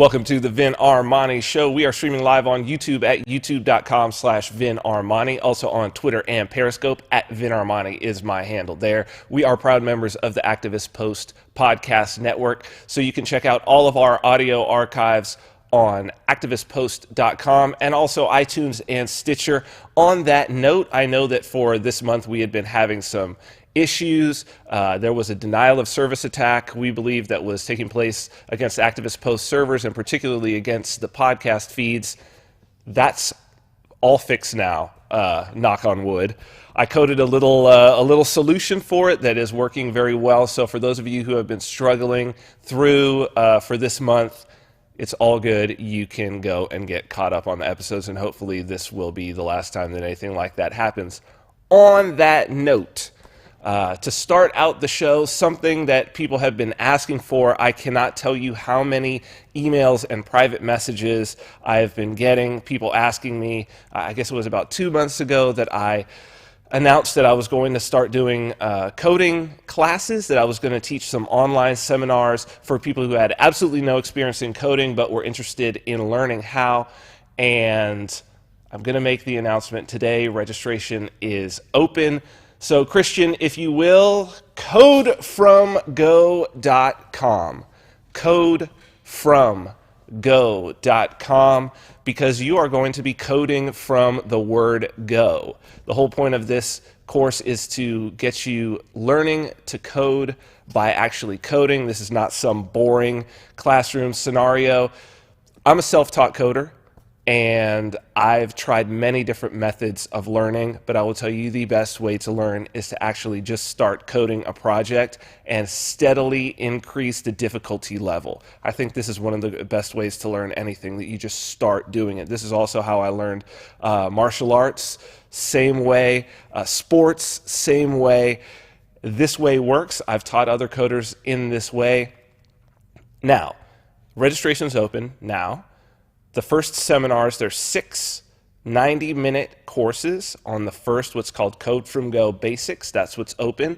Welcome to the Vin Armani Show. We are streaming live on YouTube at youtube.com/Vin Armani. Also on Twitter and Periscope at Vin Armani is my handle there. We are proud members of the Activist Post podcast network. So you can check out all of our audio archives on activistpost.com and also iTunes and Stitcher. On that note, I know that for this month we had been having some issues. There was a denial of service attack, we believe, that was taking place against Activist Post servers and particularly against the podcast feeds. That's all fixed now, knock on wood. I coded a little solution for it that is working very well. So for those of you who have been struggling through for this month, it's all good. You can go and get caught up on the episodes, and hopefully this will be the last time that anything like that happens. On that note, to start out the show, something that people have been asking for, I cannot tell you how many emails and private messages I've been getting, people asking me. I guess it was about 2 months ago that I announced that I was going to start doing coding classes, that I was going to teach some online seminars for people who had absolutely no experience in coding but were interested in learning how. And I'm going to make the announcement today. Registration is open. So Christian, if you will, codefromgo.com. Codefromgo.com, because you are going to be coding from the word go. The whole point of this course is to get you learning to code by actually coding. This is not some boring classroom scenario. I'm a self-taught coder, and I've tried many different methods of learning, but I will tell you the best way to learn is to actually just start coding a project and steadily increase the difficulty level. I think this is one of the best ways to learn anything, that you just start doing it. This is also how I learned martial arts, same way, sports, same way. This way works. I've taught other coders in this way. Now, registration's open now. The first seminars, there's 6 90-minute courses on the first, what's called Code From Go Basics. That's what's open.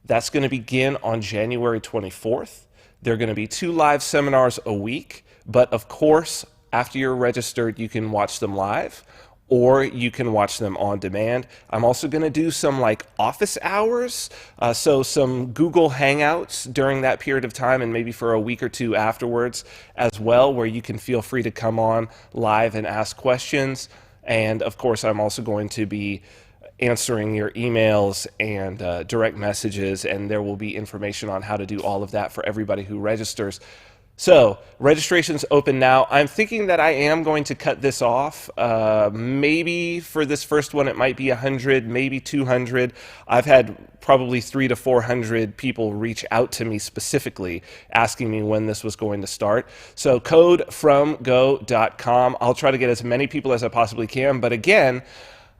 That's going to begin on January 24th. There are going to be 2 live seminars a week, but of course, after you're registered, you can watch them live, or you can watch them on demand. I'm also going to do some like office hours, so some Google Hangouts during that period of time and maybe for a week or 2 afterwards as well, where you can feel free to come on live and ask questions. And of course, I'm also going to be answering your emails and direct messages, and there will be information on how to do all of that for everybody who registers. So, registration's open now. I'm thinking that I am going to cut this off. Maybe for this first one it might be 100, maybe 200. I've had probably 300 to 400 people reach out to me specifically asking me when this was going to start. So, codefromgo.com. I'll try to get as many people as I possibly can, but again,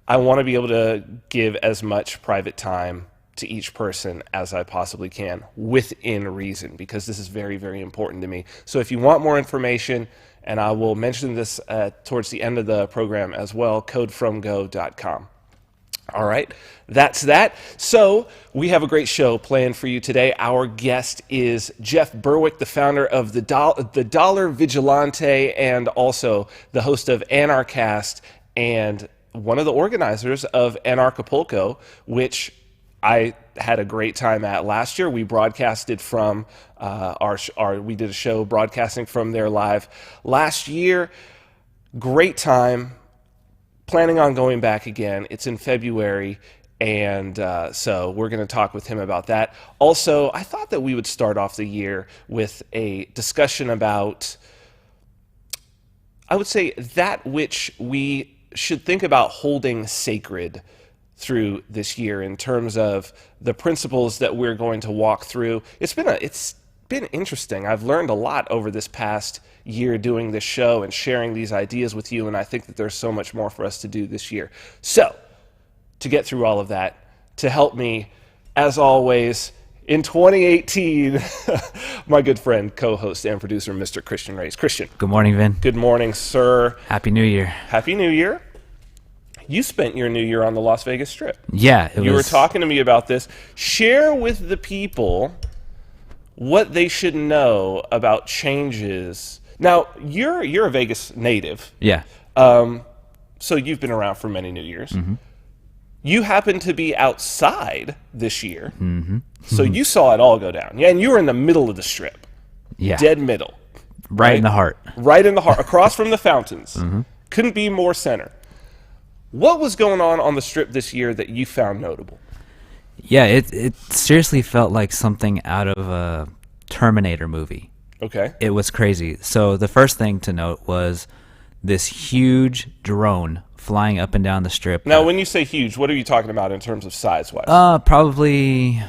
I want to be able to give as much private time to each person as I possibly can, within reason, because this is very, very important to me. So if you want more information, and I will mention this towards the end of the program as well, codefromgo.com. All right, that's that. So we have a great show planned for you today. Our guest is Jeff Berwick, the founder of the Dollar Vigilante, and also the host of Anarchast, and one of the organizers of Anarchapulco, which I had a great time at last year. We broadcasted from we did a show broadcasting from there live last year. Great time. Planning on going back again. It's in February, and so we're going to talk with him about that. Also, I thought that we would start off the year with a discussion about, I would say, that which we should think about holding sacred through this year in terms of the principles that we're going to walk through. It's been interesting. I've learned a lot over this past year doing this show and sharing these ideas with you, and I think that there's so much more for us to do this year. So, to get through all of that, to help me, as always, in 2018, my good friend, co-host, and producer, Mr. Christian Reyes. Christian. Good morning, Vin. Good morning, sir. Happy New Year. Happy New Year. You spent your New Year on the Las Vegas Strip. Yeah. You were talking to me about this. Share with the people what they should know about changes Now, you're a Vegas native. Yeah. So you've been around for many New Years. You happened to be outside this year. So you saw it all go down. Yeah, and you were in the middle of the strip. Yeah. Dead middle. Right in the heart. Right in the heart, across from the fountains. Couldn't be more center. What was going on the strip this year that you found notable? Yeah, it seriously felt like something out of a Terminator movie. Okay. It was crazy. So the first thing to note was this huge drone flying up and down the strip. Now, when you say huge, what are you talking about in terms of size-wise? Probably,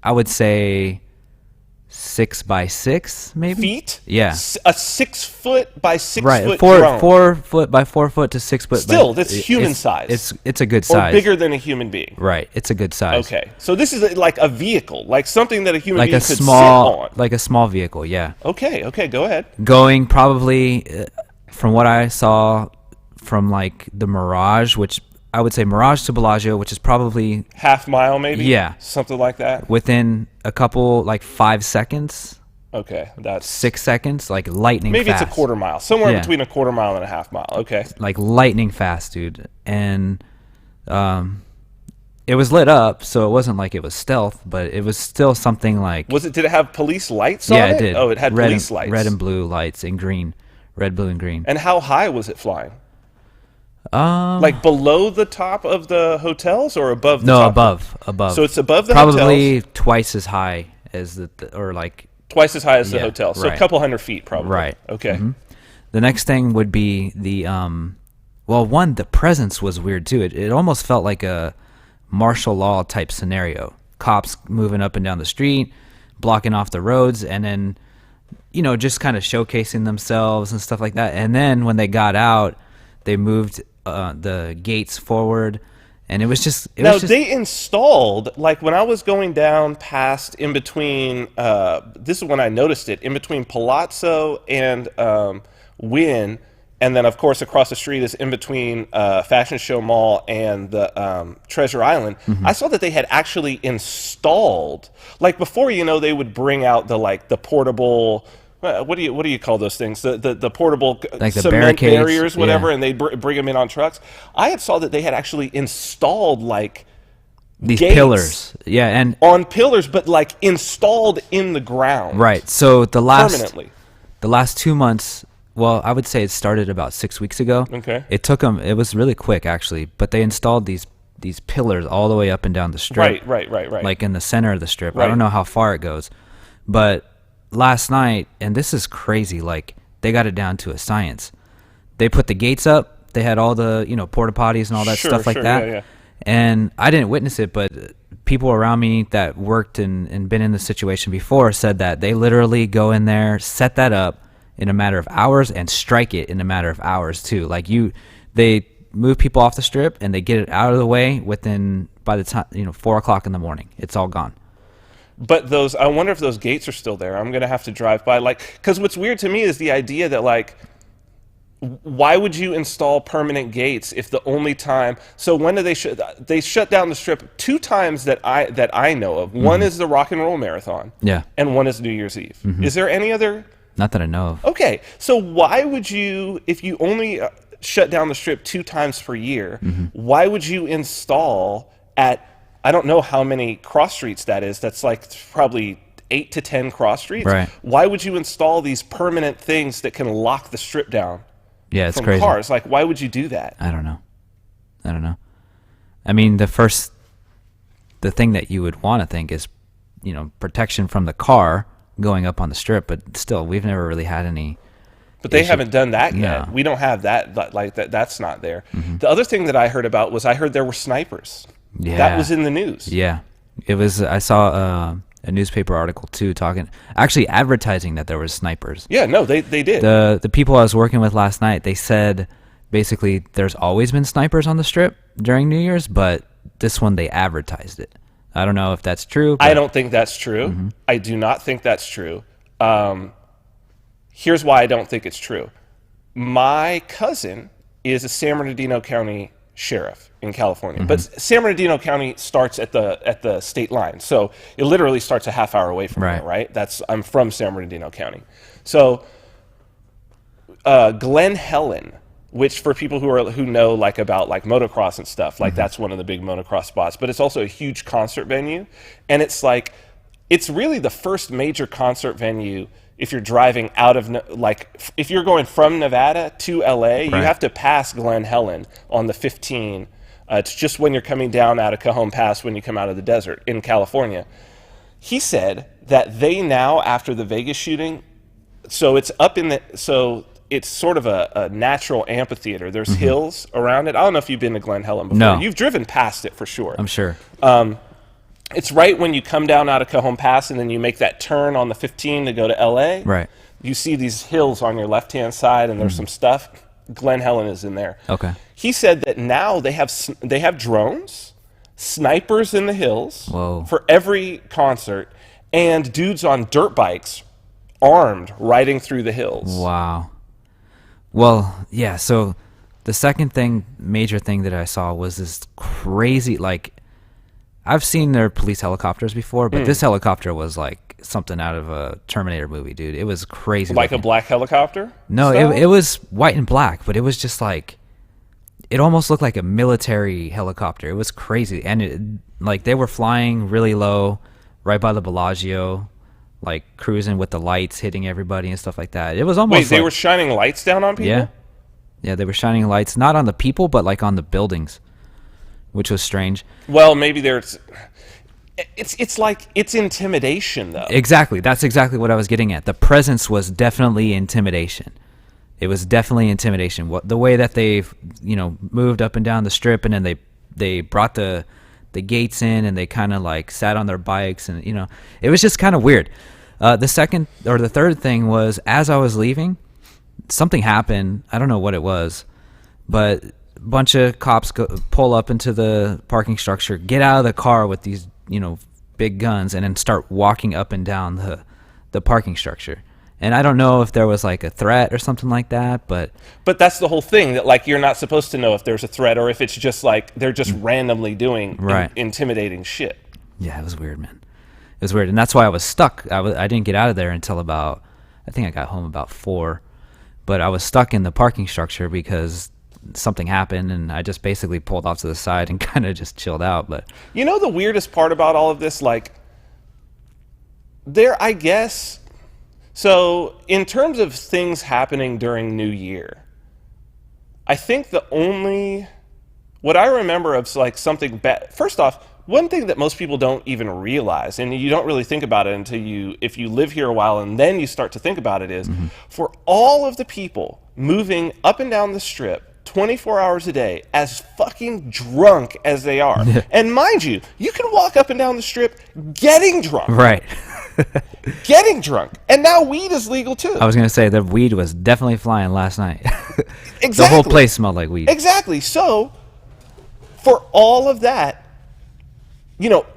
I would say 6 by 6, maybe. Feet? Yeah. A 6 foot by 6 right. foot drone. 4 foot by 4 foot to 6 foot. Still, that's human size. It's a good size. Or bigger than a human being. Right. It's a good size. Okay. So this is like a vehicle, like something that a human being could sit on. Like a small vehicle, yeah. Okay. Go ahead. Going probably, from what I saw, from like the Mirage, which I would say Mirage to Bellagio, which is probably half mile, maybe. Yeah, something like that. Within a couple, like 5 seconds. Okay, that's 6 seconds, like lightning. Maybe fast. It's a quarter mile, somewhere between a quarter mile and a half mile. Okay, like lightning fast, dude. And it was lit up, so it wasn't like it was stealth, but it was still something like. Did it have police lights on it? Yeah, it did. Oh, it had police lights. Red and blue lights and green. Red, blue, and green. And how high was it flying? Like below the top of the hotels or above the top? No, above. So it's above the probably hotels? Twice as high as or like... Twice as high as the hotel. So right. a couple hundred feet probably. Right. Okay. The next thing would be the... one, the presence was weird too. It almost felt like a martial law type scenario. Cops moving up and down the street, blocking off the roads, and then... just kind of showcasing themselves and stuff like that. And then when they got out, they moved the gates forward, and it was just... They installed, like when I was going down past in between, this is when I noticed it, in between Palazzo and Wynn, and then of course across the street is in between Fashion Show Mall and the Treasure Island. I saw that they had actually installed, like before, they would bring out the portable... What do you call those things? The portable like the cement barriers, whatever, yeah. and they bring them in on trucks. I had saw that they had actually installed these gates pillars, yeah, and on pillars, but installed in the ground, right? So permanently. The last 2 months. Well, I would say it started about 6 weeks ago. Okay, it took them. It was really quick actually, but they installed these pillars all the way up and down the strip. Right. Like in the center of the strip. Right. I don't know how far it goes, but last night, and this is crazy, they got it down to a science. They put the gates up, they had all the porta potties and all that stuff like that. Yeah. And I didn't witness it, but people around me that worked and been in the situation before said that they literally go in there, set that up in a matter of hours, and strike it in a matter of hours too. They move people off the strip and they get it out of the way by the time 4 o'clock in the morning, it's all gone. But I wonder if those gates are still there. I'm going to have to drive by. Because what's weird to me is the idea that, why would you install permanent gates if the only time... So when do they shut down the strip 2 times that I know of. One is the Rock and Roll Marathon. Yeah. And one is New Year's Eve. Is there any other... Not that I know of. Okay. So why would you, if you only shut down the strip 2 times per year, why would you install at... I don't know how many cross streets that is. That's probably 8 to 10 cross streets. Right. Why would you install these permanent things that can lock the strip down? Yeah, it's from crazy. Cars. Why would you do that? I don't know. I mean, the thing that you would want to think is, protection from the car going up on the strip. But still, we've never really had any. But they haven't done that yet. No. We don't have that. That's not there. The other thing that I heard about was there were snipers. Yeah. That was in the news. Yeah. It was. I saw a newspaper article too, actually advertising that there was snipers. Yeah, no, they did. The people I was working with last night, they said basically there's always been snipers on the strip during New Year's, but this one they advertised it. I don't know if that's true. I don't think that's true. I do not think that's true. Here's why I don't think it's true. My cousin is a San Bernardino County sheriff in California, but San Bernardino County starts at the state line, so it literally starts a half hour away from here. Right? I'm from San Bernardino County, so Glen Helen, which for people who know like about like motocross and stuff, like that's one of the big motocross spots, but it's also a huge concert venue. And it's like, it's really the first major concert venue if you're driving out of, like, if you're going from Nevada to LA, you have to pass Glen Helen on the 15. It's just when you're coming down out of Cajon Pass when you come out of the desert in California. He said that they now, after the Vegas shooting, so it's up in the, so it's sort of a natural amphitheater. There's hills around it. I don't know if you've been to Glen Helen before. No. You've driven past it for sure. I'm sure. It's right when you come down out of Cajon Pass and then you make that turn on the 15 to go to LA. Right. You see these hills on your left-hand side and there's some stuff. Glen Helen is in there. Okay. He said that now they have drones, snipers in the hills for every concert, and dudes on dirt bikes armed riding through the hills. Wow. Well, yeah, so the second major thing that I saw was this crazy, like, I've seen their police helicopters before, but this helicopter was like something out of a Terminator movie, dude. It was crazy. Like a black helicopter? No, it was white and black, but it was just like, it almost looked like a military helicopter. It was crazy. And like they were flying really low right by the Bellagio, like cruising with the lights hitting everybody and stuff like that. It was almost Wait, they were shining lights down on people? Yeah, they were shining lights, not on the people, but like on the buildings, which was strange. Well, maybe it's like, it's intimidation, though. Exactly. That's exactly what I was getting at. The presence was definitely intimidation. It was definitely intimidation. The way that they, moved up and down the strip, and then they brought the gates in, and they kind of like sat on their bikes, and it was just kind of weird. The third thing was, as I was leaving, something happened. I don't know what it was, but a bunch of cops pull up into the parking structure, get out of the car with these big guns, and then start walking up and down the parking structure. And I don't know if there was like a threat or something like that, but that's the whole thing, that like you're not supposed to know if there's a threat or if it's just like they're just randomly doing intimidating shit. Yeah, it was weird, man. It was weird, and that's why I was stuck. I didn't get out of there until about, I think I got home about 4, but I was stuck in the parking structure because something happened, and I just basically pulled off to the side and kind of just chilled out. But the weirdest part about all of this, like, I guess. So, in terms of things happening during New Year, I think what I remember of like something bad, first off, one thing that most people don't even realize, and you don't really think about it until if you live here a while and then you start to think about it, is for all of the people moving up and down the strip 24 hours a day, as fucking drunk as they are, and mind you, you can walk up and down the strip getting drunk. Right. Getting drunk. And now weed is legal too. I was going to say the weed was definitely flying last night. Exactly. The whole place smelled like weed. Exactly. So, for all of that,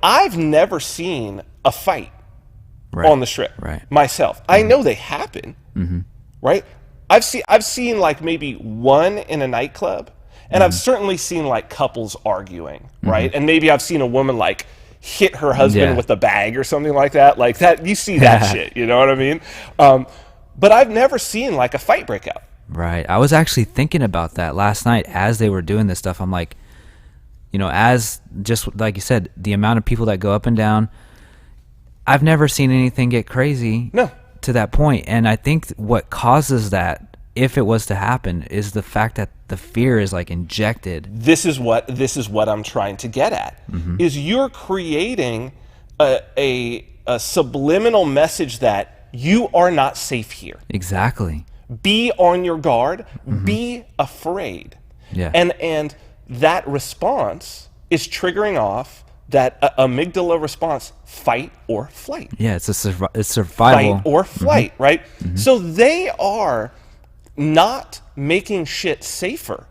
I've never seen a fight on the strip myself. I know they happen, right? I've seen like maybe one in a nightclub, and I've certainly seen like couples arguing, right? And maybe I've seen a woman like hit her husband with a bag or something like that. Like that, you see that shit, you know what I mean? But I've never seen like a fight break out. Right. I was actually thinking about that last night as they were doing this stuff. I'm like, as just like you said, the amount of people that go up and down, I've never seen anything get crazy to that point. And I think what causes that, if it was to happen, is the fact that the fear is like injected. This is what I'm trying to get at, is you're creating a subliminal message that you are not safe here. Exactly. Be on your guard, be afraid. Yeah. And that response is triggering off that amygdala response, fight or flight. Yeah, it's survival. Fight or flight, right? So they are not making shit safer.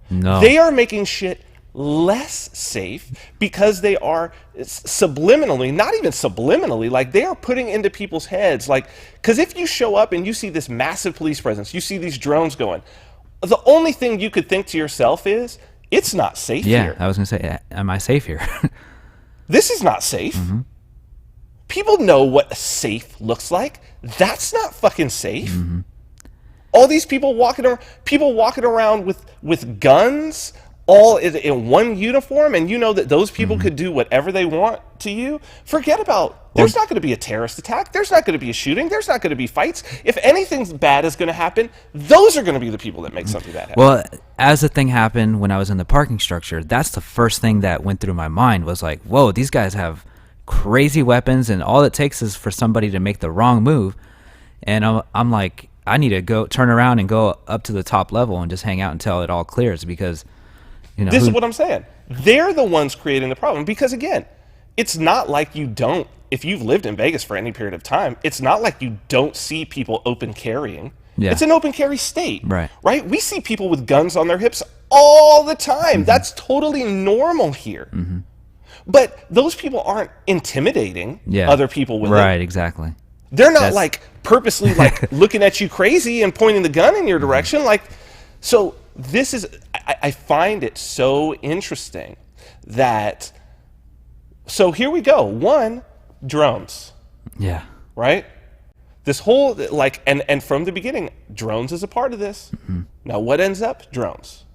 No. They are making shit less safe because they are subliminally, not even subliminally, like they are putting into people's heads, like, because if you show up and you see this massive police presence, you see these drones going, the only thing you could think to yourself is, it's not safe here. Yeah, I was going to say, am I safe here? This is not safe. People know what safe looks like. That's not fucking safe. All these people walking around with guns, all in one uniform, and you know that those people could do whatever they want to you. Forget about, there's not going to be a terrorist attack. There's not going to be a shooting. There's not going to be fights. If anything bad is going to happen, those are going to be the people that make something bad happen. Well, as the thing happened when I was in the parking structure, that's the first thing that went through my mind was like, whoa, these guys have crazy weapons, and all it takes is for somebody to make the wrong move. And I'm like, I need to go turn around and go up to the top level and just hang out until it all clears, because, you know, this is what I'm saying. They're the ones creating the problem, because again, it's not like you don't, if you've lived in Vegas for any period of time, it's not like you don't see people open carrying. Yeah. It's an open carry state, Right. We see people with guns on their hips all the time. That's totally normal here. But those people aren't intimidating other people with it. Right, exactly. They're not like purposely like looking at you crazy and pointing the gun in your direction. Like, so this is, I find it so interesting that, so here we go. One, drones. Yeah. Right? This whole, like, and from the beginning, drones is a part of this. Now what ends up? Drones.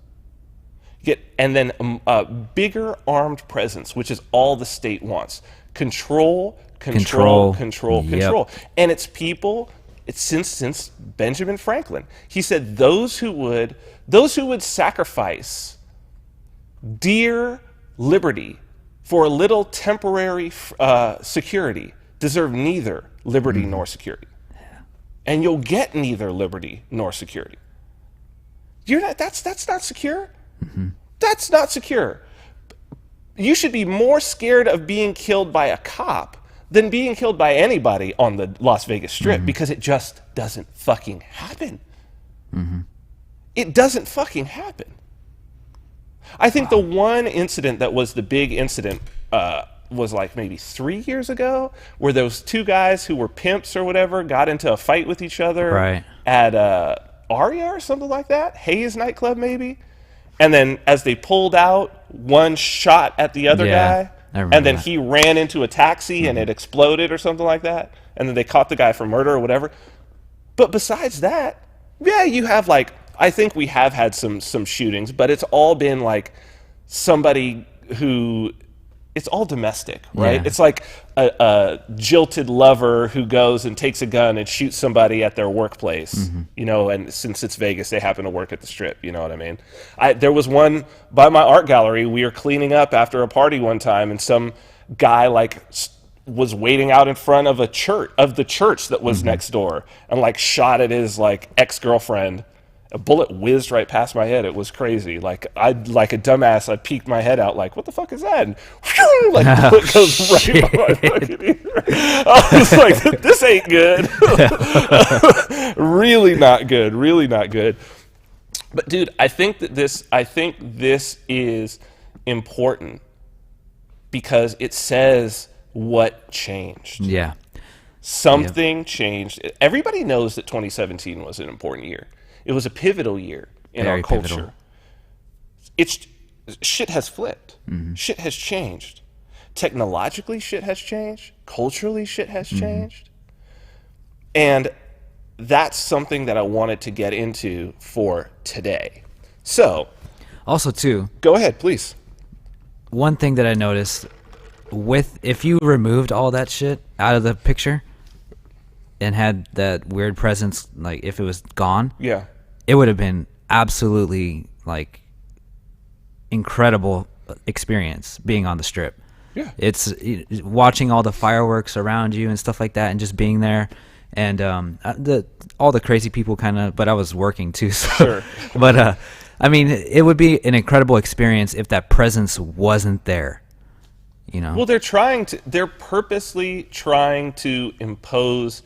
And then a bigger armed presence, which is all the state wants. Control. Yep. And it's people, it's since Benjamin Franklin. He said those who would sacrifice dear liberty for a little temporary security deserve neither liberty nor security. And you'll get neither liberty nor security. That's not secure. That's not secure. You should be more scared of being killed by a cop than being killed by anybody on the Las Vegas Strip, because it just doesn't fucking happen. It doesn't fucking happen. I think the one incident that was the big incident was like maybe 3 years ago, where those two guys who were pimps or whatever got into a fight with each other at Aria or something like that, Hayes nightclub maybe. And then as they pulled out, one shot at the other guy, and then he ran into a taxi and it exploded or something like that. And then they caught the guy for murder or whatever. But besides that, yeah, you have like, I think we have had some shootings, but it's all been like somebody who, it's all domestic, right? Yeah. It's like a jilted lover who goes and takes a gun and shoots somebody at their workplace, you know, and since it's Vegas, they happen to work at the Strip, you know what I mean? There was one by my art gallery, we were cleaning up after a party one time, and some guy like was waiting out in front of the church that was next door, and like shot at his like ex-girlfriend. A bullet whizzed right past my head. It was crazy. Like a dumbass, I peeked my head out like, what the fuck is that? And whew, like the bullet goes right by my fucking ear. I was like, this ain't good. Really not good. Really not good. But dude, I think this is important because it says what changed. Yeah. Something changed. Everybody knows that 2017 was an important year. It was a pivotal year in our culture. Shit has flipped. Shit has changed. Technologically, shit has changed. Culturally, shit has changed. And that's something that I wanted to get into for today. So, also too, go ahead, please. One thing that I noticed if you removed all that shit out of the picture and had that weird presence, like if it was gone, yeah, it would have been absolutely like incredible experience being on the Strip. Yeah, it's watching all the fireworks around you and stuff like that, and just being there, and all the crazy people kind of. But I was working too, so. Sure. But I mean, it would be an incredible experience if that presence wasn't there. You know. Well, they're purposely trying to impose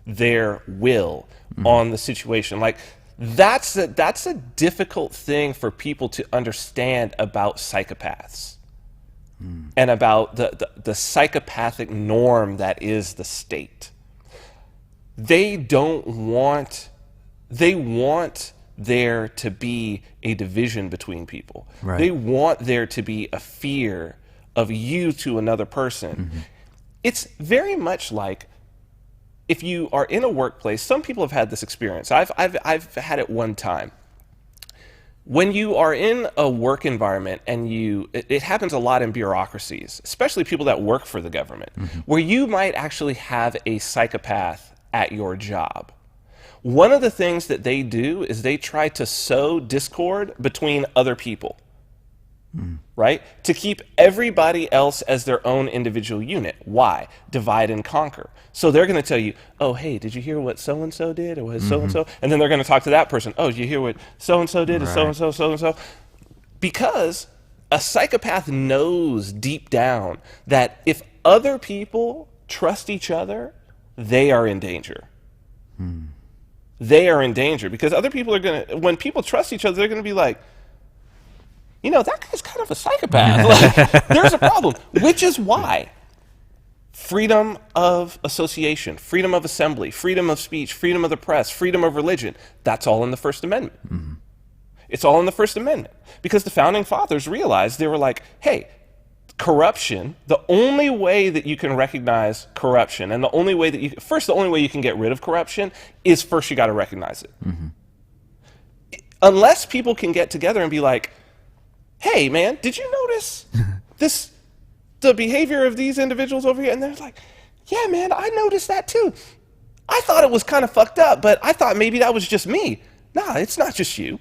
their will on the situation. Like that's a difficult thing for people to understand about psychopaths and about the psychopathic norm that is the state. They want there to be a division between people. Right. They want there to be a fear of you to another person. It's very much like if you are in a workplace, some people have had this experience. I've had it one time. When you are in a work environment and it happens a lot in bureaucracies, especially people that work for the government, where you might actually have a psychopath at your job. One of the things that they do is they try to sow discord between other people, right? To keep everybody else as their own individual unit. Why? Divide and conquer. So they're going to tell you, oh, hey, did you hear what so-and-so did? Or what so-and-so? And then they're going to talk to that person. Oh, did you hear what so-and-so did? Right. And so-and-so, so-and-so. Because a psychopath knows deep down that if other people trust each other, they are in danger. They are in danger because other people are going to, when people trust each other, they're going to be like, you know, that guy's kind of a psychopath. Like, there's a problem, which is why freedom of association, freedom of assembly, freedom of speech, freedom of the press, freedom of religion, that's all in the First Amendment. It's all in the First Amendment because the Founding Fathers realized, they were like, hey, corruption, the only way that you can recognize corruption and the only way that the only way you can get rid of corruption is first you got to recognize it. Unless people can get together and be like, hey, man, did you notice the behavior of these individuals over here? And they're like, yeah, man, I noticed that too. I thought it was kind of fucked up, but I thought maybe that was just me. Nah, it's not just you.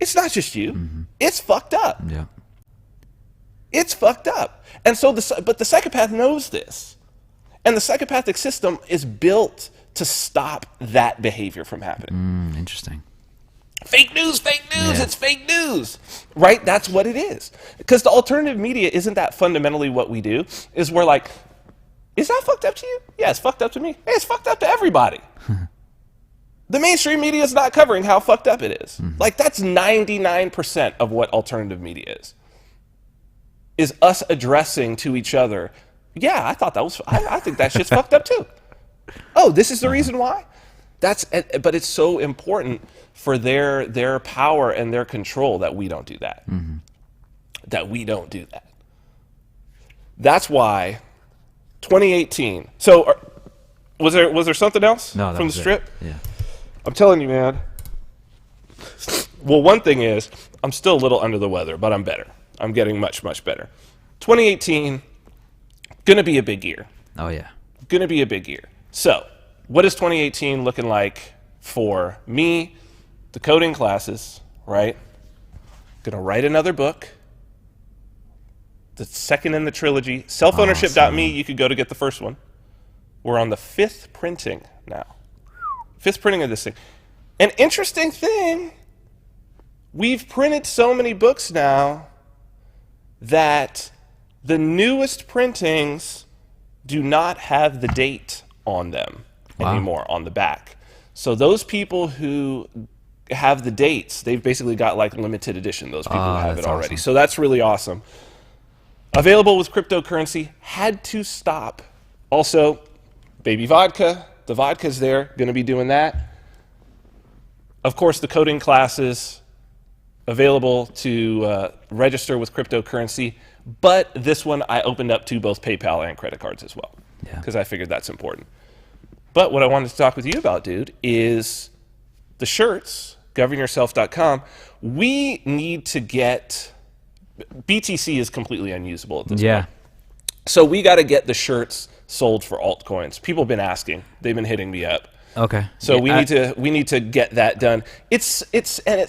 It's not just you. It's fucked up. Yeah. It's fucked up. And so, but the psychopath knows this. And the psychopathic system is built to stop that behavior from happening. Interesting. Fake news, it's fake news, right? That's what it is. Because the alternative media isn't that fundamentally what we do, is we're like, is that fucked up to you? Yeah, it's fucked up to me. Hey, it's fucked up to everybody. The mainstream media is not covering how fucked up it is. Like, that's 99% of what alternative media is us addressing to each other, yeah, I thought that was, I think that shit's fucked up too. Oh, this is the reason why? But it's so important for their power and their control that we don't do that. That we don't do that. That's why 2018. So was there something else from the strip? Yeah. I'm telling you, man. Well, one thing is, I'm still a little under the weather, but I'm better. I'm getting much, much better. 2018, gonna be a big year. Oh, yeah. Gonna be a big year. So, what is 2018 looking like for me, the coding classes, right? Gonna write another book. The second in the trilogy. Selfownership.me, you could go to get the first one. We're on the 5th printing now. 5th printing of this thing. An interesting thing, we've printed so many books now that the newest printings do not have the date on them anymore on the back. So those people who have the dates, they've basically got like limited edition, those people who have it already. Awesome. So that's really awesome. Available with cryptocurrency, had to stop. Also, baby vodka, the vodka's there, gonna be doing that. Of course, the coding classes, available to register with cryptocurrency, but this one I opened up to both PayPal and credit cards as well, because I figured that's important. But what I wanted to talk with you about, dude, is the shirts, governyourself.com. We need to get, BTC is completely unusable at this point. So we got to get the shirts sold for altcoins. People have been asking. They've been hitting me up. Okay. So we need to get that done. It's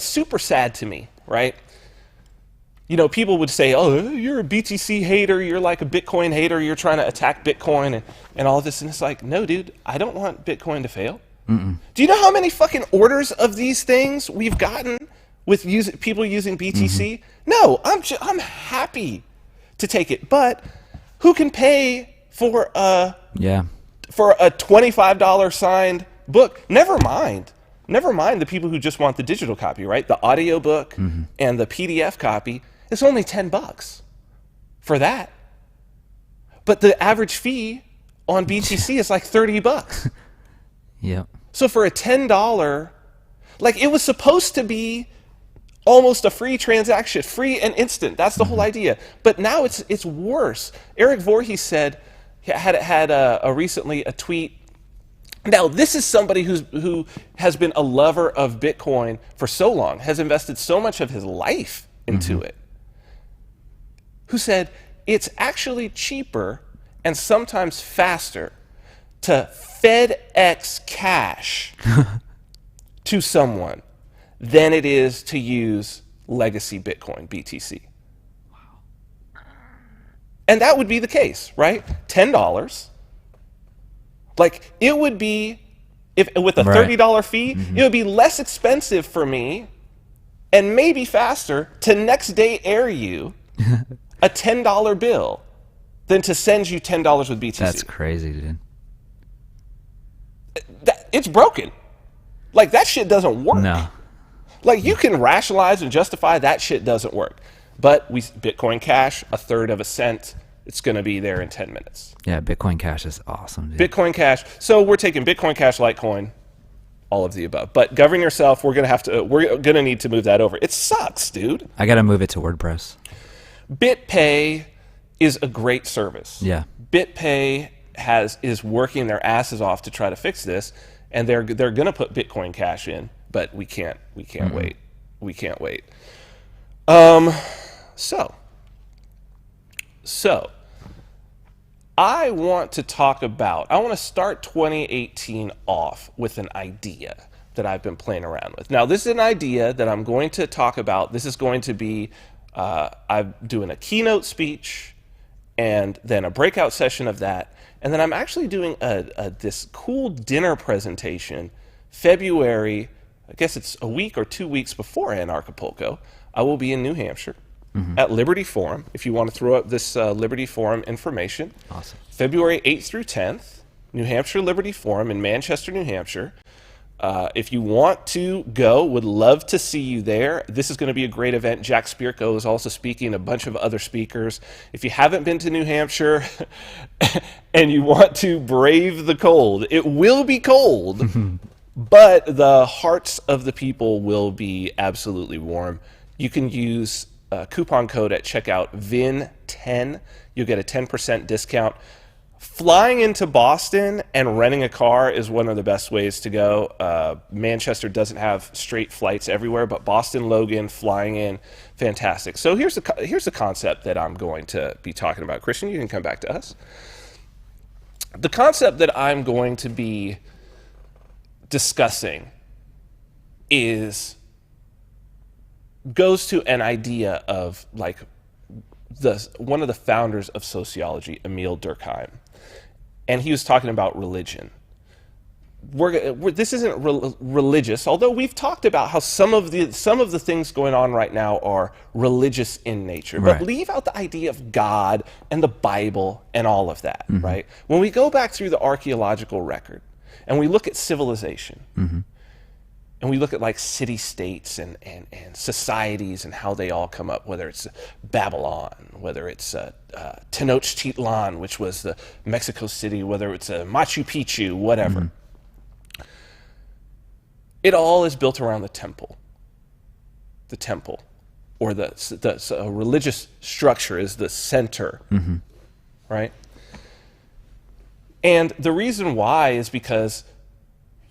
super sad to me, right? You know, people would say, "Oh, you're a BTC hater. You're like a Bitcoin hater. You're trying to attack Bitcoin and all of this." And it's like, no, dude, I don't want Bitcoin to fail. Do you know how many fucking orders of these things we've gotten with people using BTC? No, I'm happy to take it, but who can pay for a $25 signed book? Never mind the people who just want the digital copy, right? The audio book and the PDF copy. It's only $10 for that. But the average fee on BTC is like $30. Yep. So for a $10, like it was supposed to be almost a free transaction, free and instant. That's the whole idea. But now it's worse. Eric Voorhees said, had recently a tweet Now, this is somebody who has been a lover of Bitcoin for so long, has invested so much of his life into it, who said it's actually cheaper and sometimes faster to FedEx cash to someone than it is to use legacy Bitcoin, BTC. And that would be the case, right? $10. Like, it would be, if with a $30 fee, it would be less expensive for me and maybe faster to next day air you a $10 bill than to send you $10 with BTC. That's crazy, dude. It's broken. Like, that shit doesn't work. No. Like, you can rationalize and justify that shit doesn't work. But Bitcoin Cash, a third of a cent, it's going to be there in 10 minutes. Yeah, Bitcoin Cash is awesome, dude. Bitcoin Cash. So we're taking Bitcoin Cash, Litecoin, all of the above. But govern yourself. We're going to need to move that over. It sucks, dude. I got to move it to WordPress. BitPay is a great service. Yeah. BitPay is working their asses off to try to fix this, and they're going to put Bitcoin Cash in, but we can't wait. We can't wait. So I want to start 2018 off with an idea that I've been playing around with. Now, this is an idea that I'm going to talk about. This is going to be, I'm doing a keynote speech and then a breakout session of that. And then I'm actually doing this cool dinner presentation February, I guess it's a week or 2 weeks before Anarchapulco. I will be in New Hampshire at Liberty Forum, if you want to throw up this Liberty Forum information. Awesome. February 8th through 10th, New Hampshire Liberty Forum in Manchester, New Hampshire. If you want to go, would love to see you there. This is going to be a great event. Jack Spirko is also speaking, a bunch of other speakers. If you haven't been to New Hampshire and you want to brave the cold, it will be cold, but the hearts of the people will be absolutely warm. You can use coupon code at checkout, VIN10. You'll get a 10% discount. Flying into Boston and renting a car is one of the best ways to go. Manchester doesn't have straight flights everywhere, but Boston, Logan, flying in, fantastic. So here's the concept that I'm going to be talking about. Christian, you can come back to us. The concept that I'm going to be discussing goes to an idea of like one of the founders of sociology, Emil Durkheim. And he was talking about religion. This isn't religious, although we've talked about how some of the things going on right now are religious in nature. Right. But leave out the idea of God and the Bible and all of that, right? When we go back through the archaeological record and we look at civilization, and we look at like city-states and societies and how they all come up, whether it's Babylon, whether it's Tenochtitlan, which was the Mexico City, whether it's Machu Picchu, whatever. It all is built around the temple. The temple, or the religious structure is the center, right? And the reason why is because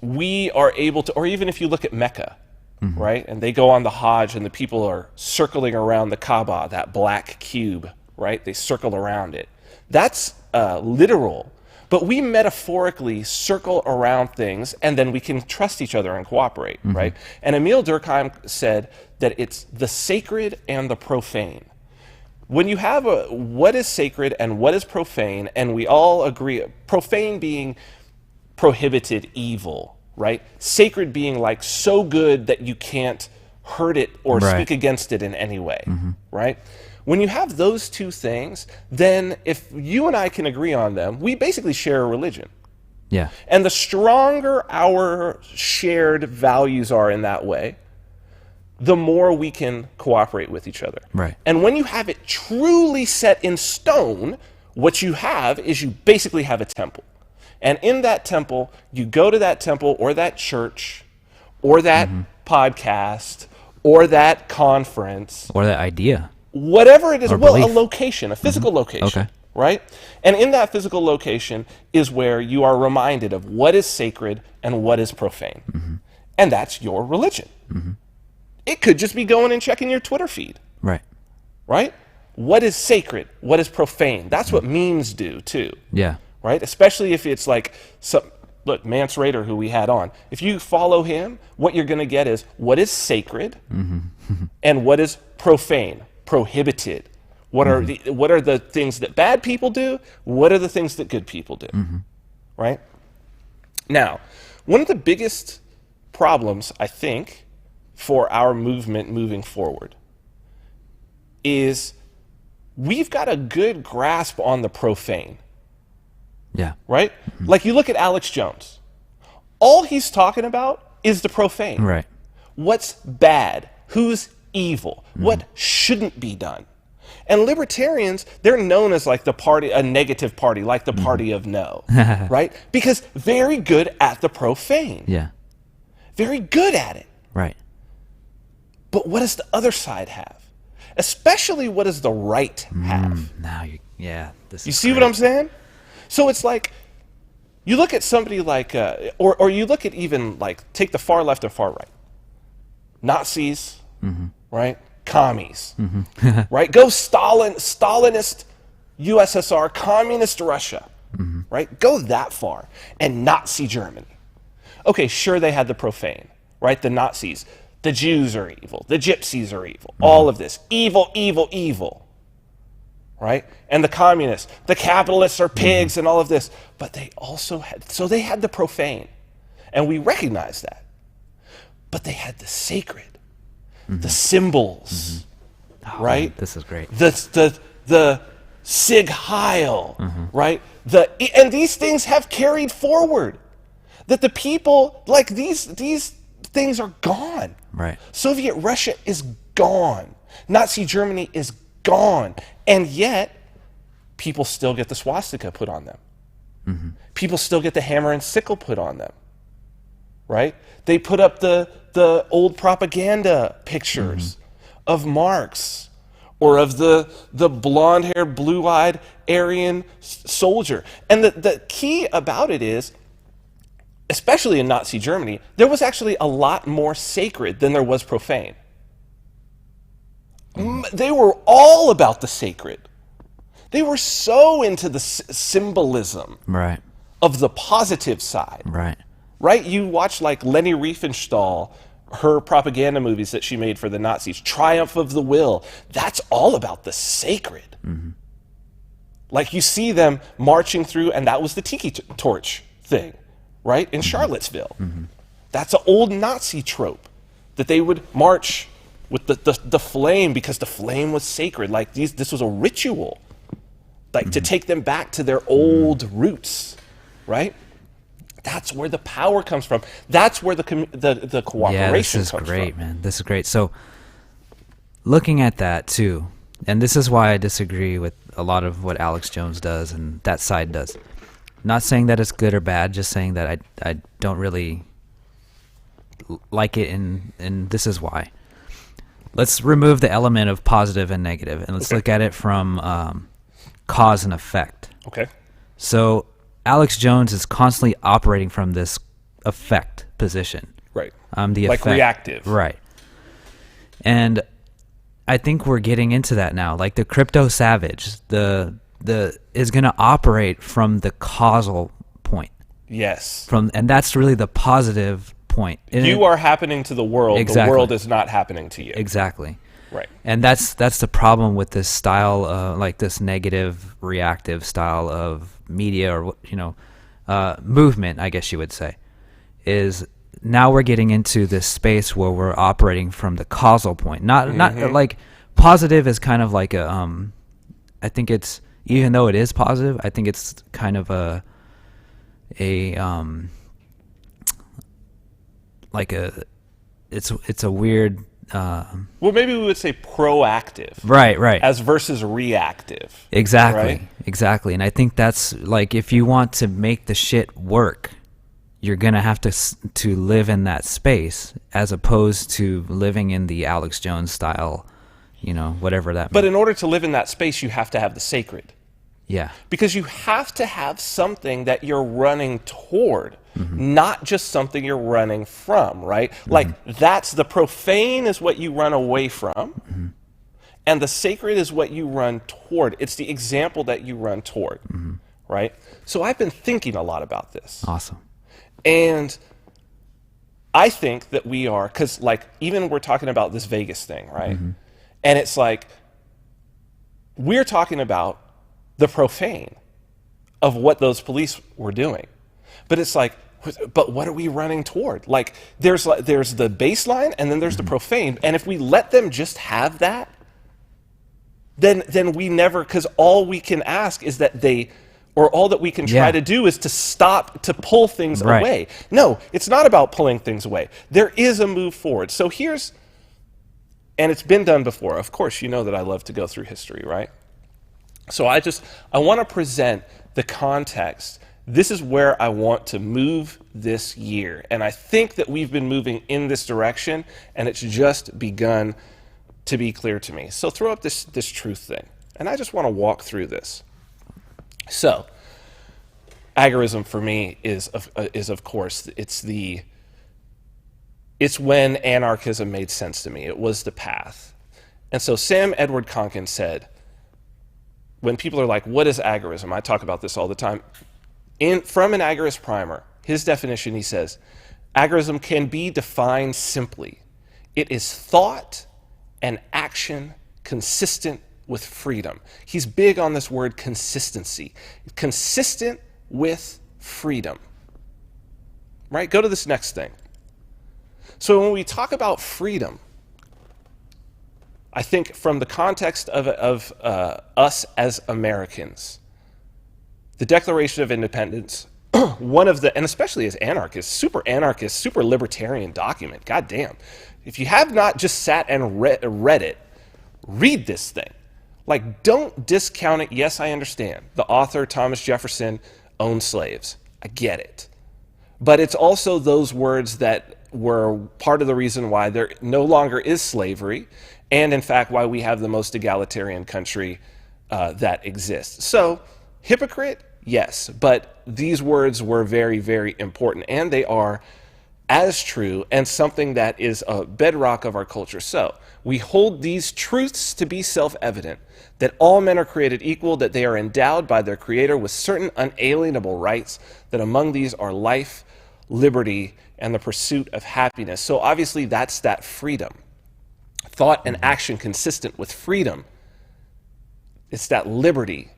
we are able to, or even if you look at Mecca, right? And they go on the Hajj and the people are circling around the Kaaba, that black cube, right? They circle around it. That's literal. But we metaphorically circle around things and then we can trust each other and cooperate, right? And Emil Durkheim said that it's the sacred and the profane. When you have what is sacred and what is profane, and we all agree, profane being prohibited evil, right? Sacred being like so good that you can't hurt it or speak against it in any way, right? When you have those two things, then if you and I can agree on them, we basically share a religion. Yeah. And the stronger our shared values are in that way, the more we can cooperate with each other. Right. And when you have it truly set in stone, what you have is you basically have a temple. And in that temple, you go to that temple or that church or that podcast or that conference. Or that idea. Whatever it is, Or well, belief. a location, a physical location. Okay. right? And in that physical location is where you are reminded of what is sacred and what is profane. Mm-hmm. And that's your religion. Mm-hmm. It could just be going and checking your Twitter feed. Right. Right? What is sacred? What is profane? That's what memes do too. Yeah. Right? Especially if it's like, look, Mance Raider, who we had on. If you follow him, what you're going to get is what is sacred and what is profane, prohibited. What are the things that bad people do? What are the things that good people do? Right? Now, one of the biggest problems, I think, for our movement moving forward is we've got a good grasp on the profane. Yeah. Right? Like you look at Alex Jones. All he's talking about is the profane. Right. What's bad? Who's evil? What shouldn't be done? And libertarians, they're known as like the party, a negative party, like the party of no, right? Because very good at the profane. Yeah. Very good at it. Right. But what does the other side have? Especially what does the right have? Now this is You see great. what I'm saying? So it's like, you look at somebody like, or you look at even like, take the far left and far right. Nazis, right? Commies, right? Go Stalinist USSR, communist Russia, right? Go that far. And Nazi Germany. Okay, sure, they had the profane, right? The Nazis, the Jews are evil, the Gypsies are evil, all of this. Evil, evil, evil, right? And the communists, the capitalists are pigs and all of this. But they also had, so they had the profane. And we recognize that. But they had the sacred. The symbols, right? Man, this is great. The Sig Heil, right? And these things have carried forward. That the people, like these things are gone. Right. Soviet Russia is gone. Nazi Germany is gone. And yet, people still get the swastika put on them. People still get the hammer and sickle put on them. Right? They put up the old propaganda pictures of Marx or of the blonde-haired, blue-eyed Aryan soldier. And the key about it is, especially in Nazi Germany, there was actually a lot more sacred than there was profane. They were all about the sacred. They were so into the symbolism of the positive side. Right? You watch like Leni Riefenstahl, her propaganda movies that she made for the Nazis, Triumph of the Will. That's all about the sacred. Like you see them marching through, and that was the tiki torch thing, right? In Charlottesville. That's an old Nazi trope, that they would march with the flame because the flame was sacred. Like this was a ritual, like to take them back to their old roots, right? That's where the power comes from. That's where the cooperation comes from. This is great, man. This is great. So, looking at that too, and this is why I disagree with a lot of what Alex Jones does and that side does. Not saying that it's good or bad, just saying that I don't really like it, and this is why. Let's remove the element of positive and negative, and let's look at it from cause and effect. Okay. So, Alex Jones is constantly operating from this effect position. Right. The like effect. reactive. Right. And I think we're getting into that now. Like the crypto savage, the is going to operate from the causal point. Yes. And that's really the positive point. You are happening to the world. Exactly. The world is not happening to you. Exactly. Right. And that's the problem with this style, like this negative, reactive style of media, or movement, I guess you would say, is now we're getting into this space where we're operating from the causal point. Not like positive is kind of like a I think it's, even though it is positive, I think it's kind of it's a weird. Well, maybe we would say proactive. Right. As versus reactive. Exactly. Right? Exactly. And I think that's like, if you want to make the shit work, you're going to have to live in that space, as opposed to living in the Alex Jones style, whatever that means. But in order to live in that space, you have to have the sacred. Yeah. Because you have to have something that you're running toward, not just something you're running from, right? Like that's the profane is what you run away from, and the sacred is what you run toward. It's the example that you run toward, right? So I've been thinking a lot about this. Awesome. And I think that we are, because like even we're talking about this Vegas thing, right? And it's like, we're talking about the profane of what those police were doing. But it's like, but what are we running toward? Like there's the baseline and then there's the profane. And if we let them just have that, then we never, because all we can ask is that all that we can try to do is to stop, to pull things away. No, it's not about pulling things away. There is a move forward. So and it's been done before. Of course, you know that I love to go through history, right? So I want to present the context. This is where I want to move this year. And I think that we've been moving in this direction, and it's just begun to be clear to me. So throw up this truth thing. And I just want to walk through this. So, agorism for me is of course, it's when anarchism made sense to me. It was the path. And so Sam Edward Konkin said, when people are like, what is agorism? I talk about this all the time. From an agorist primer, his definition, he says, agorism can be defined simply. It is thought and action consistent with freedom. He's big on this word consistency. Consistent with freedom. Right? Go to this next thing. So when we talk about freedom, I think from the context of us as Americans, the Declaration of Independence, and especially as anarchist, super libertarian document, goddamn. If you have not just sat and read it, read this thing. Like, don't discount it. Yes, I understand. The author, Thomas Jefferson, owned slaves. I get it. But it's also those words that were part of the reason why there no longer is slavery, and in fact, why we have the most egalitarian country that exists. So, hypocrite? Yes, but these words were very, very important, and they are as true and something that is a bedrock of our culture. So, we hold these truths to be self-evident, that all men are created equal, that they are endowed by their Creator with certain unalienable rights, that among these are life, liberty, and the pursuit of happiness. So obviously that's that freedom. Thought and action consistent with freedom. It's that liberty.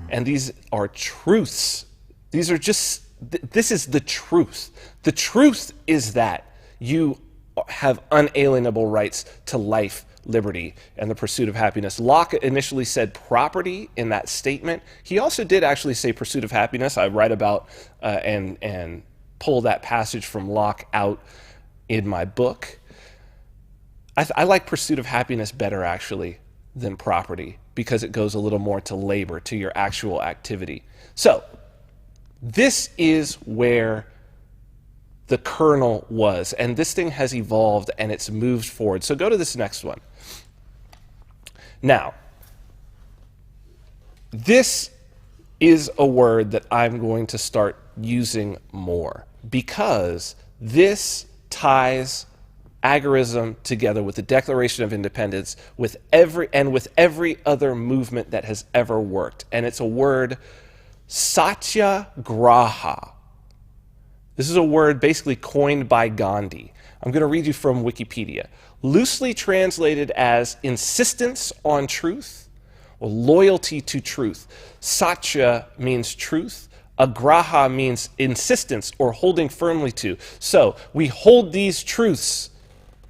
And these are truths. These are just, this is the truth. The truth is that you have unalienable rights to life, liberty, and the pursuit of happiness. Locke initially said property in that statement. He also did actually say pursuit of happiness. I write about and pull that passage from Locke out in my book. I like pursuit of happiness better actually than property because it goes a little more to labor, to your actual activity. So this is where the kernel was, and this thing has evolved and it's moved forward. So go to this next one. Now, this is a word that I'm going to start using more because this ties agorism together with the Declaration of Independence, with every other movement that has ever worked. And it's a word, satyagraha. This is a word basically coined by Gandhi. I'm going to read you from Wikipedia. Loosely translated as insistence on truth or loyalty to truth. Satya means truth. Agraha means insistence or holding firmly to. So we hold these truths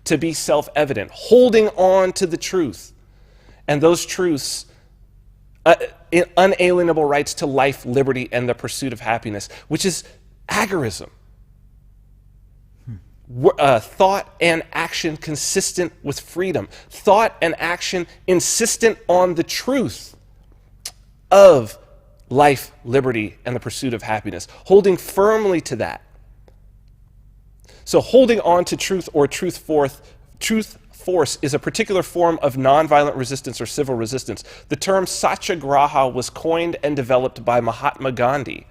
to be self-evident, holding on to the truth. And those truths, unalienable rights to life, liberty, and the pursuit of happiness, which is agorism. Thought and action consistent with freedom. Thought and action insistent on the truth of life, liberty, and the pursuit of happiness. Holding firmly to that. So holding on to truth or truth force is a particular form of nonviolent resistance or civil resistance. The term satyagraha was coined and developed by Mahatma Gandhi.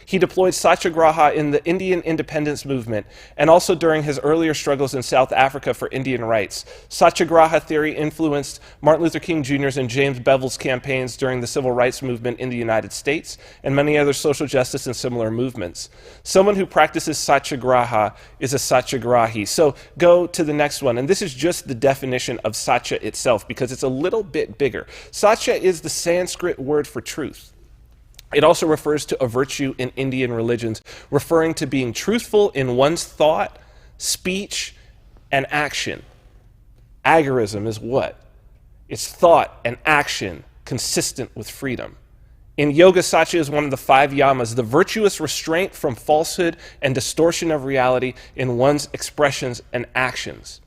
He deployed satyagraha in the Indian independence movement and also during his earlier struggles in South Africa for Indian rights. Satyagraha theory influenced Martin Luther King Jr.'s and James Bevel's campaigns during the civil rights movement in the United States and many other social justice and similar movements. Someone who practices satyagraha is a satyagrahi. So go to the next one, and this is just the definition of satya itself because it's a little bit bigger. Satya is the Sanskrit word for truth. It also refers to a virtue in Indian religions, referring to being truthful in one's thought, speech, and action. Agorism is what? It's thought and action consistent with freedom. In yoga, satya is one of the 5 yamas, the virtuous restraint from falsehood and distortion of reality in one's expressions and actions.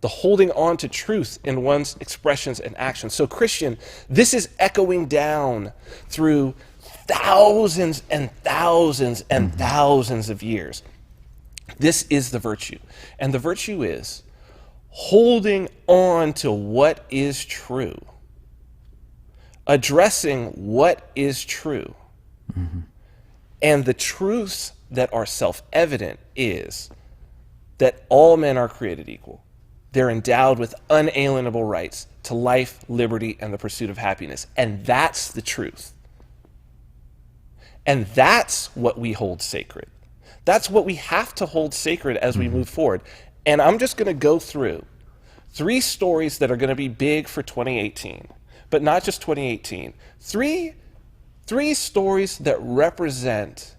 The holding on to truth in one's expressions and actions. So Christian, this is echoing down through thousands and thousands and thousands of years. This is the virtue. And the virtue is holding on to what is true, addressing what is true. And the truths that are self-evident is that all men are created equal. They're endowed with unalienable rights to life, liberty, and the pursuit of happiness. And that's the truth. And that's what we hold sacred. That's what we have to hold sacred as we move forward. And I'm just going to go through 3 stories that are going to be big for 2018, but not just 2018. Three stories that represent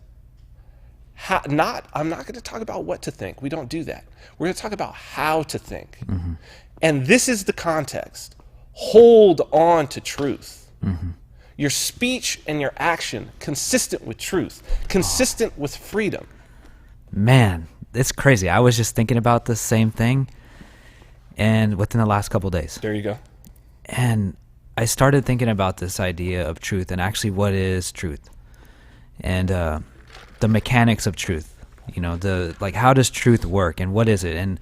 how, I'm not going to talk about what to think. We don't do that. We're going to talk about how to think. And this is the context. Hold on to truth. Your speech and your action consistent with truth, consistent with freedom. Man, it's crazy. I was just thinking about the same thing and within the last couple of days. There you go. And I started thinking about this idea of truth and actually what is truth and the mechanics of truth. You know, how does truth work and what is it? And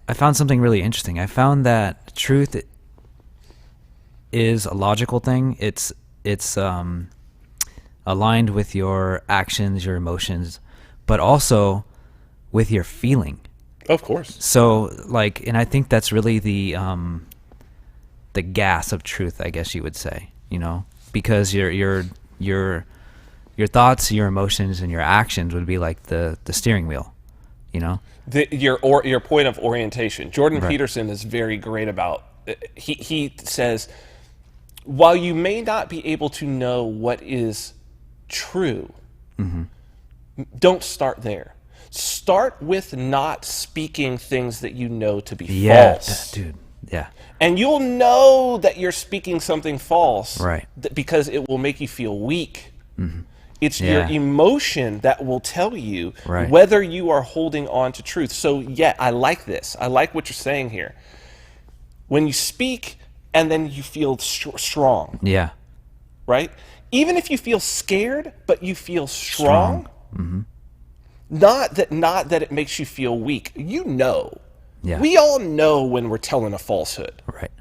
I found something really interesting. I found that truth is a logical thing. It's aligned with your actions, your emotions, but also with your feeling. Of course. So and I think that's really the gas of truth, I guess you would say, you know, because your thoughts, your emotions, and your actions would be like the steering wheel, you know. Your point of orientation. Jordan Peterson is very great about. He says, while you may not be able to know what is true, don't start there. Start with not speaking things that you know to be false. Dude. Yeah. And you'll know that you're speaking something false, right? Because it will make you feel weak. It's your emotion that will tell you whether you are holding on to truth. So yeah, I like this. I like what you're saying here. When you speak and then you feel strong. Yeah. Right? Even if you feel scared, but you feel strong. Not that it makes you feel weak. You know. Yeah. We all know when we're telling a falsehood. Right.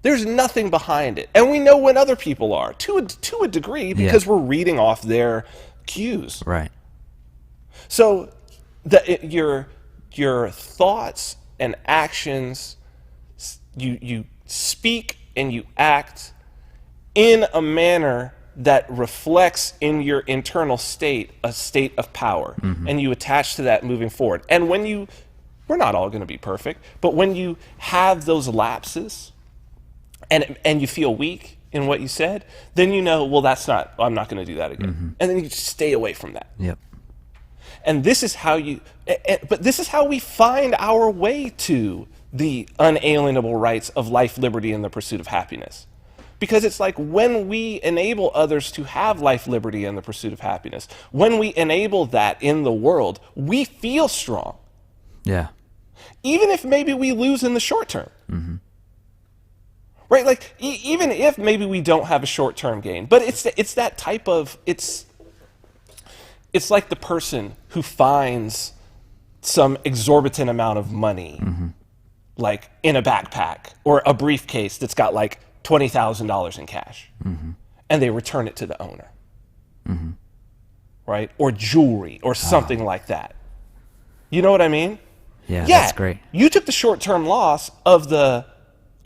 There's nothing behind it. And we know when other people are, to a degree, because we're reading off their cues. Right. So your thoughts and actions, you speak and you act in a manner that reflects in your internal state a state of power. And you attach to that moving forward. And when we're not all going to be perfect, but when you have those lapses and you feel weak in what you said, then you know, well, I'm not going to do that again. And then you just stay away from that. Yep. And this is how this is how we find our way to the unalienable rights of life, liberty, and the pursuit of happiness. Because it's like when we enable others to have life, liberty, and the pursuit of happiness, when we enable that in the world, we feel strong. Yeah. Even if maybe we lose in the short term. Right? Like, even if maybe we don't have a short-term gain. But it's that type of, it's like the person who finds some exorbitant amount of money like in a backpack or a briefcase that's got like $20,000 in cash, and they return it to the owner, right? Or jewelry or something like that. You know what I mean? Yeah, that's great. You took the short-term loss of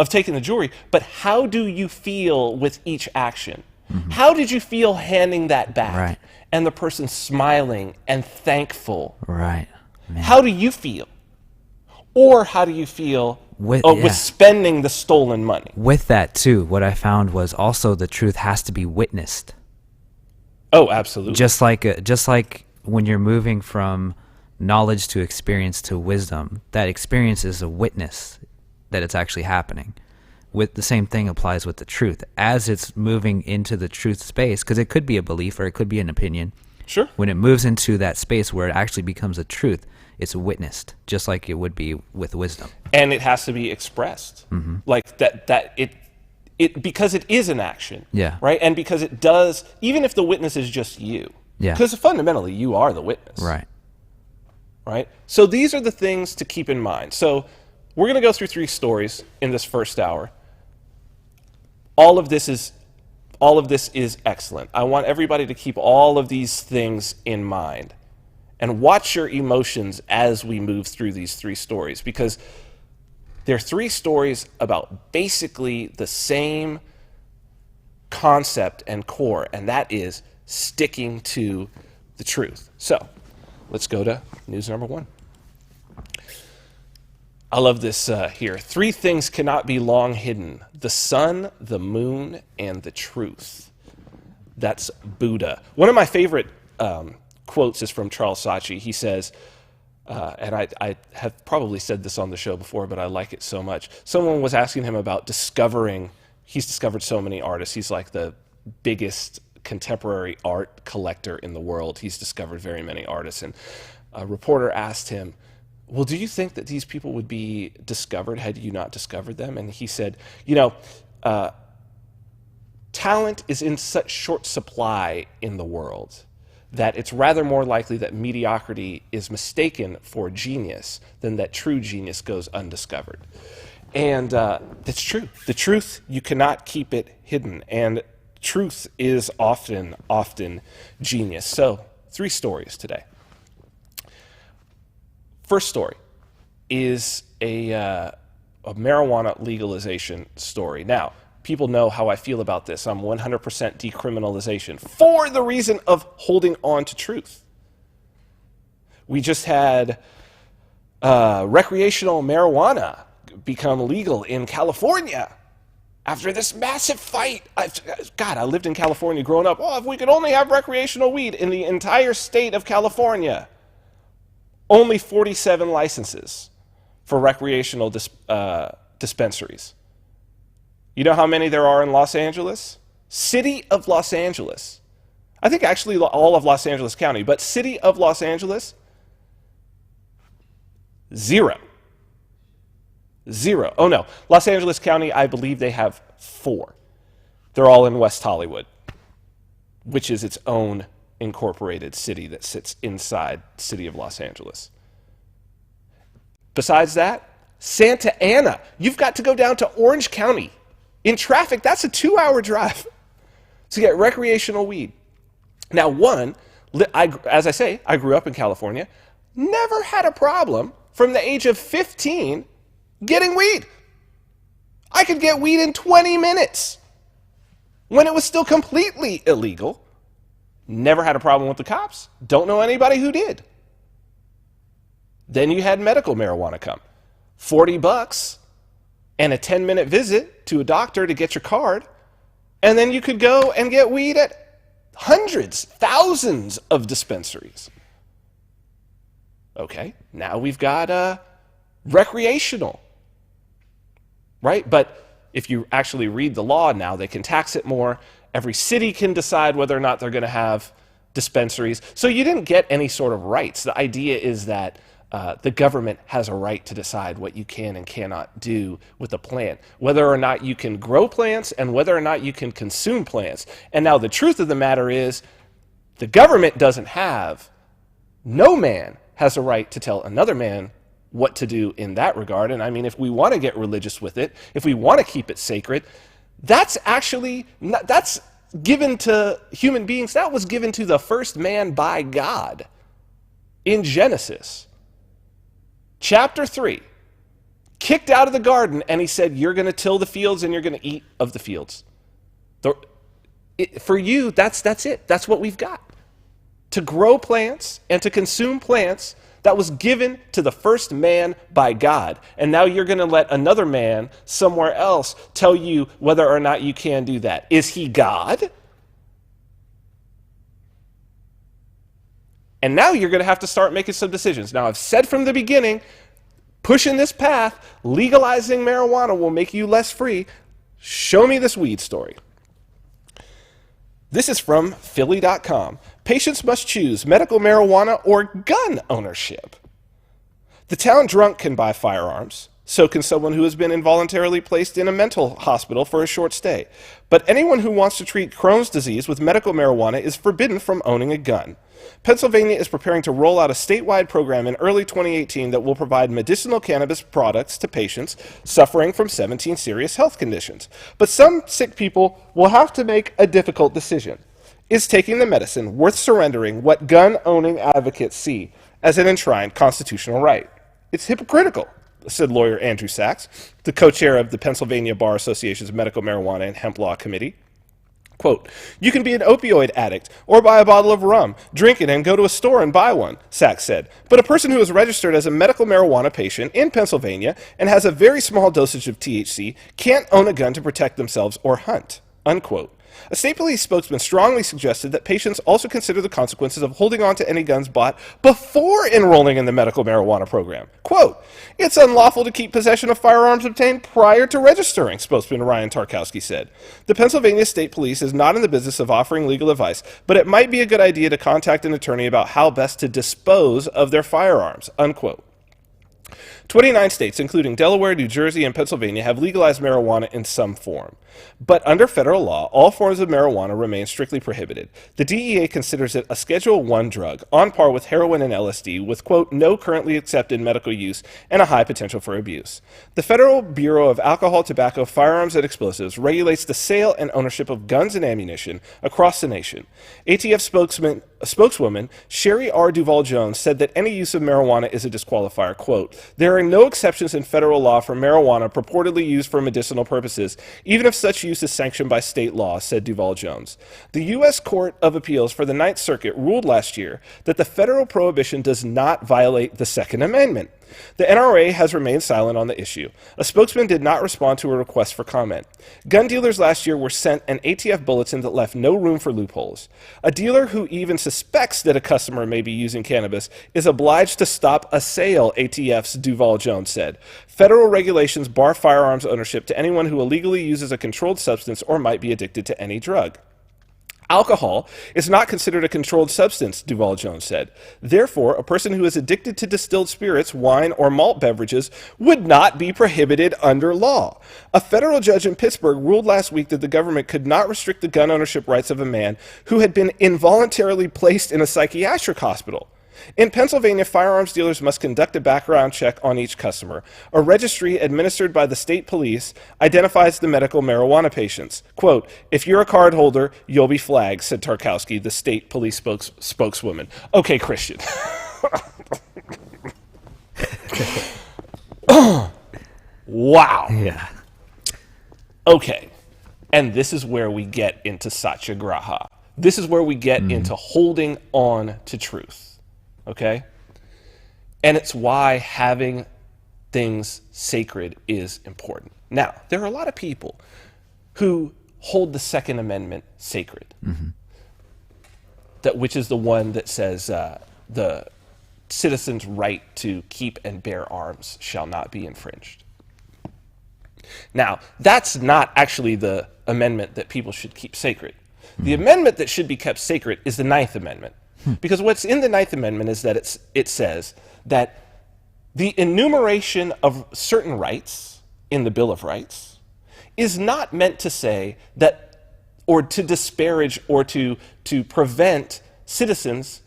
taking the jewelry, but how do you feel with each action? How did you feel handing that back? Right. And the person smiling and thankful. Right. Man. How do you feel? Or how do you feel with spending the stolen money? With that too, what I found was also the truth has to be witnessed. Oh, absolutely. Just like when you're moving from knowledge to experience to wisdom, that experience is a witness that it's actually happening. With the same thing applies with the truth. As it's moving into the truth space, because it could be a belief or it could be an opinion. Sure. When it moves into that space where it actually becomes a truth, it's witnessed, just like it would be with wisdom. And it has to be expressed. Like that it because it is an action. Yeah. Right? And because it does, even if the witness is just you. Yeah. Because fundamentally you are the witness. Right. Right? So these are the things to keep in mind. So we're going to go through 3 stories in this first hour. All of this is excellent. I want everybody to keep all of these things in mind and watch your emotions as we move through these 3 stories, because they're 3 stories about basically the same concept and core, and that is sticking to the truth. So let's go to news number 1. I love this here. 3 things cannot be long hidden: the sun, the moon, and the truth. That's Buddha. One of my favorite quotes is from Charles Saatchi. He says, and I have probably said this on the show before, but I like it so much. Someone was asking him about discovering, he's discovered so many artists. He's like the biggest contemporary art collector in the world. He's discovered very many artists. And a reporter asked him, well, do you think that these people would be discovered had you not discovered them? And he said, talent is in such short supply in the world that it's rather more likely that mediocrity is mistaken for genius than that true genius goes undiscovered. And that's true. The truth, you cannot keep it hidden. And truth is often genius. So 3 stories today. First story is a marijuana legalization story. Now, people know how I feel about this. I'm 100% decriminalization for the reason of holding on to truth. We just had recreational marijuana become legal in California after this massive fight. I lived in California growing up. Oh, if we could only have recreational weed in the entire state of California. Only 47 licenses for recreational dispensaries. You know how many there are in Los Angeles? City of Los Angeles. I think actually all of Los Angeles County, but City of Los Angeles, 0. 0. Oh no, Los Angeles County, I believe they have 4. They're all in West Hollywood, which is its own incorporated city that sits inside the City of Los Angeles. Besides that, Santa Ana. You've got to go down to Orange County. In traffic, that's a 2-hour drive to get recreational weed. Now, as I say, I grew up in California, never had a problem from the age of 15 getting weed. I could get weed in 20 minutes when it was still completely illegal. Never had a problem with the cops. Don't know anybody who did. Then you had medical marijuana come. $40 and a 10-minute visit to a doctor to get your card. And then you could go and get weed at hundreds, thousands of dispensaries. Okay, now we've got recreational, right? But if you actually read the law now, they can tax it more. Every city can decide whether or not they're going to have dispensaries. So you didn't get any sort of rights. The idea is that the government has a right to decide what you can and cannot do with a plant, whether or not you can grow plants and whether or not you can consume plants. And now the truth of the matter is the government doesn't have, no man has a right to tell another man what to do in that regard. And I mean, if we want to get religious with it, if we want to keep it sacred, that's actually, that's given to human beings. That was given to the first man by God in Genesis. Chapter 3. Kicked out of the garden, and he said, you're going to till the fields and you're going to eat of the fields. For you, that's it. That's what we've got. To grow plants and to consume plants, that was given to the first man by God. And now you're going to let another man somewhere else tell you whether or not you can do that. Is he God? And now you're going to have to start making some decisions. Now, I've said from the beginning, pushing this path, legalizing marijuana will make you less free. Show me this weed story. This is from Philly.com. Patients must choose medical marijuana or gun ownership. The town drunk can buy firearms. So can someone who has been involuntarily placed in a mental hospital for a short stay. But anyone who wants to treat Crohn's disease with medical marijuana is forbidden from owning a gun. Pennsylvania is preparing to roll out a statewide program in early 2018 that will provide medicinal cannabis products to patients suffering from 17 serious health conditions. But some sick people will have to make a difficult decision. Is taking the medicine worth surrendering what gun-owning advocates see as an enshrined constitutional right? It's hypocritical, said lawyer Andrew Sachs, the co-chair of the Pennsylvania Bar Association's Medical Marijuana and Hemp Law Committee. Quote, you can be an opioid addict or buy a bottle of rum, drink it, and go to a store and buy one, Sachs said. But a person who is registered as a medical marijuana patient in Pennsylvania and has a very small dosage of THC can't own a gun to protect themselves or hunt, unquote. A state police spokesman strongly suggested that patients also consider the consequences of holding on to any guns bought before enrolling in the medical marijuana program. Quote, it's unlawful to keep possession of firearms obtained prior to registering, spokesman Ryan Tarkowski said. The Pennsylvania State Police is not in the business of offering legal advice, but it might be a good idea to contact an attorney about how best to dispose of their firearms, unquote. 29 states, including Delaware, New Jersey, and Pennsylvania, have legalized marijuana in some form. But under federal law, all forms of marijuana remain strictly prohibited. The DEA considers it a Schedule I drug, on par with heroin and LSD, with, quote, no currently accepted medical use and a high potential for abuse. The Federal Bureau of Alcohol, Tobacco, Firearms, and Explosives regulates the sale and ownership of guns and ammunition across the nation. ATF spokeswoman Sherry R. Duval-Jones said that any use of marijuana is a disqualifier. Quote, there are no exceptions in federal law for marijuana purportedly used for medicinal purposes, even if such use is sanctioned by state law, said Duval-Jones. The U.S. Court of Appeals for the Ninth Circuit ruled last year that the federal prohibition does not violate the Second Amendment. The NRA has remained silent on the issue. A spokesman did not respond to a request for comment. Gun dealers last year were sent an ATF bulletin that left no room for loopholes. A dealer who even suspects that a customer may be using cannabis is obliged to stop a sale, ATF's Duval-Jones said. Federal regulations bar firearms ownership to anyone who illegally uses a controlled substance or might be addicted to any drug. Alcohol is not considered a controlled substance, Duval-Jones said. Therefore, a person who is addicted to distilled spirits, wine, or malt beverages would not be prohibited under law. A federal judge in Pittsburgh ruled last week that the government could not restrict the gun ownership rights of a man who had been involuntarily placed in a psychiatric hospital. In Pennsylvania, firearms dealers must conduct a background check on each customer. A registry administered by the state police identifies the medical marijuana patients. Quote, if you're a card holder, you'll be flagged, said Tarkowski, the state police spokeswoman. Okay, Christian. Wow. Yeah. Okay. And this is where we get into satyagraha. This is where we get into holding on to truth. Okay? And it's why having things sacred is important. Now, there are a lot of people who hold the Second Amendment sacred, which is the one that says the citizen's right to keep and bear arms shall not be infringed. Now, that's not actually the amendment that people should keep sacred. The amendment that should be kept sacred is the Ninth Amendment. Because what's in the Ninth Amendment is that it says that the enumeration of certain rights in the Bill of Rights is not meant to say that, or to disparage or to prevent citizens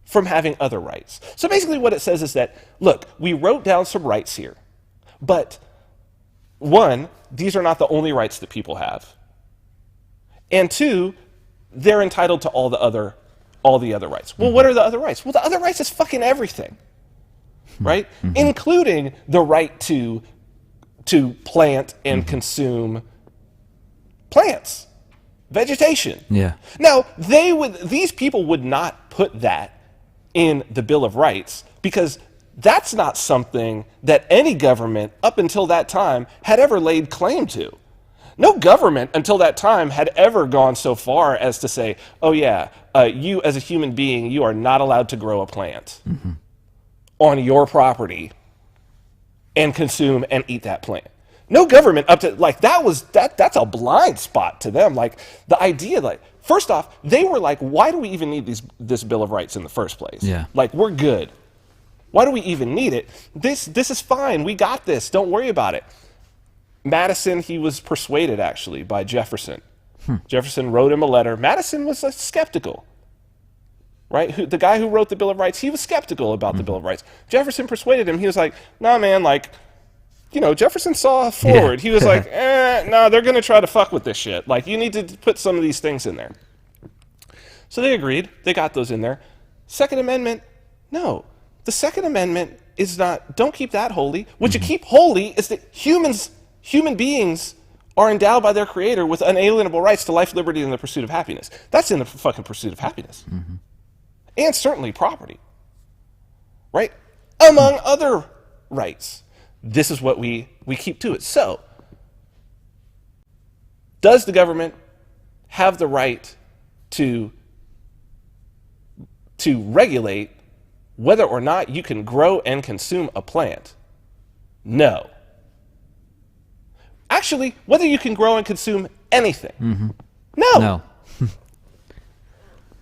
from having other rights. So basically what it says is that, look, we wrote down some rights here, but one, these are not the only rights that people have. And two, they're entitled to all the other rights. Well, what are the other rights? Well, the other rights is fucking everything, right? Including the right to plant and consume plants, vegetation. Yeah. Now, these people would not put that in the Bill of Rights because that's not something that any government up until that time had ever laid claim to. No government until that time had ever gone so far as to say, oh yeah, you as a human being, you are not allowed to grow a plant on your property and consume and eat that plant. No government up to, like, that's a blind spot to them. Like, the idea, like, first off, they were like, why do we even need this Bill of Rights in the first place? Yeah. Like, we're good. Why do we even need it? This is fine. We got this. Don't worry about it. Madison, he was persuaded, actually, by Jefferson. Jefferson wrote him a letter. Madison was skeptical, right? The guy who wrote the Bill of Rights, he was skeptical about the Bill of Rights. Jefferson persuaded him. He was like, nah, man, like, you know, Jefferson saw forward. He was like, no, they're going to try to fuck with this shit. Like, you need to put some of these things in there. So they agreed. They got those in there. Second Amendment, no. The Second Amendment is not, don't keep that holy. What you keep holy is that human beings are endowed by their creator with unalienable rights to life, liberty, and the pursuit of happiness. That's in the fucking pursuit of happiness. And certainly property. Right? Among other rights. This is what we keep to it. So, does the government have the right to regulate whether or not you can grow and consume a plant? No. Actually, whether you can grow and consume anything. No.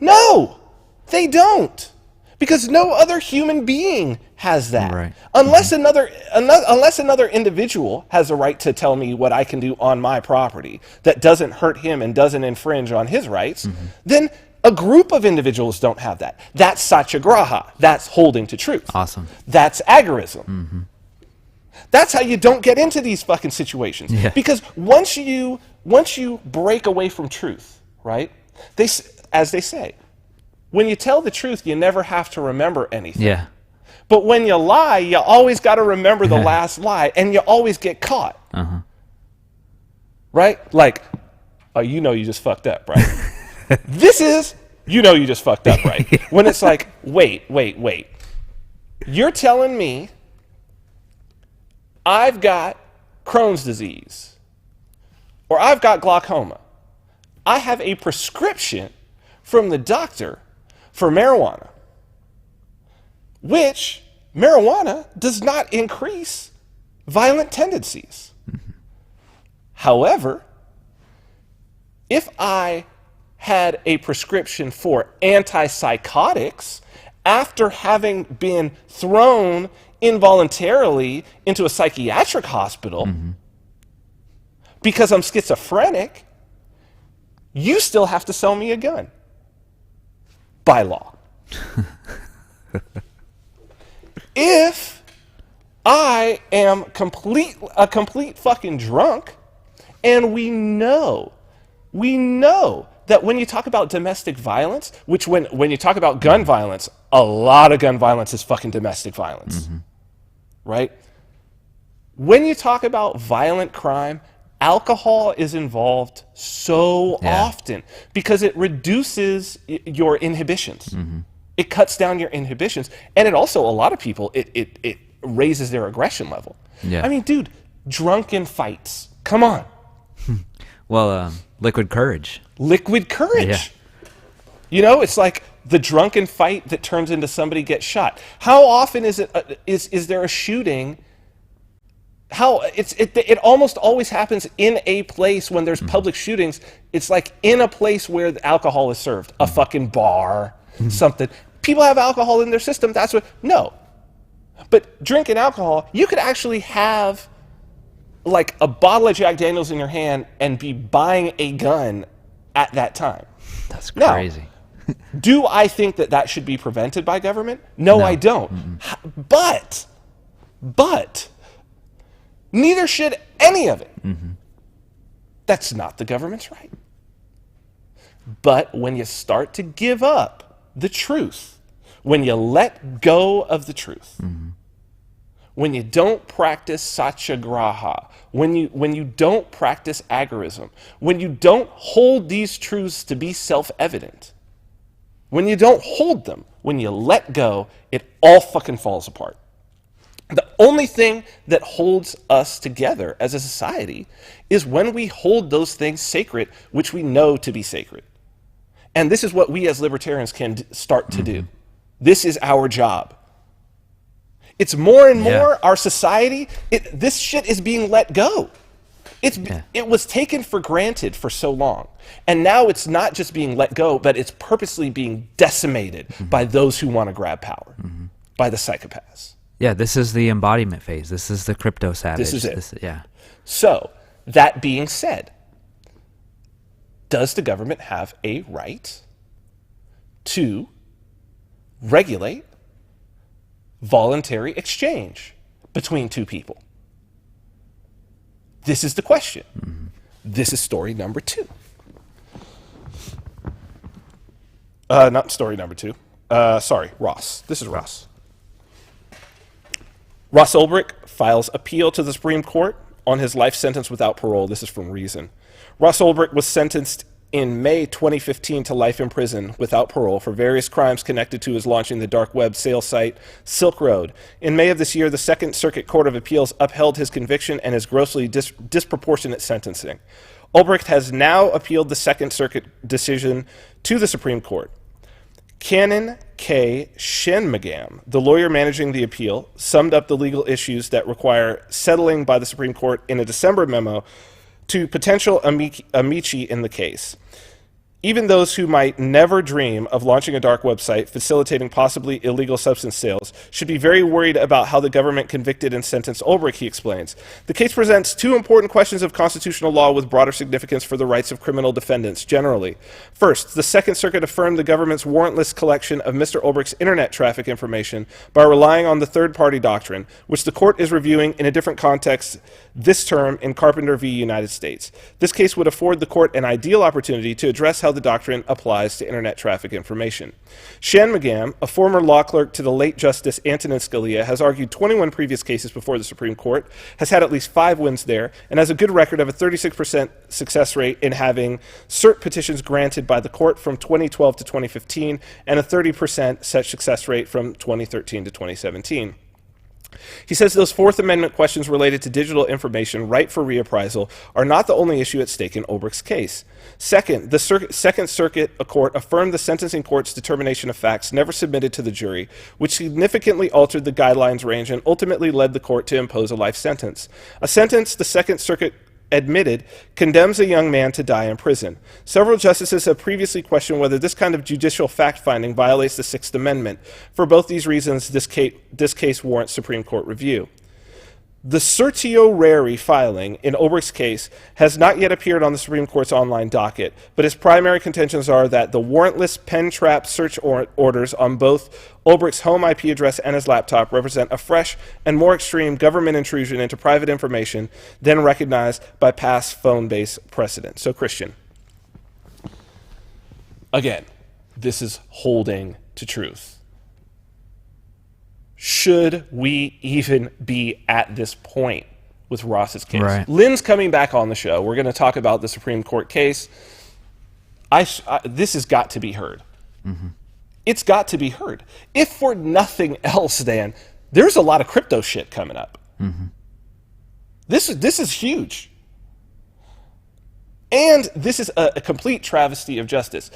No, they don't. Because no other human being has that. Right. Unless another individual has a right to tell me what I can do on my property that doesn't hurt him and doesn't infringe on his rights, then a group of individuals don't have that. That's satyagraha. That's holding to truth. Awesome. That's agorism. That's how you don't get into these fucking situations. Yeah. Because once you break away from truth, right? As they say, when you tell the truth, you never have to remember anything. Yeah. But when you lie, you always got to remember the last lie, and you always get caught. Right? Like, oh, you know you just fucked up, right? This is, you know you just fucked up, right? When it's like, wait. You're telling me I've got Crohn's disease, or I've got glaucoma. I have a prescription from the doctor for marijuana, which marijuana does not increase violent tendencies. However, if I had a prescription for antipsychotics after having been thrown involuntarily into a psychiatric hospital because I'm schizophrenic, you still have to sell me a gun. By law. If I am a complete fucking drunk, and we know that when you talk about domestic violence, which when you talk about gun violence, a lot of gun violence is fucking domestic violence, right? When you talk about violent crime, alcohol is involved so often because it reduces your inhibitions. It cuts down your inhibitions. And it also, a lot of people, it raises their aggression level. Yeah. I mean, dude, drunken fights. Come on. Well, liquid courage. Liquid courage. Yeah. You know, it's like the drunken fight that turns into somebody gets shot. How often is there a shooting? It almost always happens in a place when there's public shootings. It's like in a place where the alcohol is served, a fucking bar, something. People have alcohol in their system. That's what. No, but drinking alcohol, you could actually have like a bottle of Jack Daniels in your hand and be buying a gun at that time. That's crazy. Do I think that that should be prevented by government? No, I don't. Mm-mm. But neither should any of it. That's not the government's right. But when you start to give up the truth, when you let go of the truth, when you don't practice satyagraha, when you don't practice agorism, when you don't hold these truths to be self-evident, when you don't hold them, when you let go, it all fucking falls apart. The only thing that holds us together as a society is when we hold those things sacred, which we know to be sacred. And this is what we as libertarians can start to do. This is our job. It's more and more our society, this shit is being let go. It was taken for granted for so long. And now it's not just being let go, but it's purposely being decimated by those who want to grab power, by the psychopaths. Yeah, this is the embodiment phase. This is the crypto savage. This is it. Yeah. So, that being said, does the government have a right to regulate voluntary exchange between two people? This is the question. This is story number 2. Not story number 2. Sorry, Ross. This is Ross. Ross Ulbricht files appeal to the Supreme Court on his life sentence without parole. This is from Reason. Ross Ulbricht was sentenced in May 2015 to life in prison without parole for various crimes connected to his launching the dark web sales site Silk Road. In May of this year, the Second Circuit Court of Appeals upheld his conviction and his grossly disproportionate sentencing. Ulbricht has now appealed the Second Circuit decision to the Supreme Court. Canon K. Shanmugam, the lawyer managing the appeal, summed up the legal issues that require settling by the Supreme Court in a December memo to potential amici in the case. Even those who might never dream of launching a dark website facilitating possibly illegal substance sales should be very worried about how the government convicted and sentenced Ulbricht, he explains. The case presents 2 important questions of constitutional law with broader significance for the rights of criminal defendants generally. First, the Second Circuit affirmed the government's warrantless collection of Mr. Ulbricht's internet traffic information by relying on the third-party doctrine, which the court is reviewing in a different context this term in Carpenter v. United States. This case would afford the court an ideal opportunity to address how the doctrine applies to internet traffic information. Shanmugam, a former law clerk to the late Justice Antonin Scalia, has argued 21 previous cases before the Supreme Court, has had at least 5 wins there, and has a good record of a 36% success rate in having cert petitions granted by the court from 2012 to 2015, and a 30% such success rate from 2013 to 2017. He says those Fourth Amendment questions related to digital information, right for reappraisal, are not the only issue at stake in Ulbricht's case. Second, the Second Circuit Court affirmed the sentencing court's determination of facts never submitted to the jury, which significantly altered the guidelines range and ultimately led the court to impose a life sentence. A sentence the Second Circuit admitted condemns a young man to die in prison. Several justices have previously questioned whether this kind of judicial fact-finding violates the Sixth Amendment. For both these reasons, this case warrants Supreme Court review. The certiorari filing in Ulbricht's case has not yet appeared on the Supreme Court's online docket, but his primary contentions are that the warrantless pen trap search orders on both Ulbricht's home IP address and his laptop represent a fresh and more extreme government intrusion into private information than recognized by past phone-based precedent. So, Christian, again, this is holding to truth. Should we even be at this point with Ross's case? Right. Lynn's coming back on the show. We're going to talk about the Supreme Court case. This has got to be heard. It's got to be heard. If for nothing else, Dan, there's a lot of crypto shit coming up. This is huge. And this is a complete travesty of justice.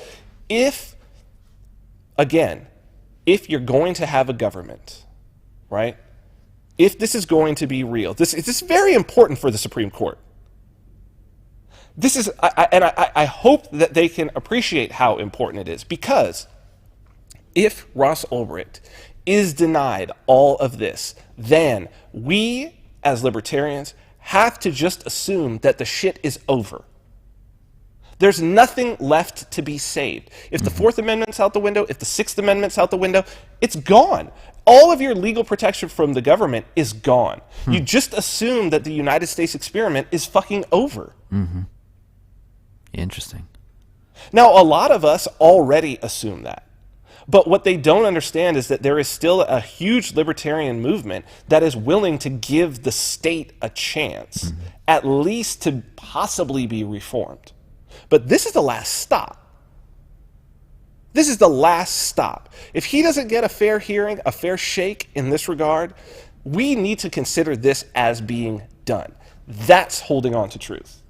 If you're going to have a government, right? If this is going to be real, this is very important for the Supreme Court. This is, I hope that they can appreciate how important it is, because if Ross Ulbricht is denied all of this, then we as libertarians have to just assume that the shit is over. There's nothing left to be saved. If the Fourth Amendment's out the window, if the Sixth Amendment's out the window, it's gone. All of your legal protection from the government is gone. You just assume that the United States experiment is fucking over. Interesting. Now, a lot of us already assume that. But what they don't understand is that there is still a huge libertarian movement that is willing to give the state a chance, at least to possibly be reformed. But this is the last stop. This is the last stop. If he doesn't get a fair hearing, a fair shake in this regard, we need to consider this as being done. That's holding on to truth.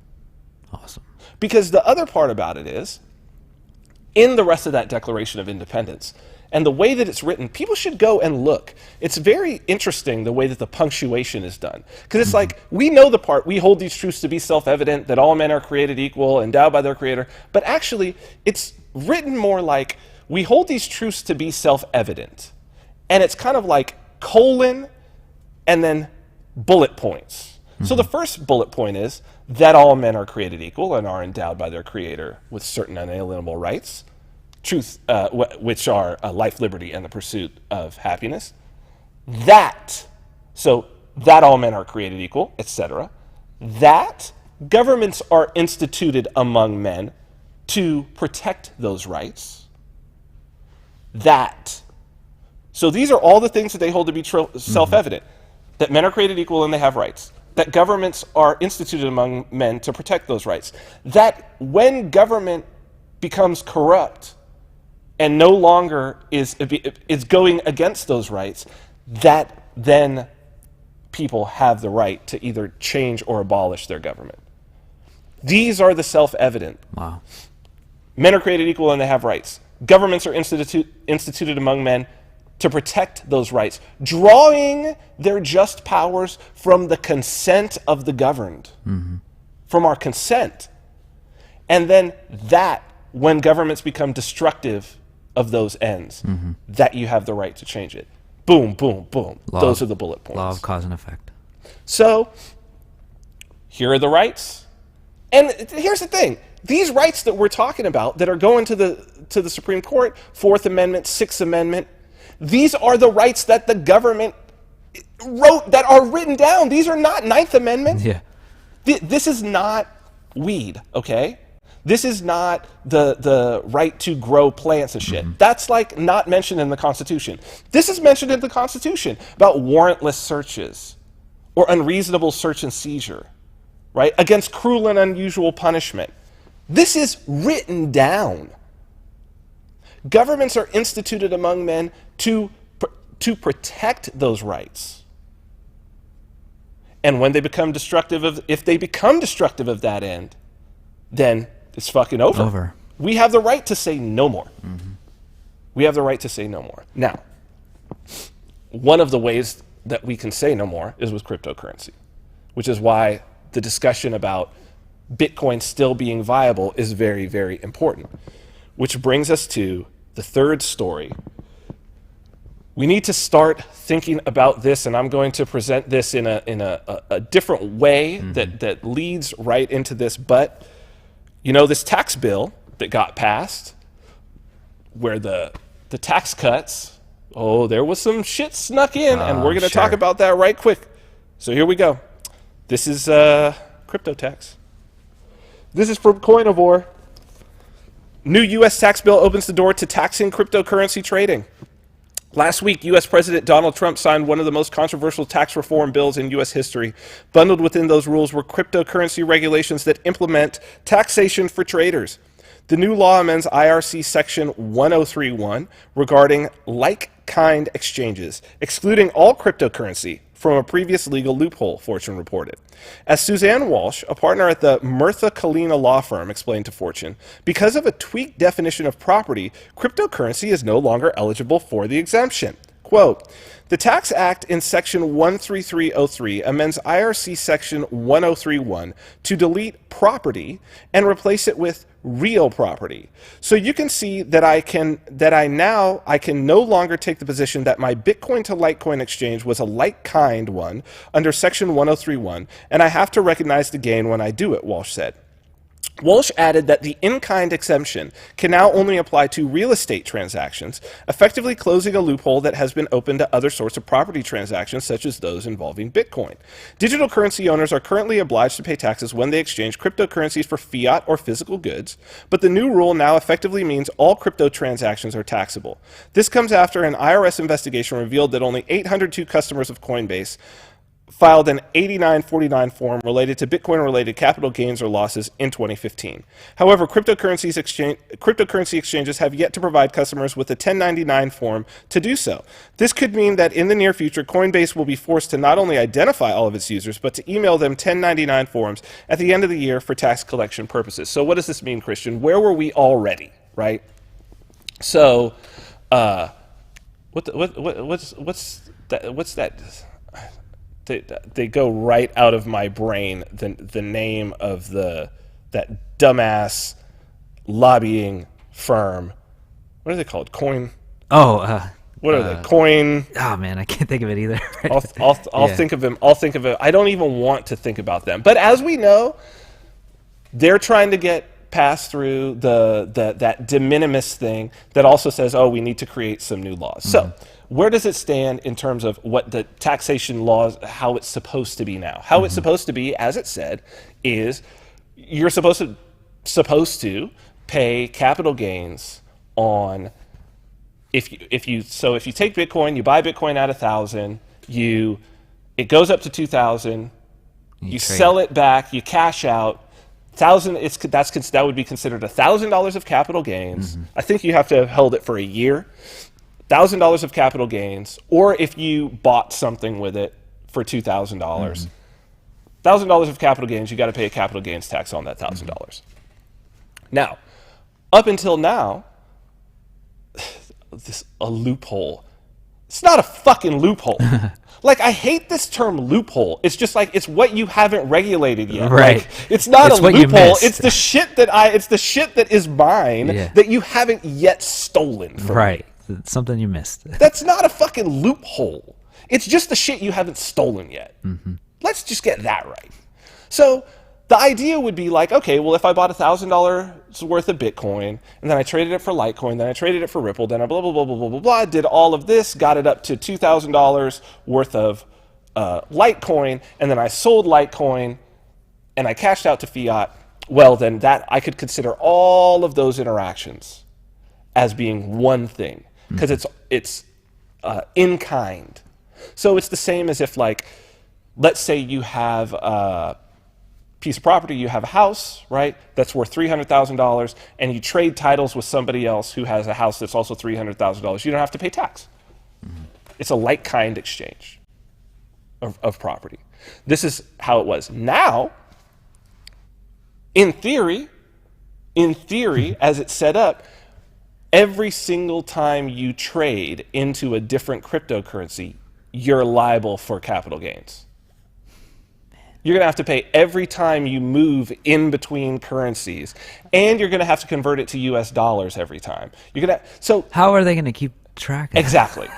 Awesome. Because the other part about it is, in the rest of that Declaration of Independence, and the way that it's written, people should go and look. It's very interesting the way that the punctuation is done. Because it's like, we know the part, we hold these truths to be self-evident, that all men are created equal, endowed by their creator. But actually, it's written more like, we hold these truths to be self-evident. And it's kind of like colon and then bullet points. So the first bullet point is that all men are created equal and are endowed by their creator with certain unalienable rights, truth, which are life, liberty, and the pursuit of happiness. So that all men are created equal, etc. That governments are instituted among men to protect those rights. So these are all the things that they hold to be self-evident. That men are created equal and they have rights. That governments are instituted among men to protect those rights. That when government becomes corrupt and no longer is going against those rights, that then people have the right to either change or abolish their government. These are the self-evident. Wow. Men are created equal and they have rights. Governments are instituted among men to protect those rights, drawing their just powers from the consent of the governed, from our consent. And then that, when governments become destructive of those ends, that you have the right to change it. Boom, boom, boom. Those are the bullet points. Law of cause and effect. So, here are the rights. And here's the thing. These rights that we're talking about that are going to the Supreme Court, Fourth Amendment, Sixth Amendment, these are the rights that the government wrote, that are written down. These are not Ninth Amendment. Yeah. This is not weed, okay? This is not the right to grow plants and shit. That's like not mentioned in the Constitution. This is mentioned in the Constitution about warrantless searches or unreasonable search and seizure, right? Against cruel and unusual punishment. This is written down. Governments are instituted among men to protect those rights. And when they become destructive if they become destructive of that end, then it's fucking over. We have the right to say no more. We have the right to say no more. Now, one of the ways that we can say no more is with cryptocurrency, which is why the discussion about Bitcoin still being viable is very, very important. Which brings us to the third story. We need to start thinking about this, and I'm going to present this in a different way that leads right into this. But, you know, this tax bill that got passed, where the tax cuts, there was some shit snuck in, and we're going to talk about that right quick. So here we go. This is crypto tax. This is from Coinivore. New U.S. tax bill opens the door to taxing cryptocurrency trading. Last week, U.S. President Donald Trump signed one of the most controversial tax reform bills in U.S. history. Bundled within those rules were cryptocurrency regulations that implement taxation for traders. The new law amends IRC Section 1031 regarding like-kind exchanges, excluding all cryptocurrency from a previous legal loophole, Fortune reported. As Suzanne Walsh, a partner at the Murtha Kalina law firm, explained to Fortune, because of a tweaked definition of property, cryptocurrency is no longer eligible for the exemption. Quote, the Tax Act in Section 13303 amends IRC Section 1031 to delete property and replace it with real property. So you can see that I can no longer take the position that my Bitcoin to Litecoin exchange was a like-kind one under Section 1031, and I have to recognize the gain when I do it, Walsh said. Walsh added that the in-kind exemption can now only apply to real estate transactions, effectively closing a loophole that has been open to other sorts of property transactions, such as those involving Bitcoin. Digital currency owners are currently obliged to pay taxes when they exchange cryptocurrencies for fiat or physical goods, but the new rule now effectively means all crypto transactions are taxable. This comes after an IRS investigation revealed that only 802 customers of Coinbase filed an 8949 form related to Bitcoin-related capital gains or losses in 2015. However, cryptocurrency exchanges have yet to provide customers with a 1099 form to do so. This could mean that in the near future, Coinbase will be forced to not only identify all of its users, but to email them 1099 forms at the end of the year for tax collection purposes. So what does this mean, Christian? Where were we already, right? So, what's that? They go right out of my brain, the name of that dumbass lobbying firm. What are they called? Coin. Oh, what are they? Coin. Oh man, I can't think of it either. I'll think of them. I'll think of it. I don't even want to think about them. But as we know, they're trying to get passed through that de minimis thing that also says, oh, we need to create some new laws. So where does it stand in terms of what the taxation laws, how it's supposed to be now? How it's supposed to be, as it said, is you're supposed to pay capital gains on if you take Bitcoin, you buy Bitcoin at 1,000, it goes up to 2,000, you sell it back, you cash out. That would be considered $1,000 of capital gains. I think you have to have held it for a year. $1,000 of capital gains, or if you bought something with it for $2,000, $1,000 of capital gains, you got to pay a capital gains tax on that $1,000. Now, up until now, a loophole. It's not a fucking loophole. Like, I hate this term loophole. It's just like, it's what you haven't regulated yet. Right. Like, it's not It's a what you loophole. missed. It's the shit that is mine that you haven't yet stolen from me. It's something you missed. That's not a fucking loophole. It's just the shit you haven't stolen yet. Let's just get that right. So the idea would be like, okay, well, if I bought $1,000 worth of Bitcoin, and then I traded it for Litecoin, then I traded it for Ripple, then I blah, blah, blah, blah, blah, blah, blah, did all of this, got it up to $2,000 worth of Litecoin, and then I sold Litecoin, and I cashed out to fiat, well, then that I could consider all of those interactions as being one thing, because it's in kind. So it's the same as if, like, let's say you have a piece of property, you have a house, right, that's worth $300,000, and you trade titles with somebody else who has a house that's also $300,000. You don't have to pay tax. It's a like-kind exchange of property. This is how it was. Now, in theory, as it's set up, every single time you trade into a different cryptocurrency, you're liable for capital gains. You're going to have to pay every time you move in between currencies, and you're going to have to convert it to US dollars every time. So how are they going to keep track of exactly.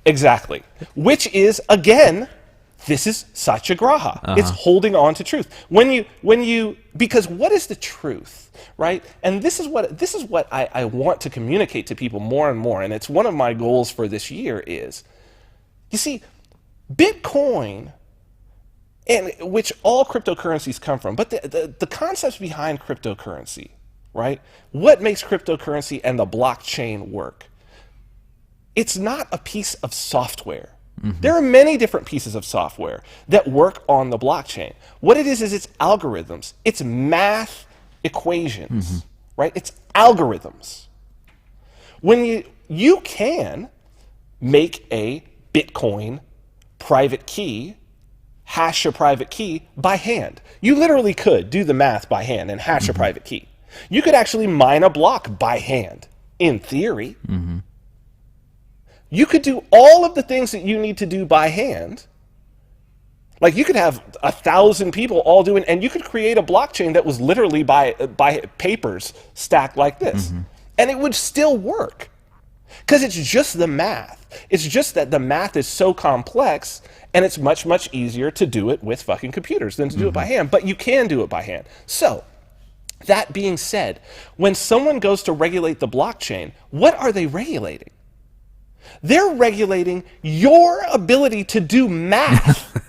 Exactly. Which is, again, this is satyagraha. It's holding on to truth. Because what is the truth, right? And this is what I want to communicate to people more and more, and it's one of my goals for this year is, you see, Bitcoin, and which all cryptocurrencies come from, but the concepts behind cryptocurrency, right? What makes cryptocurrency and the blockchain work? It's not a piece of software. There are many different pieces of software that work on the blockchain. What it is it's algorithms. It's math equations, right? It's algorithms. When you can make a Bitcoin private key, hash a private key by hand. You literally could do the math by hand and hash a private key. You could actually mine a block by hand, in theory. You could do all of the things that you need to do by hand. Like, you could have 1,000 people all doing, and you could create a blockchain that was literally by papers stacked like this. And it would still work. Because it's just the math. It's just that the math is so complex, and it's much, much easier to do it with fucking computers than to do it by hand. But you can do it by hand. So That being said, when someone goes to regulate the blockchain, what are they regulating? They're regulating your ability to do math.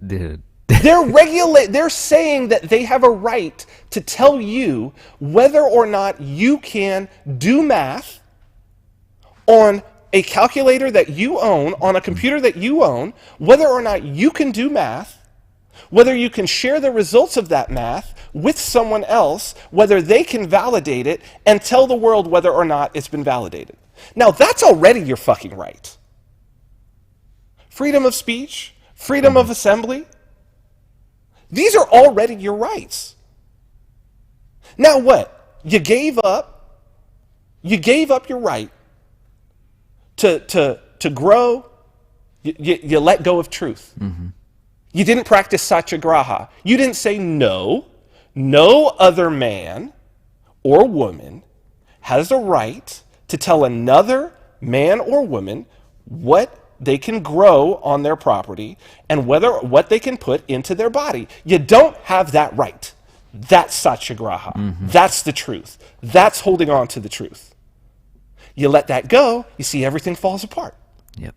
Dude. They're saying that they have a right to tell you whether or not you can do math on a calculator that you own, on a computer that you own, whether or not you can do math, whether you can share the results of that math with someone else, whether they can validate it and tell the world whether or not it's been validated. Now, that's already your fucking right. Freedom of speech, freedom of assembly, these are already your rights. Now what? You gave up your right to grow. You let go of truth. Mm-hmm. You didn't practice satyagraha. You didn't say no other man or woman has a right to tell another man or woman what they can grow on their property and what they can put into their body. You don't have that right. That's satyagraha. Mm-hmm. That's the truth. That's holding on to the truth. You let that go, you see everything falls apart. Yep.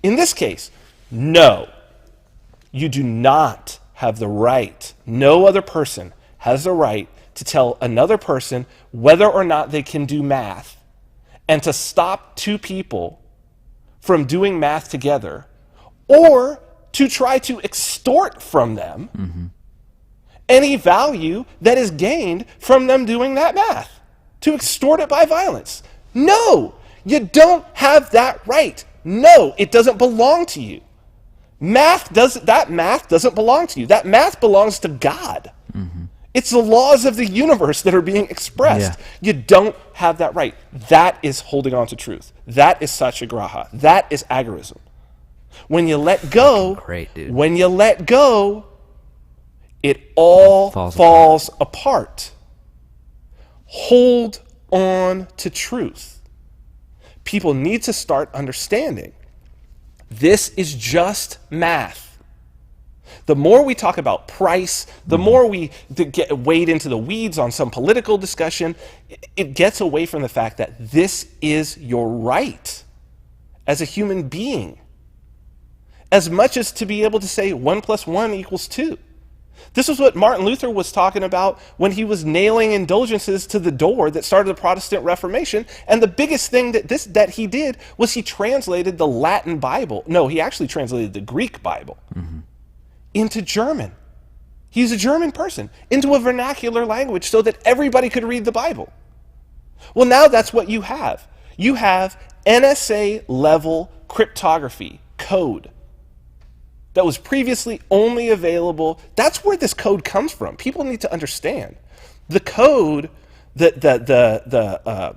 In this case, no. You do not have the right. No other person has the right to tell another person whether or not they can do math and to stop two people from doing math together or to try to extort from them any value that is gained from them doing that math, to extort it by violence. No, you don't have that right. No, it doesn't belong to you. That math doesn't belong to you. That math belongs to God. Mm-hmm. It's the laws of the universe that are being expressed. Yeah. You don't have that right. That is holding on to truth. That is satyagraha. That is agorism. When you let go, when you let go, it all falls apart. Hold on to truth. People need to start understanding this is just math. The more we talk about price, the more we wade into the weeds on some political discussion, it gets away from the fact that this is your right as a human being. As much as to be able to say 1 + 1 = 2. This is what Martin Luther was talking about when he was nailing indulgences to the door that started the Protestant Reformation. And the biggest thing that he did was he translated the Latin Bible. No, he actually translated the Greek Bible into German. He's a German person, into a vernacular language so that everybody could read the Bible. Well, now that's what you have. You have NSA level cryptography code that was previously only available. That's where this code comes from. People need to understand. The code, the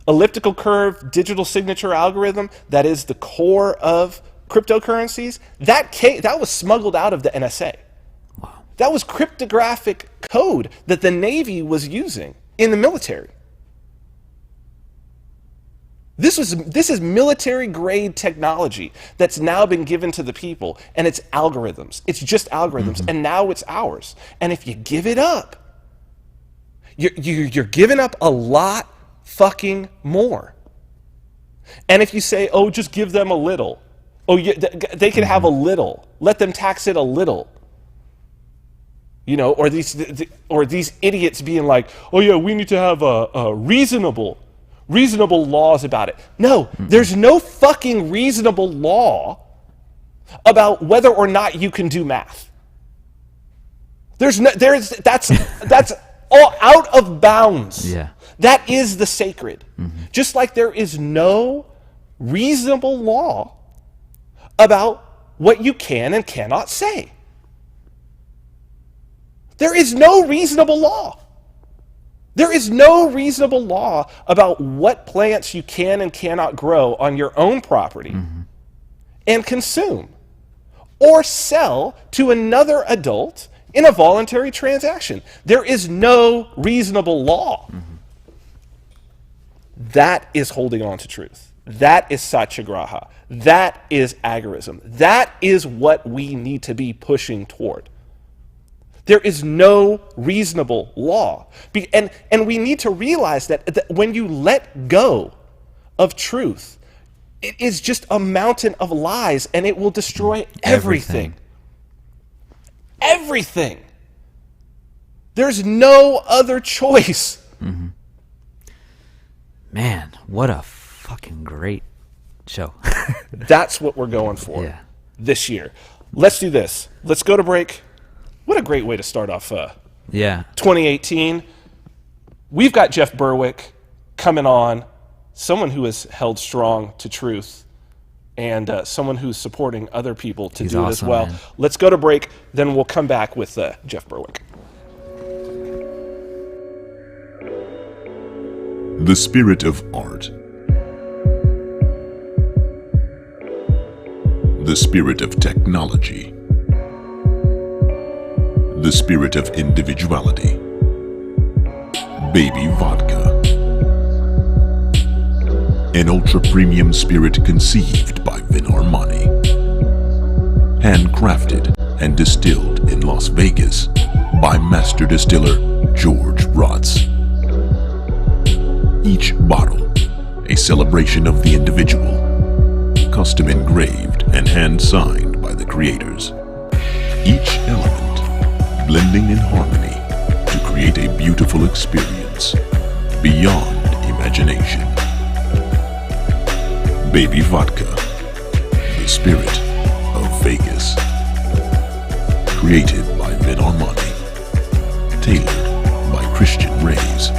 elliptical curve digital signature algorithm that is the core of cryptocurrencies, that was smuggled out of the NSA. Wow. That was cryptographic code that the Navy was using in the military. This is military grade technology that's now been given to the people, and it's algorithms. It's just algorithms, and now it's ours. And if you give it up, you're giving up a lot fucking more. And if you say, oh, just give them a little, oh, they can have a little, let them tax it a little, you know, or these idiots being like, oh yeah, we need to have a reasonable laws about it. No, there's no fucking reasonable law about whether or not you can do math. That's all out of bounds. Yeah. That is the sacred. Just like there is no reasonable law about what you can and cannot say. There is no reasonable law. There is no reasonable law about what plants you can and cannot grow on your own property and consume or sell to another adult in a voluntary transaction. There is no reasonable law. That is holding on to truth. That is satyagraha. That is agorism. That is what we need to be pushing toward. There is no reasonable law. And we need to realize that when you let go of truth, it is just a mountain of lies, and it will destroy everything. Everything. There's no other choice. Mm-hmm. Man, what a fucking great show. That's what we're going for this year. Let's do this. Let's go to break. What a great way to start off 2018. We've got Jeff Berwick coming on, someone who has held strong to truth, and someone who's supporting other people to do it as well. Man. Let's go to break, then we'll come back with Jeff Berwick. The spirit of art. The spirit of technology. The spirit of individuality. Baby Vodka. An ultra-premium spirit conceived by Vin Armani. Handcrafted and distilled in Las Vegas by master distiller George Rotz. Each bottle, a celebration of the individual, custom engraved and hand-signed by the creators. Each element blending in harmony to create a beautiful experience beyond imagination. Baby Vodka, the spirit of Vegas. Created by Vin Armani. Tailored by Christian Reyes.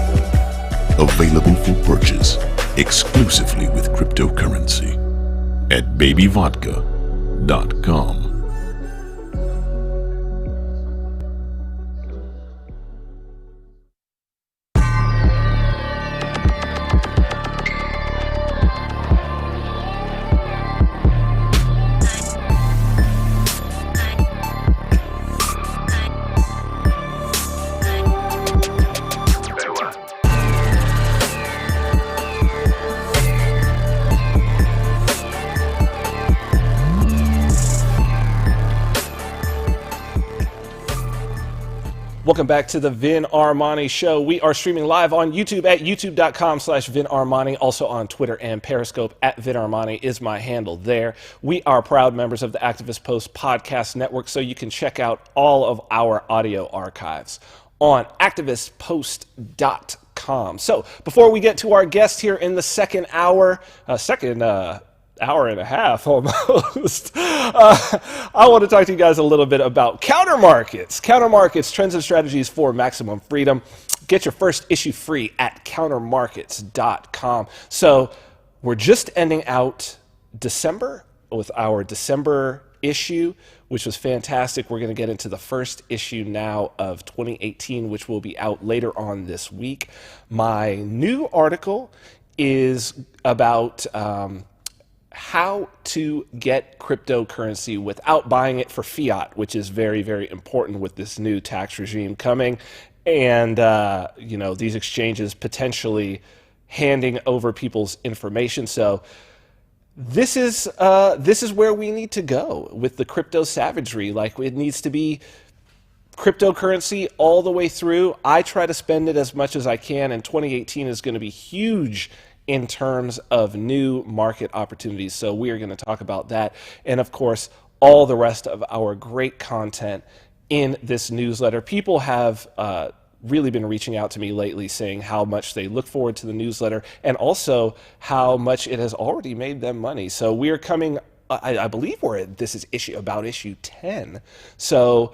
Available for purchase exclusively with cryptocurrency at babyvodka.com. Welcome back to the Vin Armani Show. We are streaming live on YouTube at youtube.com/Vin Armani. Also on Twitter and Periscope at Vin Armani is my handle there. We are proud members of the Activist Post Podcast Network, so you can check out all of our audio archives on activistpost.com. So before we get to our guest here in the second hour, hour and a half almost. I want to talk to you guys a little bit about counter markets. Counter markets, trends and strategies for maximum freedom. Get your first issue free at countermarkets.com. So we're just ending out December with our December issue, which was fantastic. We're going to get into the first issue now of 2018, which will be out later on this week. My new article is about how to get cryptocurrency without buying it for fiat, which is very, very important with this new tax regime coming, and these exchanges potentially handing over people's information. So this is where we need to go with the crypto savagery. Like, it needs to be cryptocurrency all the way through. I try to spend it as much as I can, and 2018 is going to be huge in terms of new market opportunities. So we are going to talk about that. And of course, all the rest of our great content in this newsletter. People have really been reaching out to me lately saying how much they look forward to the newsletter and also how much it has already made them money. So we are coming, I believe this is issue 10. So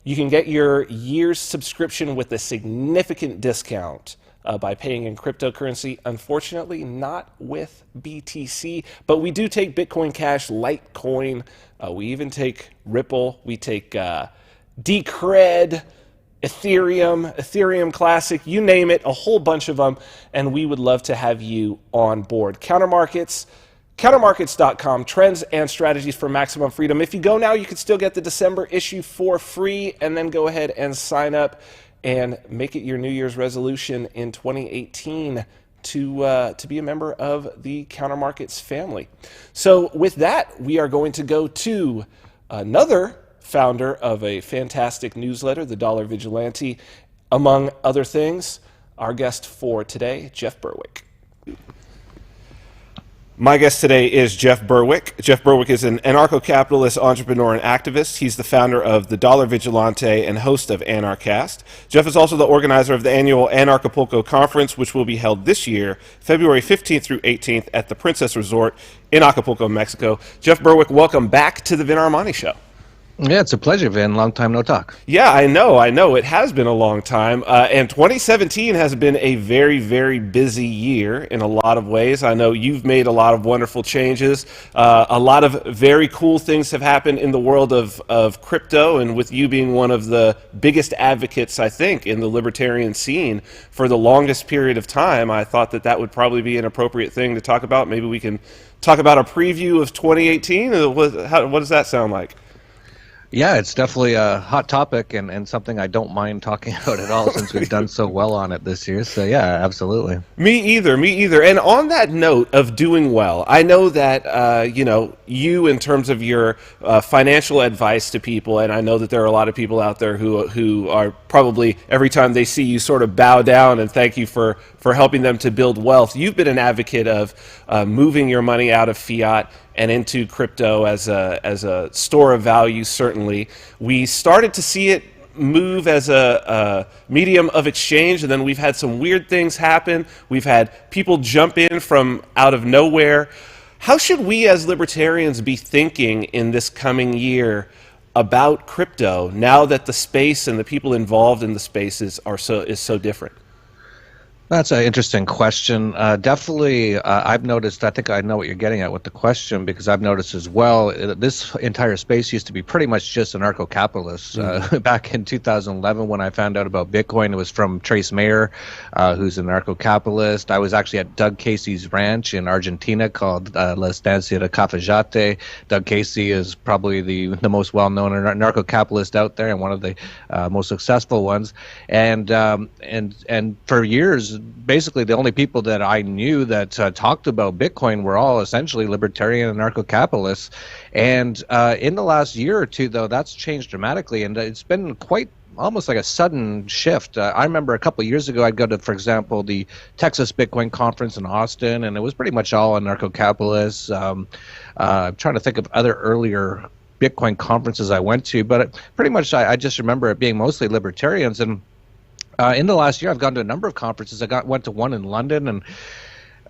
you can get your year's subscription with a significant discount by paying in cryptocurrency. Unfortunately, not with BTC, but we do take Bitcoin Cash, Litecoin. We even take Ripple. We take Decred, Ethereum Classic, you name it, a whole bunch of them, and we would love to have you on board. Countermarkets.com, trends and strategies for maximum freedom. If you go now, you can still get the December issue for free, and then go ahead and sign up and make it your New Year's resolution in 2018 to be a member of the Counter Markets family. So with that, we are going to go to another founder of a fantastic newsletter, the Dollar Vigilante, among other things. Our guest for today, Jeff Berwick. My guest today is Jeff Berwick. Jeff Berwick is an anarcho-capitalist entrepreneur and activist. He's the founder of the Dollar Vigilante and host of Anarchast. Jeff is also the organizer of the annual Anarchapulco conference, which will be held this year, February 15th through 18th at the Princess Resort in Acapulco, Mexico. Jeff Berwick, welcome back to the Vin Armani Show. Yeah, it's a pleasure, Vin. Long time no talk. Yeah, I know. It has been a long time. And 2017 has been a very, very busy year in a lot of ways. I know you've made a lot of wonderful changes. A lot of very cool things have happened in the world of crypto, and with you being one of the biggest advocates, I think, in the libertarian scene for the longest period of time, I thought that that would probably be an appropriate thing to talk about. Maybe we can talk about a preview of 2018. What does that sound like? Yeah, it's definitely a hot topic and something I don't mind talking about at all since we've done so well on it this year. So yeah, absolutely. Me either. And on that note of doing well, I know that, you in terms of your financial advice to people, and I know that there are a lot of people out there who are probably every time they see you sort of bow down and thank you for helping them to build wealth. You've been an advocate of moving your money out of fiat and into crypto as a store of value. Certainly, we started to see it move as a medium of exchange, and then we've had some weird things happen. We've had people jump in from out of nowhere. How should we as libertarians be thinking in this coming year about crypto now that the space and the people involved in the spaces is so different? That's an interesting question. Definitely, I've noticed, I think I know what you're getting at with the question, because I've noticed as well, this entire space used to be pretty much just anarcho-capitalists. Back in 2011, when I found out about Bitcoin, it was from Trace Mayer, who's an anarcho-capitalist. I was actually at Doug Casey's ranch in Argentina called La Estancia de Cafayate. Doug Casey is probably the most well-known anarcho-capitalist out there and one of the most successful ones. And for years, basically the only people that I knew that talked about Bitcoin were all essentially libertarian anarcho-capitalists. And in the last year or two, though, that's changed dramatically, and it's been quite almost like a sudden shift. I remember a couple of years ago, I'd go to, for example, the Texas Bitcoin conference in Austin, and it was pretty much all anarcho-capitalists. I'm trying to think of other earlier Bitcoin conferences I went to, but pretty much I just remember it being mostly libertarians. And in the last year, I've gone to a number of conferences. Went to one in London, and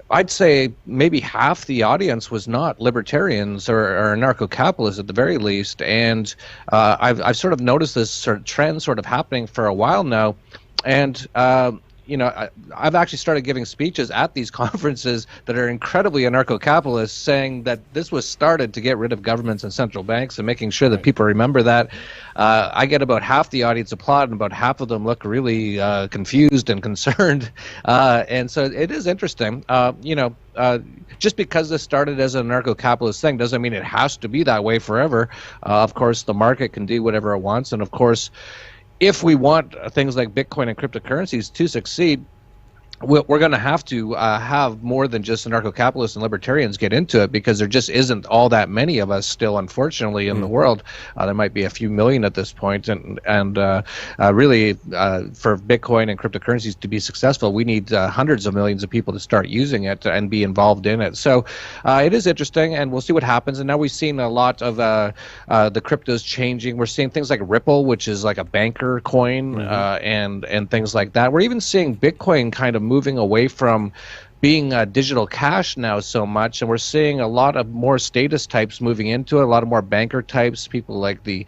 I'd say maybe half the audience was not libertarians or anarcho-capitalists at the very least. And I've sort of noticed this sort of trend sort of happening for a while now. And I've actually started giving speeches at these conferences that are incredibly anarcho-capitalist, saying that this was started to get rid of governments and central banks and making sure that people remember that. I get about half the audience applaud, and about half of them look really confused and concerned. And so it is interesting. Just because this started as an anarcho-capitalist thing doesn't mean it has to be that way forever. Of course, the market can do whatever it wants, and of course, if we want things like Bitcoin and cryptocurrencies to succeed, we're going to have more than just anarcho-capitalists and libertarians get into it, because there just isn't all that many of us still, unfortunately, in the world. There might be a few million at this point, and really for Bitcoin and cryptocurrencies to be successful, we need hundreds of millions of people to start using it and be involved in it. So it is interesting, and we'll see what happens. And now we've seen a lot of the cryptos changing. We're seeing things like Ripple, which is like a banker coin, and things like that. We're even seeing Bitcoin kind of moving away from being digital cash now so much, and we're seeing a lot of more status types moving into it, a lot of more banker types. People like the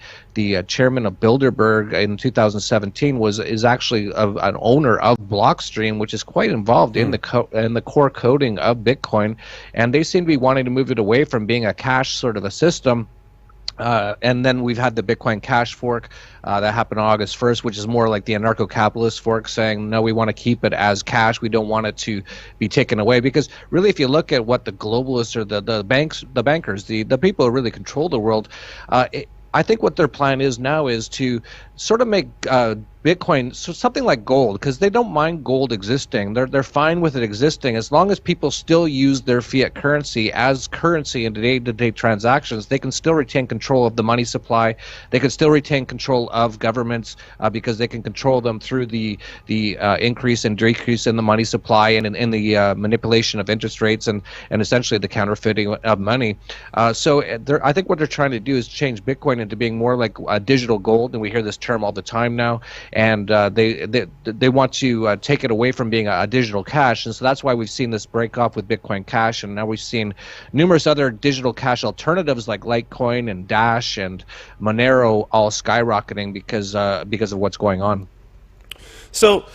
chairman of Bilderberg in 2017 is actually an owner of Blockstream, which is quite involved in the core coding of Bitcoin, and they seem to be wanting to move it away from being a cash sort of a system. And then we've had the Bitcoin Cash fork that happened on August 1st, which is more like the anarcho-capitalist fork, saying, no, we want to keep it as cash. We don't want it to be taken away. Because really, if you look at what the globalists or the bankers, the people who really control the world, I think what their plan is now is to sort of make Bitcoin, so something like gold, because they don't mind gold existing. They're fine with it existing as long as people still use their fiat currency as currency in day-to-day transactions. They can still retain control of the money supply. They can still retain control of governments because they can control them through the increase and decrease in the money supply and in the manipulation of interest rates and essentially the counterfeiting of money. So I think what they're trying to do is change Bitcoin into being more like a digital gold, and we hear this term all the time now. And they want to take it away from being a digital cash, and so that's why we've seen this break off with Bitcoin Cash, and now we've seen numerous other digital cash alternatives like Litecoin and Dash and Monero all skyrocketing because of what's going on. So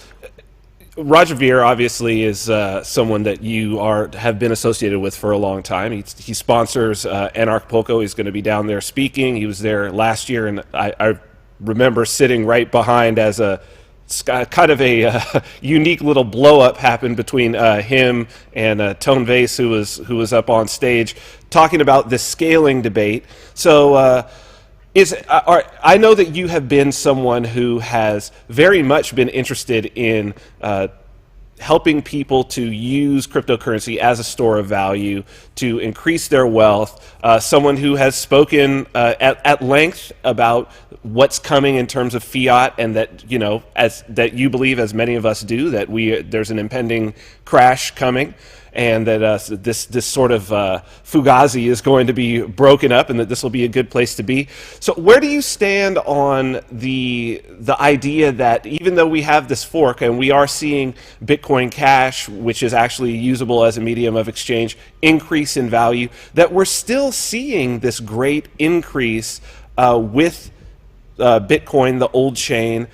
Roger Ver obviously is someone that you have been associated with for a long time. He sponsors Anarchapulco. He's going to be down there speaking. He was there last year, and I remember sitting right behind as a kind of a unique little blow up happened between him and Tone Vase, who was up on stage talking about this scaling debate. So I know that you have been someone who has very much been interested in helping people to use cryptocurrency as a store of value to increase their wealth, someone who has spoken at length about what's coming in terms of fiat, and that that you believe, as many of us do, that there's an impending crash coming, and that this sort of fugazi is going to be broken up, and that this will be a good place to be. So where do you stand on the idea that even though we have this fork and we are seeing Bitcoin Cash, which is actually usable as a medium of exchange, increase in value, that we're still seeing this great increase with Bitcoin, the old chain,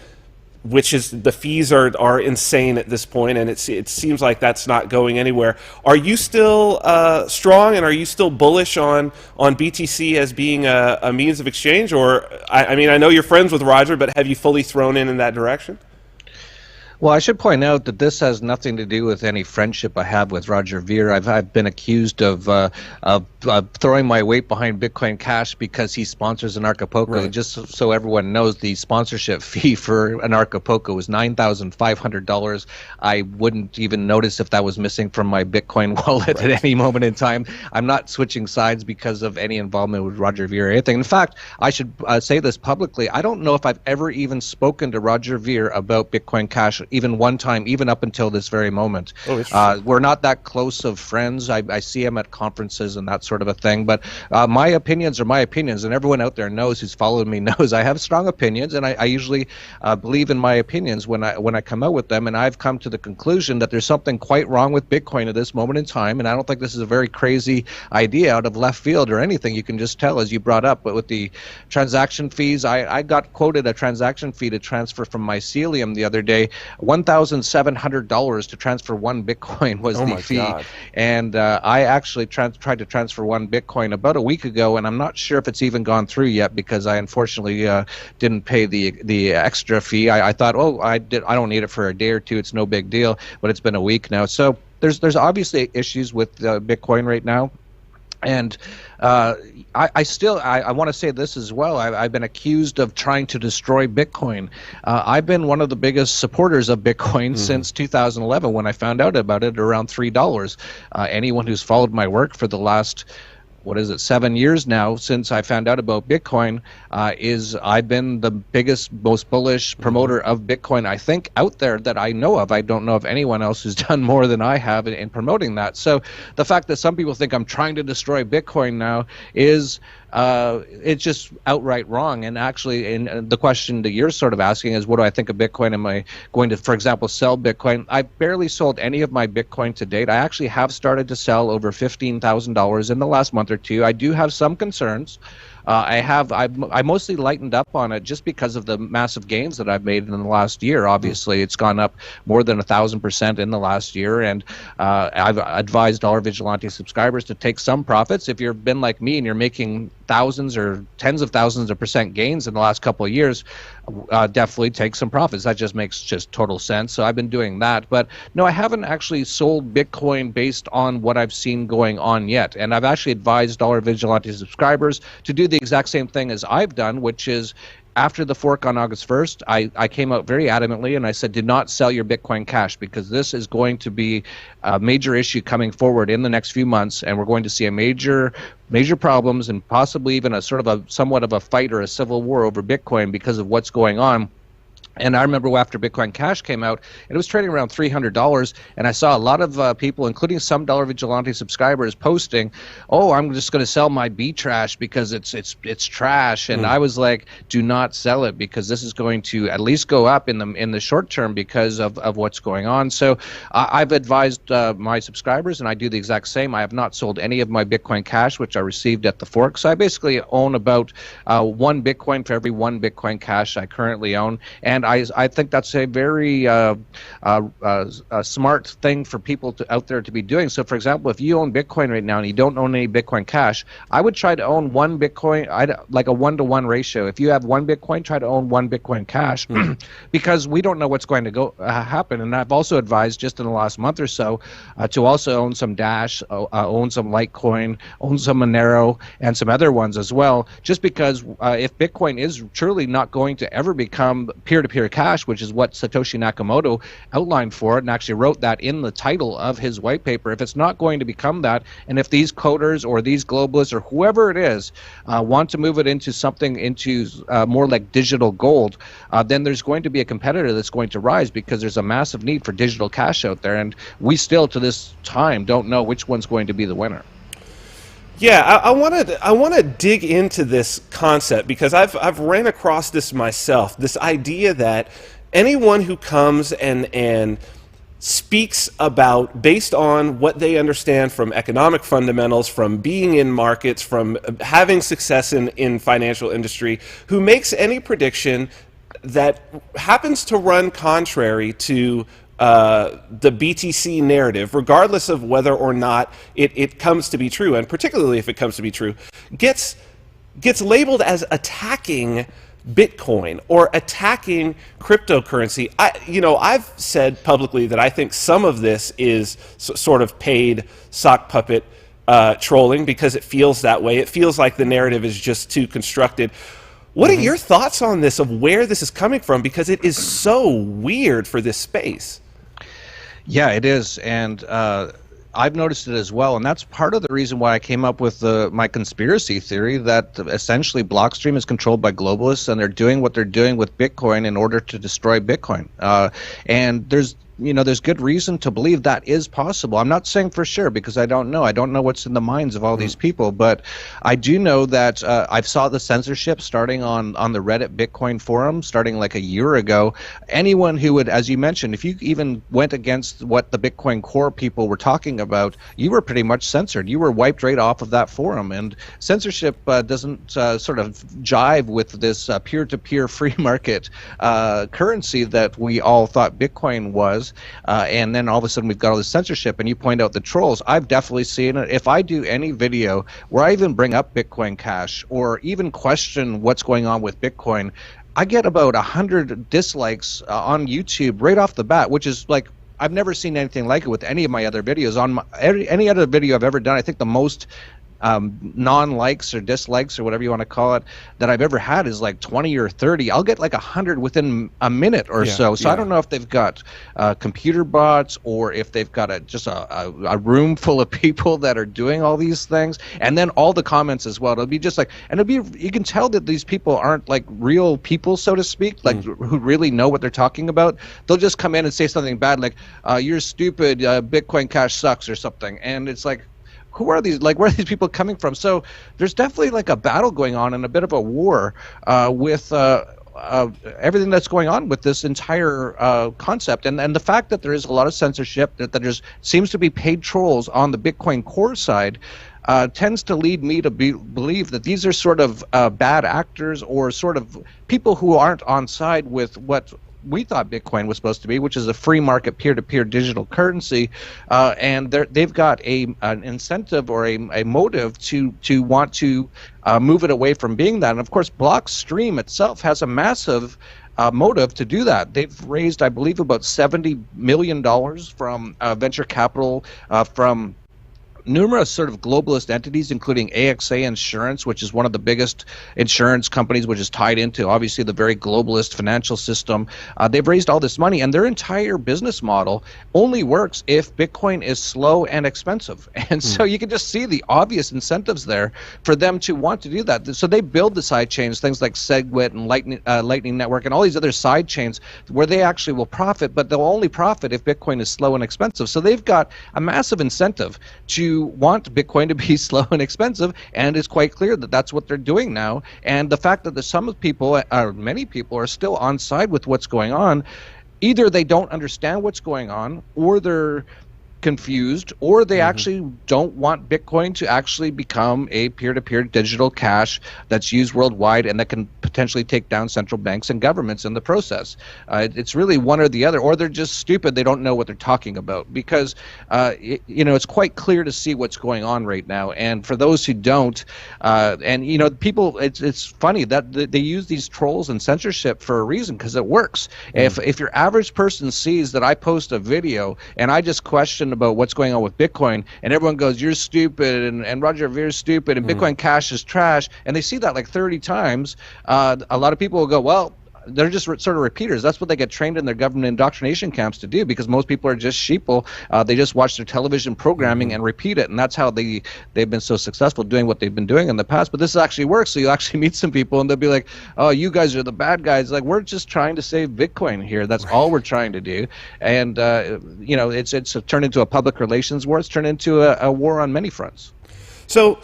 which is the fees are insane at this point, and it seems like that's not going anywhere. Are you still strong, and are you still bullish on BTC as being a means of exchange? Or I mean, I know you're friends with Roger, but have you fully thrown in that direction? Well, I should point out that this has nothing to do with any friendship I have with Roger Ver. I've been accused of throwing my weight behind Bitcoin Cash because he sponsors Anarchapulco. Right. Just so everyone knows, the sponsorship fee for Anarchapulco was $9,500. I wouldn't even notice if that was missing from my Bitcoin wallet at any moment in time. I'm not switching sides because of any involvement with Roger Ver or anything. In fact, I should say this publicly. I don't know if I've ever even spoken to Roger Ver about Bitcoin Cash even one time, even up until this very moment. We're not that close of friends. I see him at conferences and that sort of a thing, but my opinions are my opinions, and everyone out there knows, who's followed me knows I have strong opinions, and I usually believe in my opinions when I come out with them, and I've come to the conclusion that there's something quite wrong with Bitcoin at this moment in time, and I don't think this is a very crazy idea out of left field or anything. You can just tell, as you brought up, but with the transaction fees, I got quoted a transaction fee to transfer from Mycelium the other day. $1,700 to transfer one Bitcoin was the fee. God. And I actually tried to transfer one Bitcoin about a week ago, and I'm not sure if it's even gone through yet because I unfortunately didn't pay the extra fee. I thought, I don't need it for a day or two. It's no big deal, but it's been a week now. So there's obviously issues with Bitcoin right now. And I want to say this as well. I've been accused of trying to destroy Bitcoin. I've been one of the biggest supporters of Bitcoin since 2011 when I found out about it around $3. Anyone who's followed my work for the last 7 years now since I found out about Bitcoin, I've been the biggest, most bullish promoter of Bitcoin, I think, out there that I know of. I don't know of anyone else who's done more than I have in promoting that. So the fact that some people think I'm trying to destroy Bitcoin now is it's just outright wrong. And actually, the question that you're sort of asking is, what do I think of Bitcoin? Am I going to, for example, sell Bitcoin? I barely sold any of my Bitcoin to date. I actually have started to sell over $15,000 in the last month or two. I do have some concerns. I mostly lightened up on it just because of the massive gains that I've made in the last year. Obviously, it's gone up more than 1,000% in the last year, and I've advised Dollar Vigilante subscribers to take some profits. If you've been like me and you're making thousands or tens of thousands of percent gains in the last couple of years, definitely take some profits. That just makes total sense. So I've been doing that. But no, I haven't actually sold Bitcoin based on what I've seen going on yet. And I've actually advised Dollar Vigilante subscribers to do the exact same thing as I've done, which is after the fork on August 1st, I came out very adamantly and I said, do not sell your Bitcoin Cash, because this is going to be a major issue coming forward in the next few months, and we're going to see a major problems and possibly even a sort of a somewhat of a fight or a civil war over Bitcoin because of what's going on. And I remember after Bitcoin Cash came out, it was trading around $300, and I saw a lot of people, including some Dollar Vigilante subscribers, posting, "Oh, I'm just going to sell my B trash because it's trash." And I was like, "Do not sell it, because this is going to at least go up in the short term because of what's going on." So I've advised my subscribers, and I do the exact same. I have not sold any of my Bitcoin Cash, which I received at the fork. So I basically own about 1 Bitcoin for every 1 Bitcoin Cash I currently own, and I think that's a very smart thing for people out there to be doing. So, for example, if you own Bitcoin right now and you don't own any Bitcoin Cash, I would try to own 1 Bitcoin, like a 1-to-1 ratio. If you have 1 Bitcoin, try to own 1 Bitcoin Cash, because we don't know what's going to happen. And I've also advised just in the last month or so to also own some Dash, own some Litecoin, own some Monero, and some other ones as well, just because if Bitcoin is truly not going to ever become peer-to-peer cash, which is what Satoshi Nakamoto outlined for it and actually wrote that in the title of his white paper, if it's not going to become that, and if these coders or these globalists or whoever it is want to move it into something more like digital gold, then there's going to be a competitor that's going to rise, because there's a massive need for digital cash out there, and we still to this time don't know which one's going to be the winner. Yeah, I want to dig into this concept, because I've ran across this myself. This idea that anyone who comes and speaks about, based on what they understand from economic fundamentals, from being in markets, from having success in financial industry, who makes any prediction that happens to run contrary to the BTC narrative, regardless of whether or not it comes to be true, and particularly if it comes to be true, gets labeled as attacking Bitcoin or attacking cryptocurrency. I've said publicly that I think some of this is sort of paid sock puppet trolling, because it feels that way. It feels like the narrative is just too constructed. What are your thoughts on this, of where this is coming from? Because it is so weird for this space. Yeah, it is, and I've noticed it as well, and that's part of the reason why I came up with my conspiracy theory that essentially Blockstream is controlled by globalists, and they're doing what they're doing with Bitcoin in order to destroy Bitcoin. And there's good reason to believe that is possible. I'm not saying for sure, because I don't know. I don't know what's in the minds of all these people, but I do know that I've saw the censorship starting on the Reddit Bitcoin forum starting like a year ago. Anyone who would, as you mentioned, if you even went against what the Bitcoin core people were talking about, you were pretty much censored. You were wiped right off of that forum. And censorship doesn't sort of jive with this peer-to-peer free market currency that we all thought Bitcoin was. And then all of a sudden we've got all this censorship, and you point out the trolls. I've definitely seen it. If I do any video where I even bring up Bitcoin Cash or even question what's going on with Bitcoin, I get about 100 dislikes on YouTube right off the bat, which is like, I've never seen anything like it with any of my other videos. On any other video I've ever done, I think the most non-likes or dislikes or whatever you want to call it that I've ever had is like 20 or 30. I'll get like 100 within a minute or so. So I don't know if they've got computer bots, or if they've got just a room full of people that are doing all these things. And then all the comments as well. It'll be just like, and you can tell that these people aren't like real people, so to speak, like who really know what they're talking about. They'll just come in and say something bad like, "You're stupid, Bitcoin Cash sucks," or something. And it's like, who are these? Like, where are these people coming from? So there's definitely like a battle going on and a bit of a war with everything that's going on with this entire concept. And the fact that there is a lot of censorship, that there seems to be paid trolls on the Bitcoin core side, tends to lead me to believe that these are sort of bad actors, or sort of people who aren't on side with what we thought Bitcoin was supposed to be, which is a free market peer-to-peer digital currency, and they've got an incentive or a motive to want to move it away from being that. And of course, Blockstream itself has a massive motive to do that. They've raised, I believe, about $70 million from venture capital from numerous sort of globalist entities, including AXA Insurance, which is one of the biggest insurance companies, which is tied into obviously the very globalist financial system. They've raised all this money, and their entire business model only works if Bitcoin is slow and expensive. And so you can just see the obvious incentives there for them to want to do that. So they build the side chains, things like SegWit and Lightning Network and all these other side chains where they actually will profit, but they'll only profit if Bitcoin is slow and expensive. So they've got a massive incentive to want Bitcoin to be slow and expensive, and it's quite clear that that's what they're doing now. And the fact that some people, or many people, are still on side with what's going on, either they don't understand what's going on, or they're confused, or they actually don't want Bitcoin to actually become a peer-to-peer digital cash that's used worldwide and that can potentially take down central banks and governments in the process. It's really one or the other, or they're just stupid. They don't know what they're talking about, because it's quite clear to see what's going on right now. And for those who don't, people, it's funny that they use these trolls and censorship for a reason, because it works. If your average person sees that I post a video and I just question about what's going on with Bitcoin, and everyone goes, "You're stupid," and Roger Ver's stupid, and Bitcoin Cash is trash, and they see that like 30 times, a lot of people will go, well, they're just sort of repeaters. That's what they get trained in their government indoctrination camps to do, because most people are just sheeple. They just watch their television programming and repeat it, and that's how they've been so successful doing what they've been doing in the past. But this actually works. So you actually meet some people, and they'll be like, "Oh, you guys are the bad guys." Like, we're just trying to save Bitcoin here. That's all we're trying to do. And it's turned into a public relations war. It's turned into a war on many fronts. So,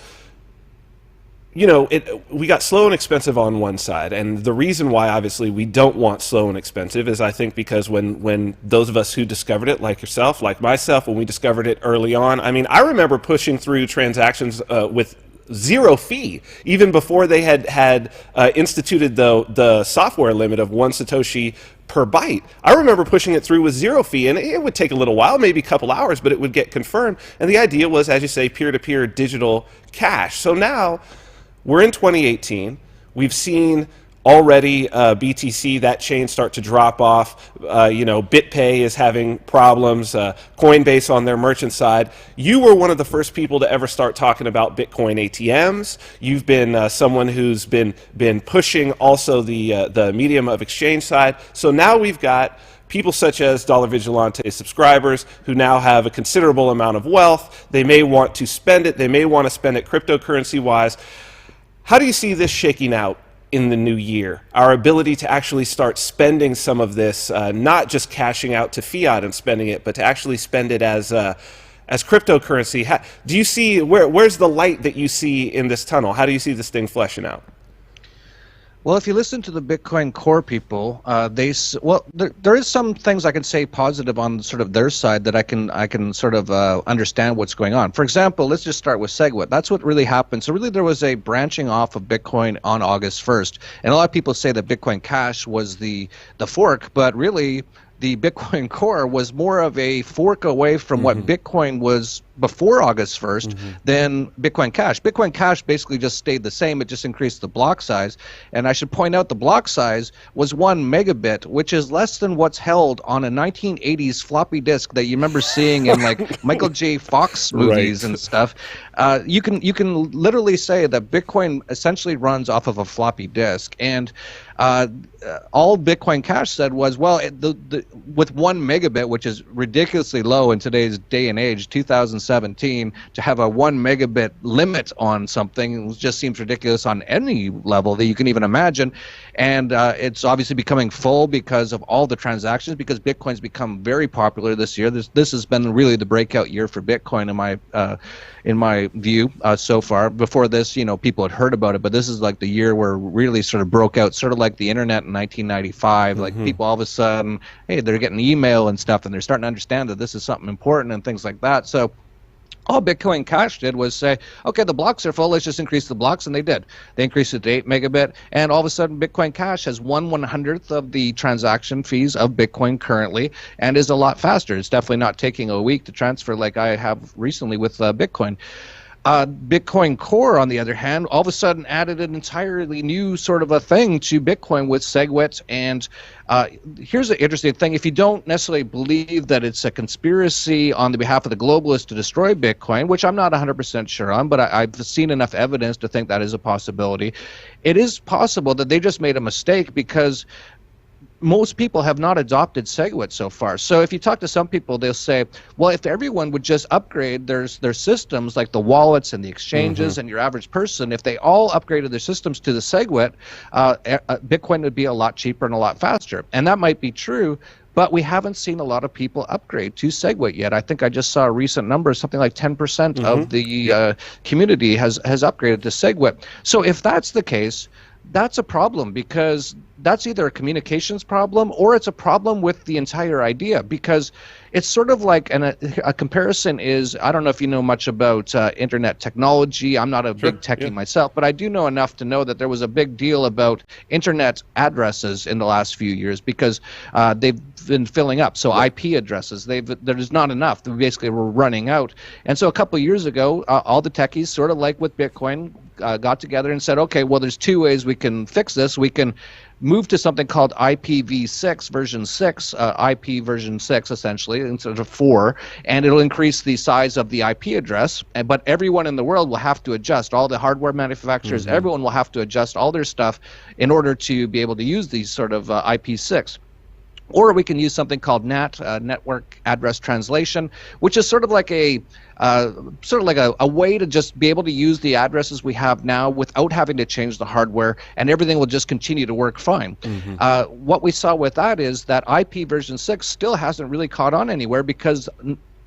we got slow and expensive on one side, and the reason why obviously we don't want slow and expensive is, I think, because when those of us who discovered it, like yourself, like myself, when we discovered it early on, I mean, I remember pushing through transactions with zero fee, even before they had instituted the software limit of 1 Satoshi per byte. I remember pushing it through with zero fee, and it would take a little while, maybe a couple hours, but it would get confirmed. And the idea was, as you say, peer-to-peer digital cash. So now we're in 2018. We've seen already BTC, that chain, start to drop off. BitPay is having problems. Coinbase on their merchant side. You were one of the first people to ever start talking about Bitcoin ATMs. You've been someone who's been pushing also the medium of exchange side. So now we've got people such as Dollar Vigilante subscribers who now have a considerable amount of wealth. They may want to spend it. They may want to spend it cryptocurrency-wise. How do you see this shaking out in the new year? Our ability to actually start spending some of this, not just cashing out to fiat and spending it, but to actually spend it as cryptocurrency. Do you see, where's the light that you see in this tunnel? How do you see this thing fleshing out? Well, if you listen to the Bitcoin core people, there is some things I can say positive on sort of their side that I can sort of understand what's going on. For example, let's just start with SegWit. That's what really happened. So really there was a branching off of Bitcoin on August 1st. And a lot of people say that Bitcoin Cash was the fork, but really the Bitcoin core was more of a fork away from what Bitcoin was before August 1st than Bitcoin Cash. Bitcoin Cash basically just stayed the same. It just increased the block size. And I should point out the block size was 1 megabit, which is less than what's held on a 1980s floppy disk that you remember seeing in like Michael J. Fox movies and stuff. You can literally say that Bitcoin essentially runs off of a floppy disk. And all Bitcoin Cash said was, well, with 1 megabit, which is ridiculously low in today's day and age, 2017, to have a 1 megabit limit on something just seems ridiculous on any level that you can even imagine. And it's obviously becoming full because of all the transactions, because Bitcoin's become very popular this year. This has been really the breakout year for Bitcoin in my view so far. Before this, people had heard about it, but this is like the year where it really sort of broke out, sort of like the internet in 1995. Like people all of a sudden, hey, they're getting email and stuff, and they're starting to understand that this is something important and things like that. So all Bitcoin Cash did was say, okay, the blocks are full, let's just increase the blocks, and they did. They increased it to 8 megabit, and all of a sudden Bitcoin Cash has 1/100th of the transaction fees of Bitcoin currently, and is a lot faster. It's definitely not taking a week to transfer like I have recently with Bitcoin. Bitcoin Core, on the other hand, all of a sudden added an entirely new sort of a thing to Bitcoin with SegWit. And here's the interesting thing. If you don't necessarily believe that it's a conspiracy on the behalf of the globalists to destroy Bitcoin, which I'm not 100% sure on, but I've seen enough evidence to think that is a possibility, it is possible that they just made a mistake because most people have not adopted SegWit so far. So if you talk to some people, they'll say, well, if everyone would just upgrade their systems, like the wallets and the exchanges and your average person, if they all upgraded their systems to the SegWit, Bitcoin would be a lot cheaper and a lot faster. And that might be true, but we haven't seen a lot of people upgrade to SegWit yet. I think I just saw a recent number, something like 10% of the community has upgraded to SegWit. So if that's the case, that's a problem, because that's either a communications problem or it's a problem with the entire idea, because it's sort of like a comparison is, I don't know if you know much about internet technology. I'm not a big techie myself, but I do know enough to know that there was a big deal about internet addresses in the last few years because they've been filling up. So IP addresses, there's not enough. They basically were running out. And so a couple of years ago, all the techies, sort of like with Bitcoin, got together and said, okay, well, there's two ways we can fix this. We can move to something called IPv6 version 6, IP version 6 essentially, instead of 4, and it'll increase the size of the IP address, but everyone in the world will have to adjust, all the hardware manufacturers, everyone will have to adjust all their stuff in order to be able to use these sort of IP6. Or we can use something called NAT, Network Address Translation, which is sort of like a way to just be able to use the addresses we have now without having to change the hardware, and everything will just continue to work fine. What we saw with that is that IP version 6 still hasn't really caught on anywhere, because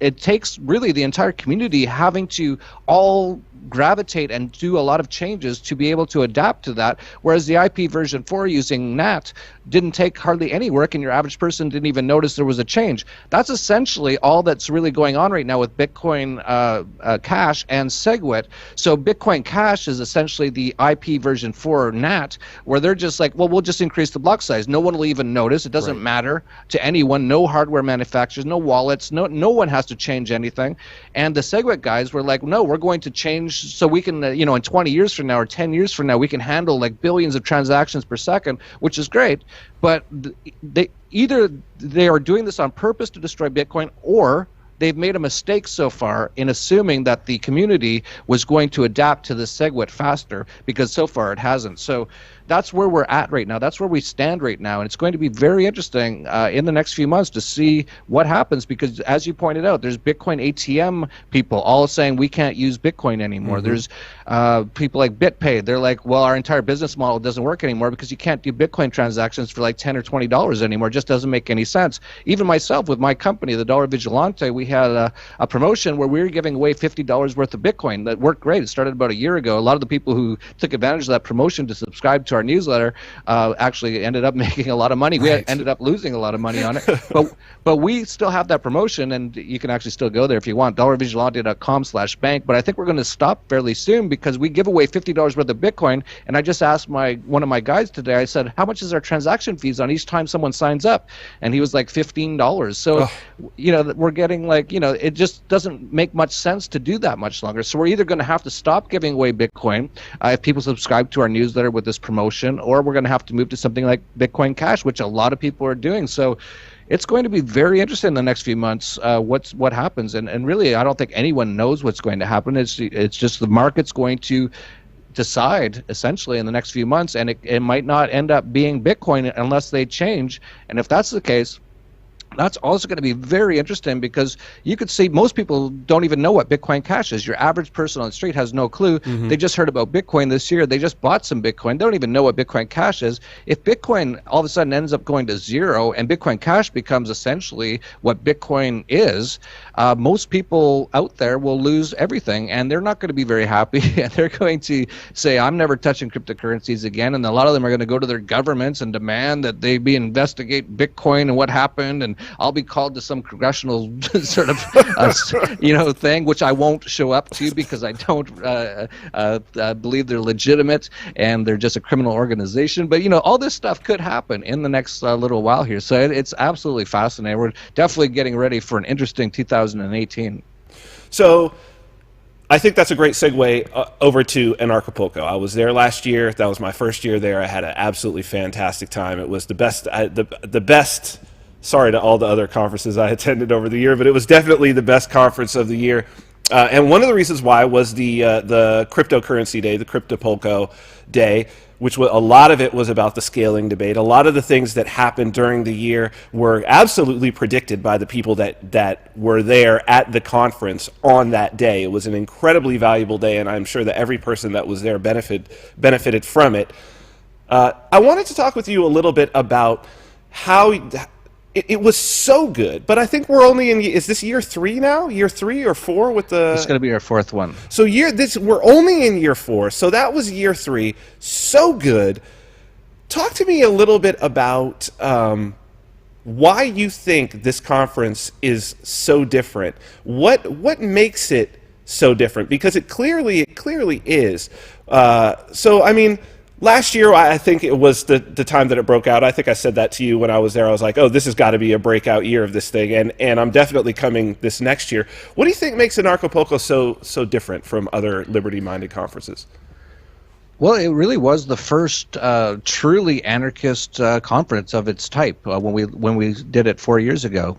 it takes really the entire community having to all gravitate and do a lot of changes to be able to adapt to that, whereas the IP version 4 using NAT didn't take hardly any work, and your average person didn't even notice there was a change. That's essentially all that's really going on right now with Bitcoin Cash and SegWit. So Bitcoin Cash is essentially the IP version 4 NAT, where they're just like, well, we'll just increase the block size. No one will even notice. It doesn't matter to anyone. No hardware manufacturers, no wallets, no one has to change anything. And the SegWit guys were like, no, we're going to change so we can, in 20 years from now or 10 years from now, we can handle like billions of transactions per second, which is great. But they are doing this on purpose to destroy Bitcoin, or they've made a mistake so far in assuming that the community was going to adapt to the SegWit faster, because so far it hasn't. So that's where we're at right now. That's where we stand right now. And it's going to be very interesting in the next few months to see what happens, because as you pointed out, there's Bitcoin ATM people all saying we can't use Bitcoin anymore. There's people like BitPay. They're like, well, our entire business model doesn't work anymore because you can't do Bitcoin transactions for like $10 or $20 anymore. It just doesn't make any sense. Even myself with my company, the Dollar Vigilante, we had a promotion where we were giving away $50 worth of Bitcoin. That worked great. It started about a year ago. A lot of the people who took advantage of that promotion to subscribe to our newsletter actually ended up making a lot of money. We ended up losing a lot of money on it, but we still have that promotion, and you can actually still go there if you want, dollarvigilante.com/bank. But I think we're going to stop fairly soon, because we give away $50 worth of Bitcoin. And I just asked one of my guys today, I said, how much is our transaction fees on each time someone signs up? And he was like $15. So we're getting like, it just doesn't make much sense to do that much longer. So we're either going to have to stop giving away Bitcoin if people subscribe to our newsletter with this promotion, or we're going to have to move to something like Bitcoin Cash, which a lot of people are doing. So it's going to be very interesting in the next few months what happens. And really, I don't think anyone knows what's going to happen. It's just the market's going to decide essentially in the next few months, and it might not end up being Bitcoin unless they change. And if that's the case, that's also going to be very interesting, because you could see most people don't even know what Bitcoin Cash is. Your average person on the street has no clue. They just heard about Bitcoin this year. They just bought some Bitcoin. They don't even know what Bitcoin Cash is. If Bitcoin all of a sudden ends up going to zero and Bitcoin Cash becomes essentially what Bitcoin is, most people out there will lose everything, and they're not going to be very happy. And they're going to say, I'm never touching cryptocurrencies again. And a lot of them are going to go to their governments and demand that they investigate Bitcoin and what happened, and I'll be called to some congressional sort of thing, which I won't show up to, because I don't believe they're legitimate and they're just a criminal organization. But all this stuff could happen in the next little while here. So it's absolutely fascinating. We're definitely getting ready for an interesting 2018. So I think that's a great segue over to Anarchapulco. I was there last year. That was my first year there. I had an absolutely fantastic time. It was the best. The best. Sorry to all the other conferences I attended over the year, but it was definitely the best conference of the year. And one of the reasons why was the cryptocurrency day, the Cryptopulco day, which a lot of it was about the scaling debate. A lot of the things that happened during the year were absolutely predicted by the people that were there at the conference on that day. It was an incredibly valuable day, and I'm sure that every person that was there benefited from it. I wanted to talk with you a little bit about how it was so good, but I think we're only in, is this year 3 now? Year 3 or 4 with the... It's going to be our 4th one. So we're only in year 4, so that was year 3. So good. Talk to me a little bit about why you think this conference is so different. What makes it so different? Because it clearly is. So, I mean... Last year, I think it was the time that it broke out. I think I said that to you when I was there. I was like, oh, this has got to be a breakout year of this thing, and I'm definitely coming this next year. What do you think makes Anarchapulco so different from other liberty-minded conferences? Well, it really was the first truly anarchist conference of its type when we did it 4 years ago.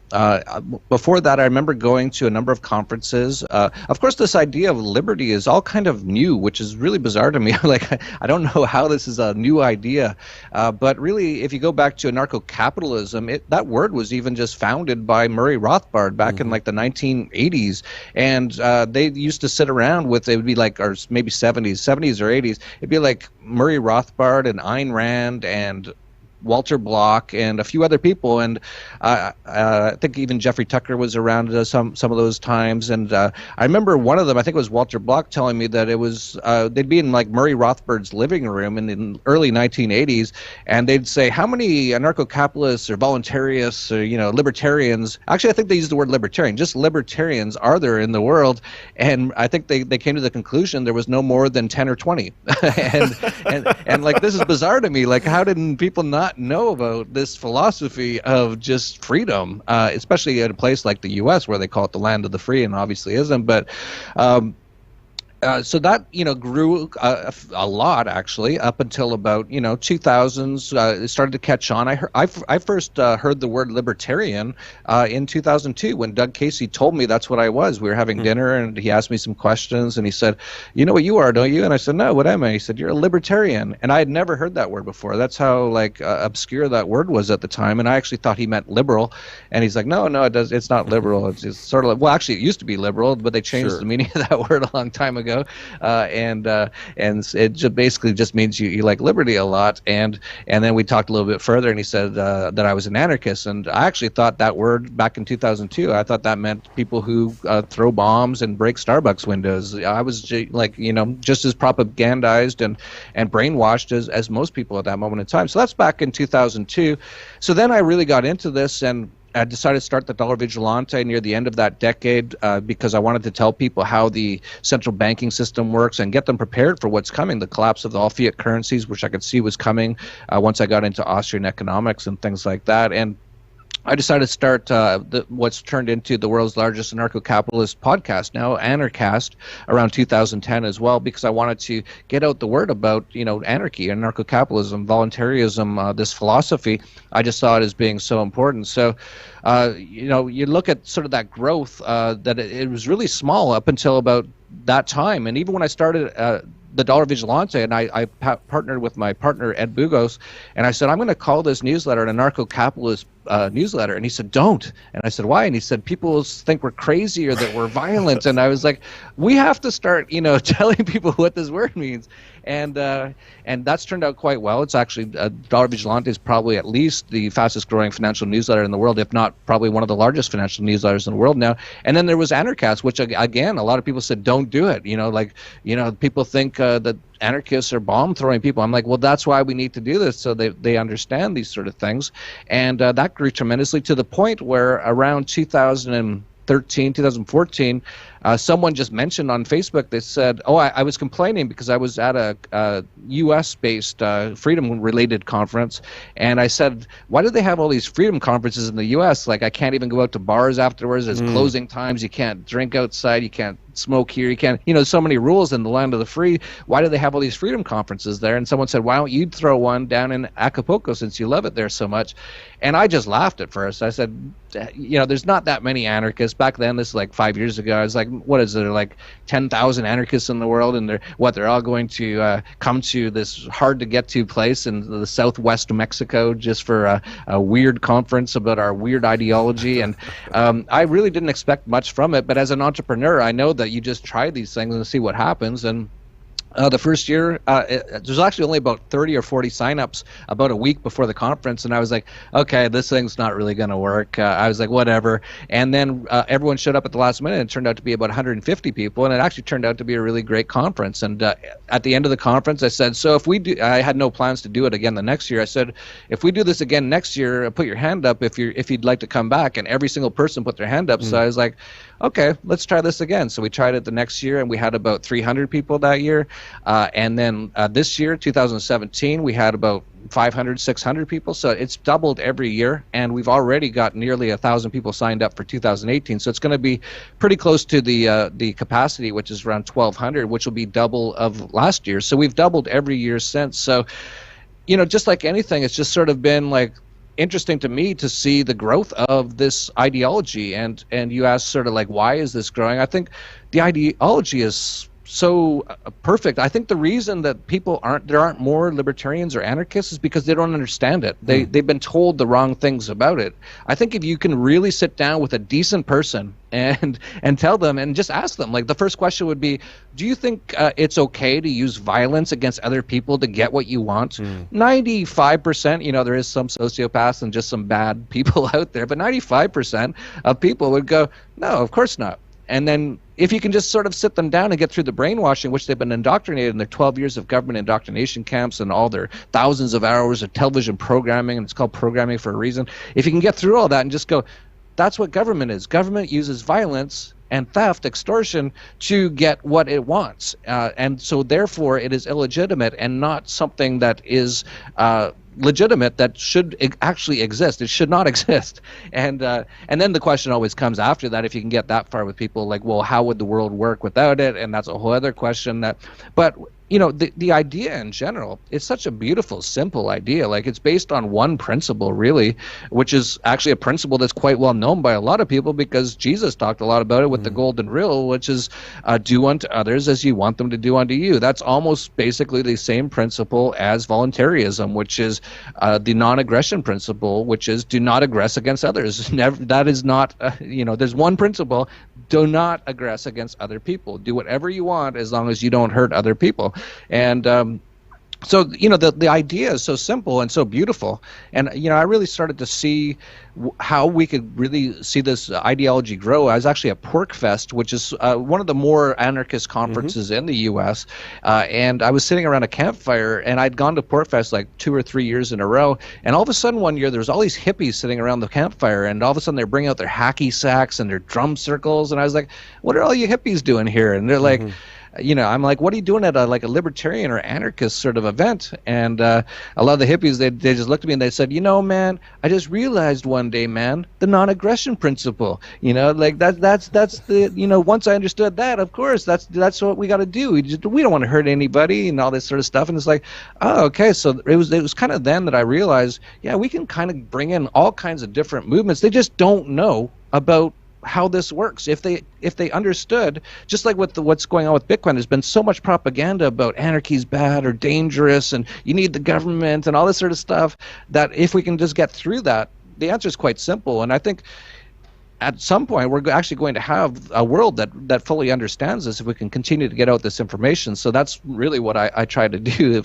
Before that, I remember going to a number of conferences. Of course, this idea of liberty is all kind of new, which is really bizarre to me. Like, I don't know how this is a new idea, but really, if you go back to anarcho-capitalism, that word was even just founded by Murray Rothbard back in like the 1980s, and they used to sit around with, it would be like, or maybe 70s or 80s. Be like Murray Rothbard and Ayn Rand and Walter Block and a few other people, and I think even Jeffrey Tucker was around some of those times. And I remember one of them, I think it was Walter Block, telling me that it was they'd be in like Murray Rothbard's living room in the early 1980s, and they'd say, how many anarcho-capitalists or voluntarists or libertarians? Actually, I think they used the word libertarian. Just libertarians are there in the world? And I think they came to the conclusion there was no more than 10 or 20. and like, this is bizarre to me. Like, how didn't people not know about this philosophy of just freedom, especially at a place like the U.S. where they call it the land of the free, and obviously isn't. But so that grew a lot actually up until about 2000s. It started to catch on. I first heard the word libertarian in 2002 when Doug Casey told me that's what I was. We were having dinner and he asked me some questions and he said, "You know what you are, don't you?" And I said, "No, what am I?" He said, "You're a libertarian." And I had never heard that word before. That's how obscure that word was at the time. And I actually thought he meant liberal. And he's like, "No, it's not liberal. It's just sort of like, well, actually, it used to be liberal, but they changed the meaning of that word a long time ago." And it basically just means you like liberty a lot. And then we talked a little bit further, and he said that I was an anarchist. And I actually thought that word back in 2002, I thought that meant people who throw bombs and break Starbucks windows. I was just as propagandized and brainwashed as most people at that moment in time. So that's back in 2002. So then I really got into this, and I decided to start the Dollar Vigilante near the end of that decade because I wanted to tell people how the central banking system works and get them prepared for what's coming, the collapse of all fiat currencies, which I could see was coming once I got into Austrian economics and things like that. And I decided to start what's turned into the world's largest anarcho-capitalist podcast now, Anarchast, around 2010 as well, because I wanted to get out the word about, anarchy, anarcho-capitalism, voluntarism, this philosophy. I just saw it as being so important. So, you look at sort of that growth, that it was really small up until about that time. And even when I started the Dollar Vigilante, and I partnered with my partner, Ed Bugos, and I said, I'm going to call this newsletter an anarcho-capitalist newsletter. And he said, don't. And I said, why? And he said, people think we're crazy or that we're violent. And I was like, we have to start, telling people what this word means. And that's turned out quite well. It's actually, Dollar Vigilante is probably at least the fastest growing financial newsletter in the world, if not probably one of the largest financial newsletters in the world now. And then there was Anarchast, which again, a lot of people said, don't do it. People think that anarchists are bomb throwing people. I'm like, well, that's why we need to do this, so they understand these sort of things. And that grew tremendously to the point where around 2013, 2014, someone just mentioned on Facebook, they said, I was complaining because I was at a U.S.-based freedom-related conference, and I said, why do they have all these freedom conferences in the U.S.? Like, I can't even go out to bars afterwards. There's closing times. You can't drink outside. You can't smoke here, you can't, so many rules in the land of the free. Why do they have all these freedom conferences there? And someone said, why don't you throw one down in Acapulco since you love it there so much? And I just laughed at first. I said, there's not that many anarchists. Back then, this is like 5 years ago, I was like, what is there, like 10,000 anarchists in the world? And they're all going to come to this hard to get to place in the southwest Mexico just for a weird conference about our weird ideology. And I really didn't expect much from it. But as an entrepreneur, I know that you just try these things and see what happens. And the first year, there's actually only about 30 or 40 signups about a week before the conference, and I was like, okay, this thing's not really going to work. I was like, whatever. And then everyone showed up at the last minute, and it turned out to be about 150 people, and it actually turned out to be a really great conference. And at the end of the conference, I said, so if we do, I had no plans to do it again the next year. I said, if we do this again next year, put your hand up if you'd like to come back. And every single person put their hand up. So I was like, okay, let's try this again. So we tried it the next year, and we had about 300 people that year. And then this year, 2017, we had about 500, 600 people. So it's doubled every year, and we've already got nearly 1,000 people signed up for 2018. So it's going to be pretty close to the capacity, which is around 1,200, which will be double of last year. So we've doubled every year since. So, just like anything, it's just sort of been like interesting to me to see the growth of this ideology. And you ask sort of like, why is this growing? I think the ideology is so perfect. I think the reason that there aren't more libertarians or anarchists is because they don't understand it. They've been told the wrong things about it. I think if you can really sit down with a decent person and tell them and just ask them, like the first question would be, do you think it's okay to use violence against other people to get what you want? 95%, there is some sociopaths and just some bad people out there, but 95% of people would go, no, of course not. And then if you can just sort of sit them down and get through the brainwashing, which they've been indoctrinated in their 12 years of government indoctrination camps and all their thousands of hours of television programming, and it's called programming for a reason. If you can get through all that and just go, that's what government is. Government uses violence and theft, extortion, to get what it wants. And so therefore it is illegitimate and not something that is legitimate, that should actually exist. It should not exist. And then the question always comes after that, if you can get that far with people, like, well, how would the world work without it? And that's a whole other question. But the idea in general, it's such a beautiful, simple idea. Like, it's based on one principle, really, which is actually a principle that's quite well known by a lot of people, because Jesus talked a lot about it with the golden rule, which is do unto others as you want them to do unto you. That's almost basically the same principle as voluntarism, which is the non-aggression principle, which is do not aggress against others. That is not, there's one principle: do not aggress against other people. Do whatever you want as long as you don't hurt other people. And so, the idea is so simple and so beautiful. And, I really started to see how we could really see this ideology grow. I was actually at Pork Fest, which is one of the more anarchist conferences in the U.S., and I was sitting around a campfire, and I'd gone to Pork Fest like 2 or 3 years in a row, and all of a sudden one year there was all these hippies sitting around the campfire, and all of a sudden they're bringing out their hacky sacks and their drum circles, and I was like, what are all you hippies doing here? And they're like, I'm like, what are you doing at a libertarian or anarchist sort of event? And a lot of the hippies, they just looked at me and they said, man, I just realized one day, man, the non-aggression principle. That's the, once I understood that, of course, that's what we got to do. We don't want to hurt anybody and all this sort of stuff. And it's like, oh, okay. So it was kind of then that I realized, yeah, we can kind of bring in all kinds of different movements. They just don't know about how this works. If they understood, just like with what's going on with Bitcoin, there's been so much propaganda about anarchy's bad or dangerous and you need the government and all this sort of stuff, that if we can just get through that, the answer is quite simple. And I think at some point we're actually going to have a world that fully understands this if we can continue to get out this information. So that's really what I try to do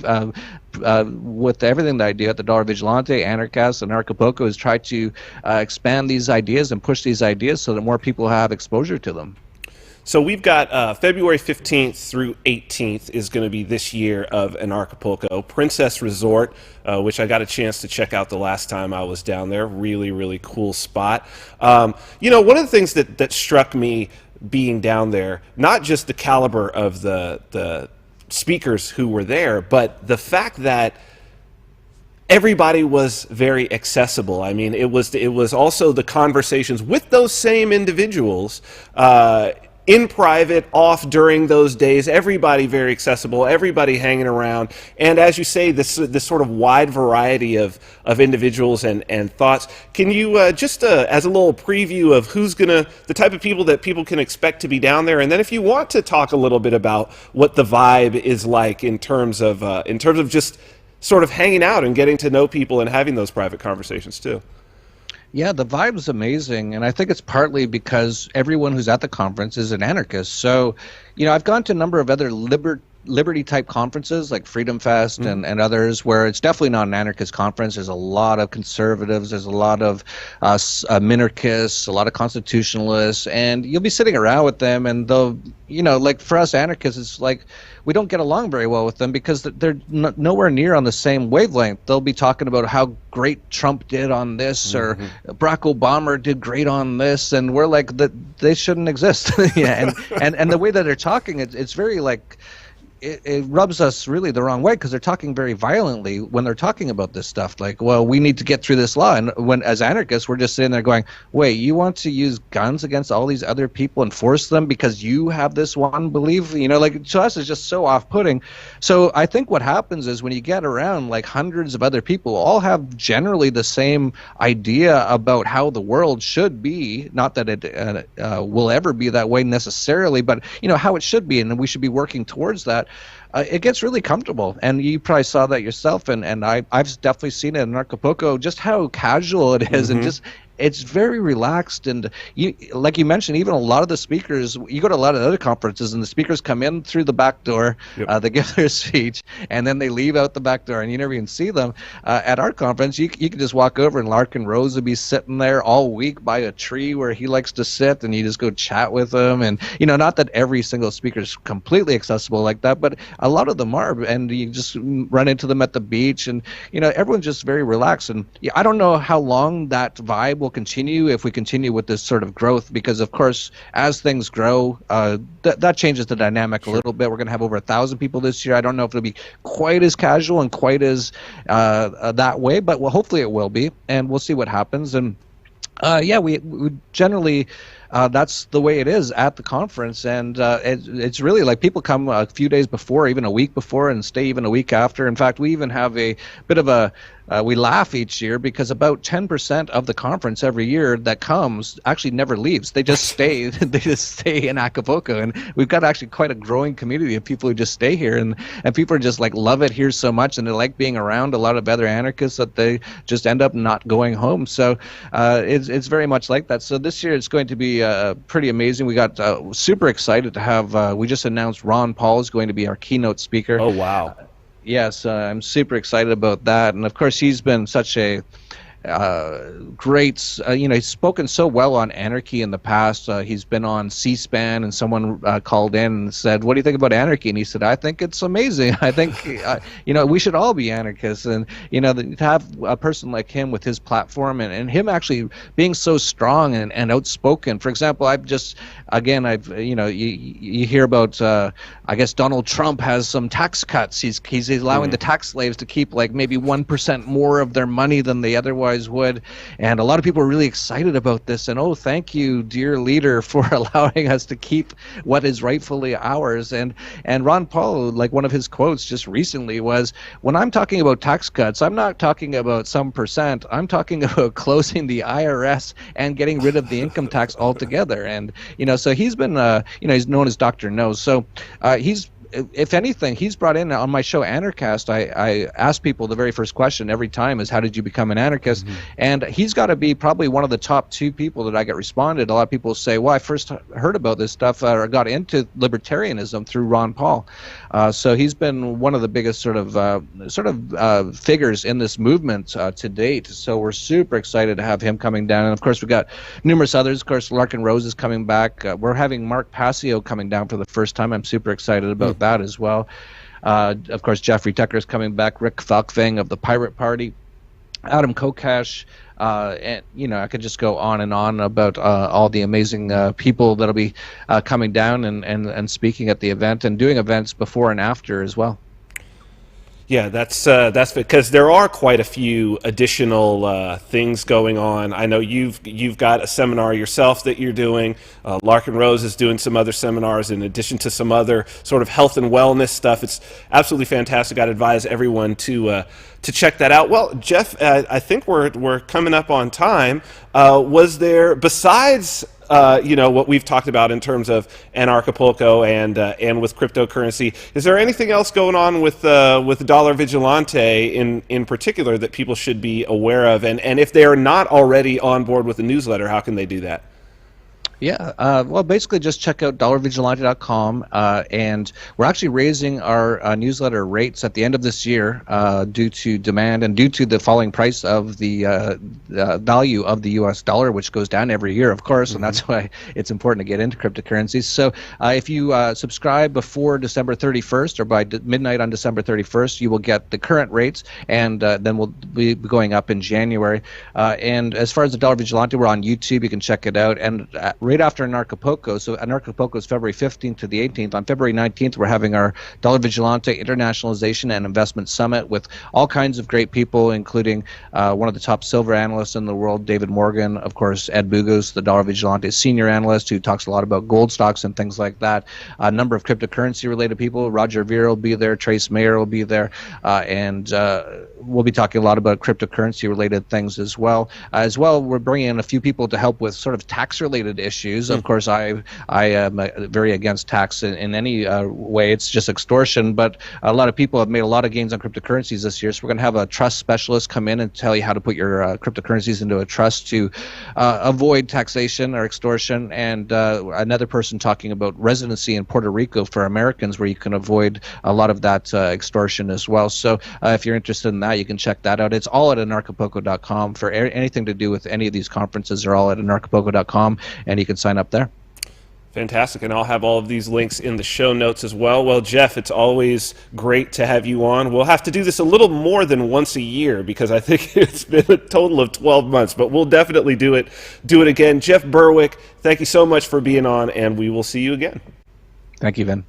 with everything that I do at the Dollar Vigilante, Anarchast, and Anarchapulco, is try to expand these ideas and push these ideas so that more people have exposure to them. So we've got February 15th through 18th is going to be this year of Anarchapulco. Princess Resort, which I got a chance to check out the last time I was down there. Really, really cool spot. One of the things that struck me being down there, not just the caliber of the speakers who were there, but the fact that everybody was very accessible. I mean, it was also the conversations with those same individuals in private, off during those days, everybody very accessible, everybody hanging around, and as you say, this sort of wide variety of individuals and thoughts. Can you just as a little preview of the type of people that people can expect to be down there, and then if you want to talk a little bit about what the vibe is like in terms of just sort of hanging out and getting to know people and having those private conversations too. Yeah, the vibe's amazing, and I think it's partly because everyone who's at the conference is an anarchist. So, I've gone to a number of other liberty-type conferences like Freedom Fest and others where it's definitely not an anarchist conference. There's a lot of conservatives, there's a lot of minarchists, a lot of constitutionalists, and you'll be sitting around with them, and they'll, like for us anarchists, it's like we don't get along very well with them because they're nowhere near on the same wavelength. They'll be talking about how great Trump did on this, or Barack Obama did great on this, and we're like, that they shouldn't exist. Yeah, and the way that they're talking, it's very like, it rubs us really the wrong way because they're talking very violently when they're talking about this stuff. Like, well, we need to get through this law. And when, as anarchists, we're just sitting there going, wait, you want to use guns against all these other people and force them because you have this one belief? Like, to us, it's just so off-putting. So I think what happens is when you get around like hundreds of other people, all have generally the same idea about how the world should be. Not that it will ever be that way necessarily, but, how it should be, and we should be working towards that. It gets really comfortable, and you probably saw that yourself, and I've definitely seen it in Acapulco, just how casual it is, and just it's very relaxed. And like you mentioned, even a lot of the speakers, you go to a lot of other conferences and the speakers come in through the back door, they give their speech, and then they leave out the back door, and you never even see them. At our conference, you can just walk over, and Larkin Rose will be sitting there all week by a tree where he likes to sit, and you just go chat with him. And not that every single speaker is completely accessible like that, but a lot of them are, and you just run into them at the beach, and everyone's just very relaxed. And I don't know how long that vibe will continue if we continue with this sort of growth, because of course as things grow, that changes the dynamic a little bit. We're going to have over 1,000 people this year. I don't know if it'll be quite as casual and quite as that way, but hopefully it will be, and we'll see what happens. And we generally that's the way it is at the conference, and it's really like people come a few days before, even a week before, and stay even a week after. In fact, we even have a bit of a we laugh each year because about 10% of the conference every year that comes actually never leaves. They just stay. They just stay in Acapulco, and we've got actually quite a growing community of people who just stay here, and people are just like love it here so much, and they like being around a lot of other anarchists that they just end up not going home. So it's very much like that. So this year it's going to be pretty amazing. We got super excited to have. We just announced Ron Paul is going to be our keynote speaker. Oh wow! Yes, I'm super excited about that, and of course he's been such a great, he's spoken so well on anarchy in the past. He's been on C-SPAN, and someone called in and said, what do you think about anarchy? And he said, I think it's amazing. I think, we should all be anarchists. And, to have a person like him with his platform and him actually being so strong and outspoken. For example, you hear about, I guess Donald Trump has some tax cuts. He's allowing the tax slaves to keep like maybe 1% more of their money than they otherwise would, and a lot of people are really excited about this, and thank you, dear leader, for allowing us to keep what is rightfully ours. And Ron Paul, like one of his quotes just recently was, when I'm talking about tax cuts, I'm not talking about some percent, I'm talking about closing the IRS and getting rid of the income tax altogether. And so he's been he's known as Dr. No, so he's, if anything, he's brought in on my show Anarchast. I ask people the very first question every time is, how did you become an anarchist? And he's got to be probably one of the top 2 people that I get responded. A lot of people say, well, I first heard about this stuff or got into libertarianism through Ron Paul. So he's been one of the biggest sort of figures in this movement to date. So we're super excited to have him coming down. And of course, we've got numerous others. Of course, Larkin Rose is coming back. We're having Mark Passio coming down for the first time. I'm super excited about that as well. Of course, Jeffrey Tucker is coming back. Rick Falkvang of the Pirate Party. Adam Kokash. And I could just go on and on about all the amazing people that'll be coming down and speaking at the event and doing events before and after as well. Yeah, that's because there are quite a few additional things going on. I know you've got a seminar yourself that you're doing. Larkin Rose is doing some other seminars in addition to some other sort of health and wellness stuff. It's absolutely fantastic. I'd advise everyone to check that out. Well, Jeff, I think we're coming up on time. Was there, besides what we've talked about in terms of Anarchapulco and with cryptocurrency, is there anything else going on with Dollar Vigilante in particular that people should be aware of? And if they are not already on board with the newsletter, how can they do that? Yeah, well, basically just check out dollarvigilante.com, and we're actually raising our newsletter rates at the end of this year due to demand and due to the falling price of the value of the U.S. dollar, which goes down every year, of course, and that's why it's important to get into cryptocurrencies. So if you subscribe before December 31st or by midnight on December 31st, you will get the current rates, and then we'll be going up in January. And as far as the Dollar Vigilante, we're on YouTube. You can check it out. And right after Anarchapulco, so Anarchapulco is February 15th to the 18th. On February 19th, we're having our Dollar Vigilante Internationalization and Investment Summit with all kinds of great people, including one of the top silver analysts in the world, David Morgan, of course, Ed Bugos, the Dollar Vigilante senior analyst who talks a lot about gold stocks and things like that. A number of cryptocurrency-related people. Roger Ver will be there. Trace Mayer will be there. And we'll be talking a lot about cryptocurrency-related things as well. We're bringing in a few people to help with sort of tax-related issues. Of course, I am very against tax in any way. It's just extortion. But a lot of people have made a lot of gains on cryptocurrencies this year. So we're going to have a trust specialist come in and tell you how to put your cryptocurrencies into a trust to avoid taxation or extortion. And another person talking about residency in Puerto Rico for Americans, where you can avoid a lot of that extortion as well. So if you're interested in that, you can check that out. It's all at anarchapulco.com. For anything to do with any of these conferences are all at anarchapulco.com, and you can sign up there. Fantastic, and I'll have all of these links in the show notes as well. Well, Jeff, it's always great to have you on. We'll have to do this a little more than once a year because I think it's been a total of 12 months, but we'll definitely do it again. Jeff Berwick, thank you so much for being on, and we will see you again. Thank you, Vin.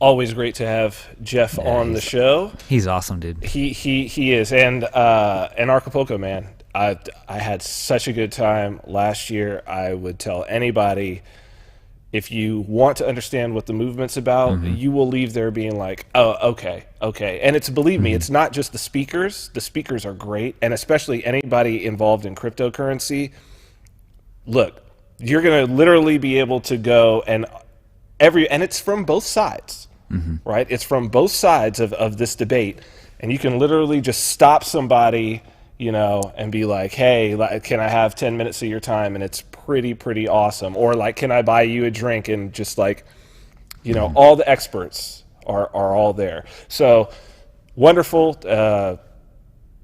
Always great to have Jeff on the show. He's awesome, dude. He is, and Acapulco, man. I had such a good time last year. I would tell anybody, if you want to understand what the movement's about, you will leave there being like, oh, okay. And it's, believe me, it's not just the speakers. The speakers are great, and especially anybody involved in cryptocurrency. Look, you're going to literally be able to go and it's from both sides, right? It's from both sides of this debate, and you can literally just stop somebody, and be like, hey, can I have 10 minutes of your time? And it's pretty awesome. Or like, can I buy you a drink? And just like, all the experts are all there. So wonderful.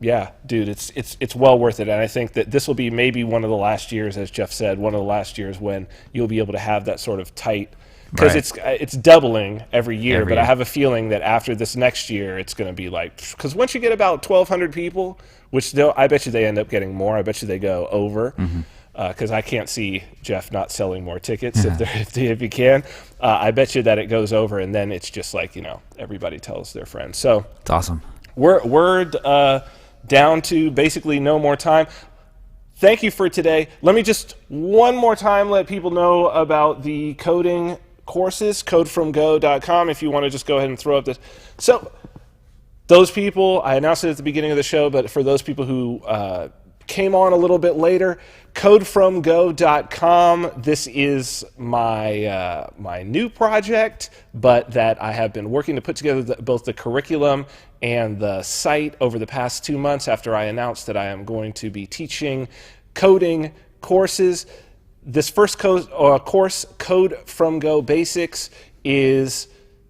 Yeah, dude, it's well worth it. And I think that this will be maybe one of the last years, as Jeff said, one of the last years when you'll be able to have that sort of tight, because it's doubling every year. But I have a feeling that after this next year, it's going to be like, because once you get about 1,200 people, which I bet you they end up getting more. I bet you they go over, because I can't see Jeff not selling more tickets if he can. I bet you that it goes over, and then it's just like, everybody tells their friends. So it's awesome. We're down to basically no more time. Thank you for today. Let me just one more time let people know about the coding courses, codefromgo.com, if you want to just go ahead and throw up this. So those people, I announced it at the beginning of the show, but for those people who came on a little bit later, codefromgo.com. This is my my new project, but that I have been working to put together both the curriculum and the site over the past 2 months after I announced that I am going to be teaching coding courses. This first course, Code From Go Basics,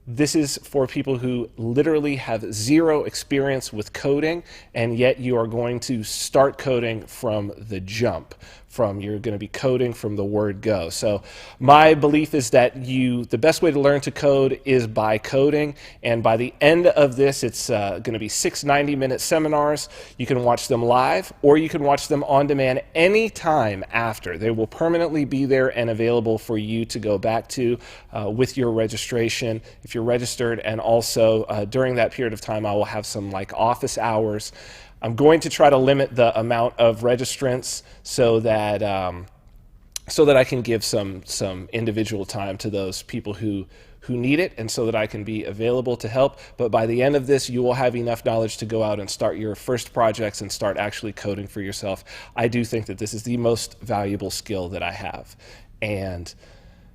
this is for people who literally have zero experience with coding, and yet you are going to start coding from the jump. You're going to be coding from the word go. So my belief is that the best way to learn to code is by coding, and by the end of this, it's going to be 6 90-minute seminars. You can watch them live, or you can watch them on demand anytime after. They will permanently be there and available for you to go back to with your registration. If if you're registered. And also during that period of time, I will have some like office hours. I'm going to try to limit the amount of registrants so that I can give some individual time to those people who need it, and so that I can be available to help. But by the end of this, you will have enough knowledge to go out and start your first projects and start actually coding for yourself. I do think that this is the most valuable skill that I have. And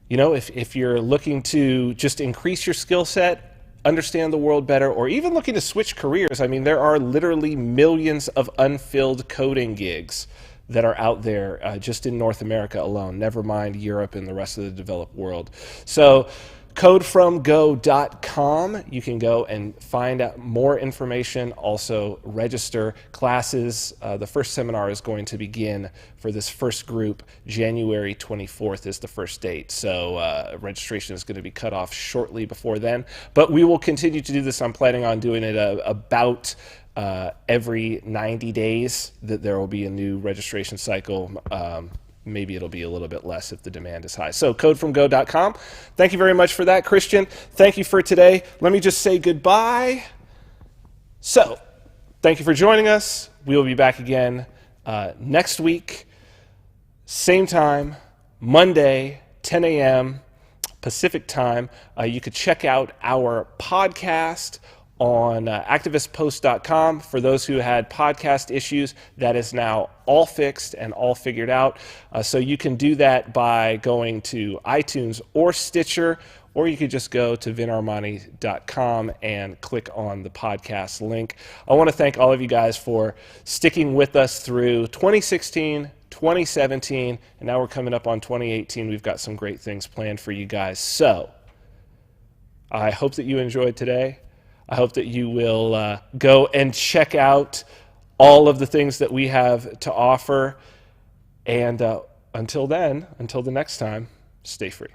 you know, if you're looking to just increase your skill set, understand the world better, or even looking to switch careers, I mean, there are literally millions of unfilled coding gigs that are out there just in North America alone, never mind Europe and the rest of the developed world. So codefromgo.com, you can go and find out more information, also register classes. The first seminar is going to begin for this first group. January 24th is the first date, so registration is going to be cut off shortly before then, but we will continue to do this. I'm planning on doing it about every 90 days, that there will be a new registration cycle. Maybe it'll be a little bit less if the demand is high. So codefromgo.com. Thank you very much for that, Christian. Thank you for today. Let me just say goodbye. So thank you for joining us. We will be back again next week, same time, Monday, 10 a.m. Pacific time. You could check out our podcast on activistpost.com. For those who had podcast issues, that is now all fixed and all figured out. So you can do that by going to iTunes or Stitcher, or you could just go to vinarmani.com and click on the podcast link. I want to thank all of you guys for sticking with us through 2016, 2017, and now we're coming up on 2018. We've got some great things planned for you guys. So I hope that you enjoyed today. I hope that you will go and check out all of the things that we have to offer. And until then, until the next time, stay free.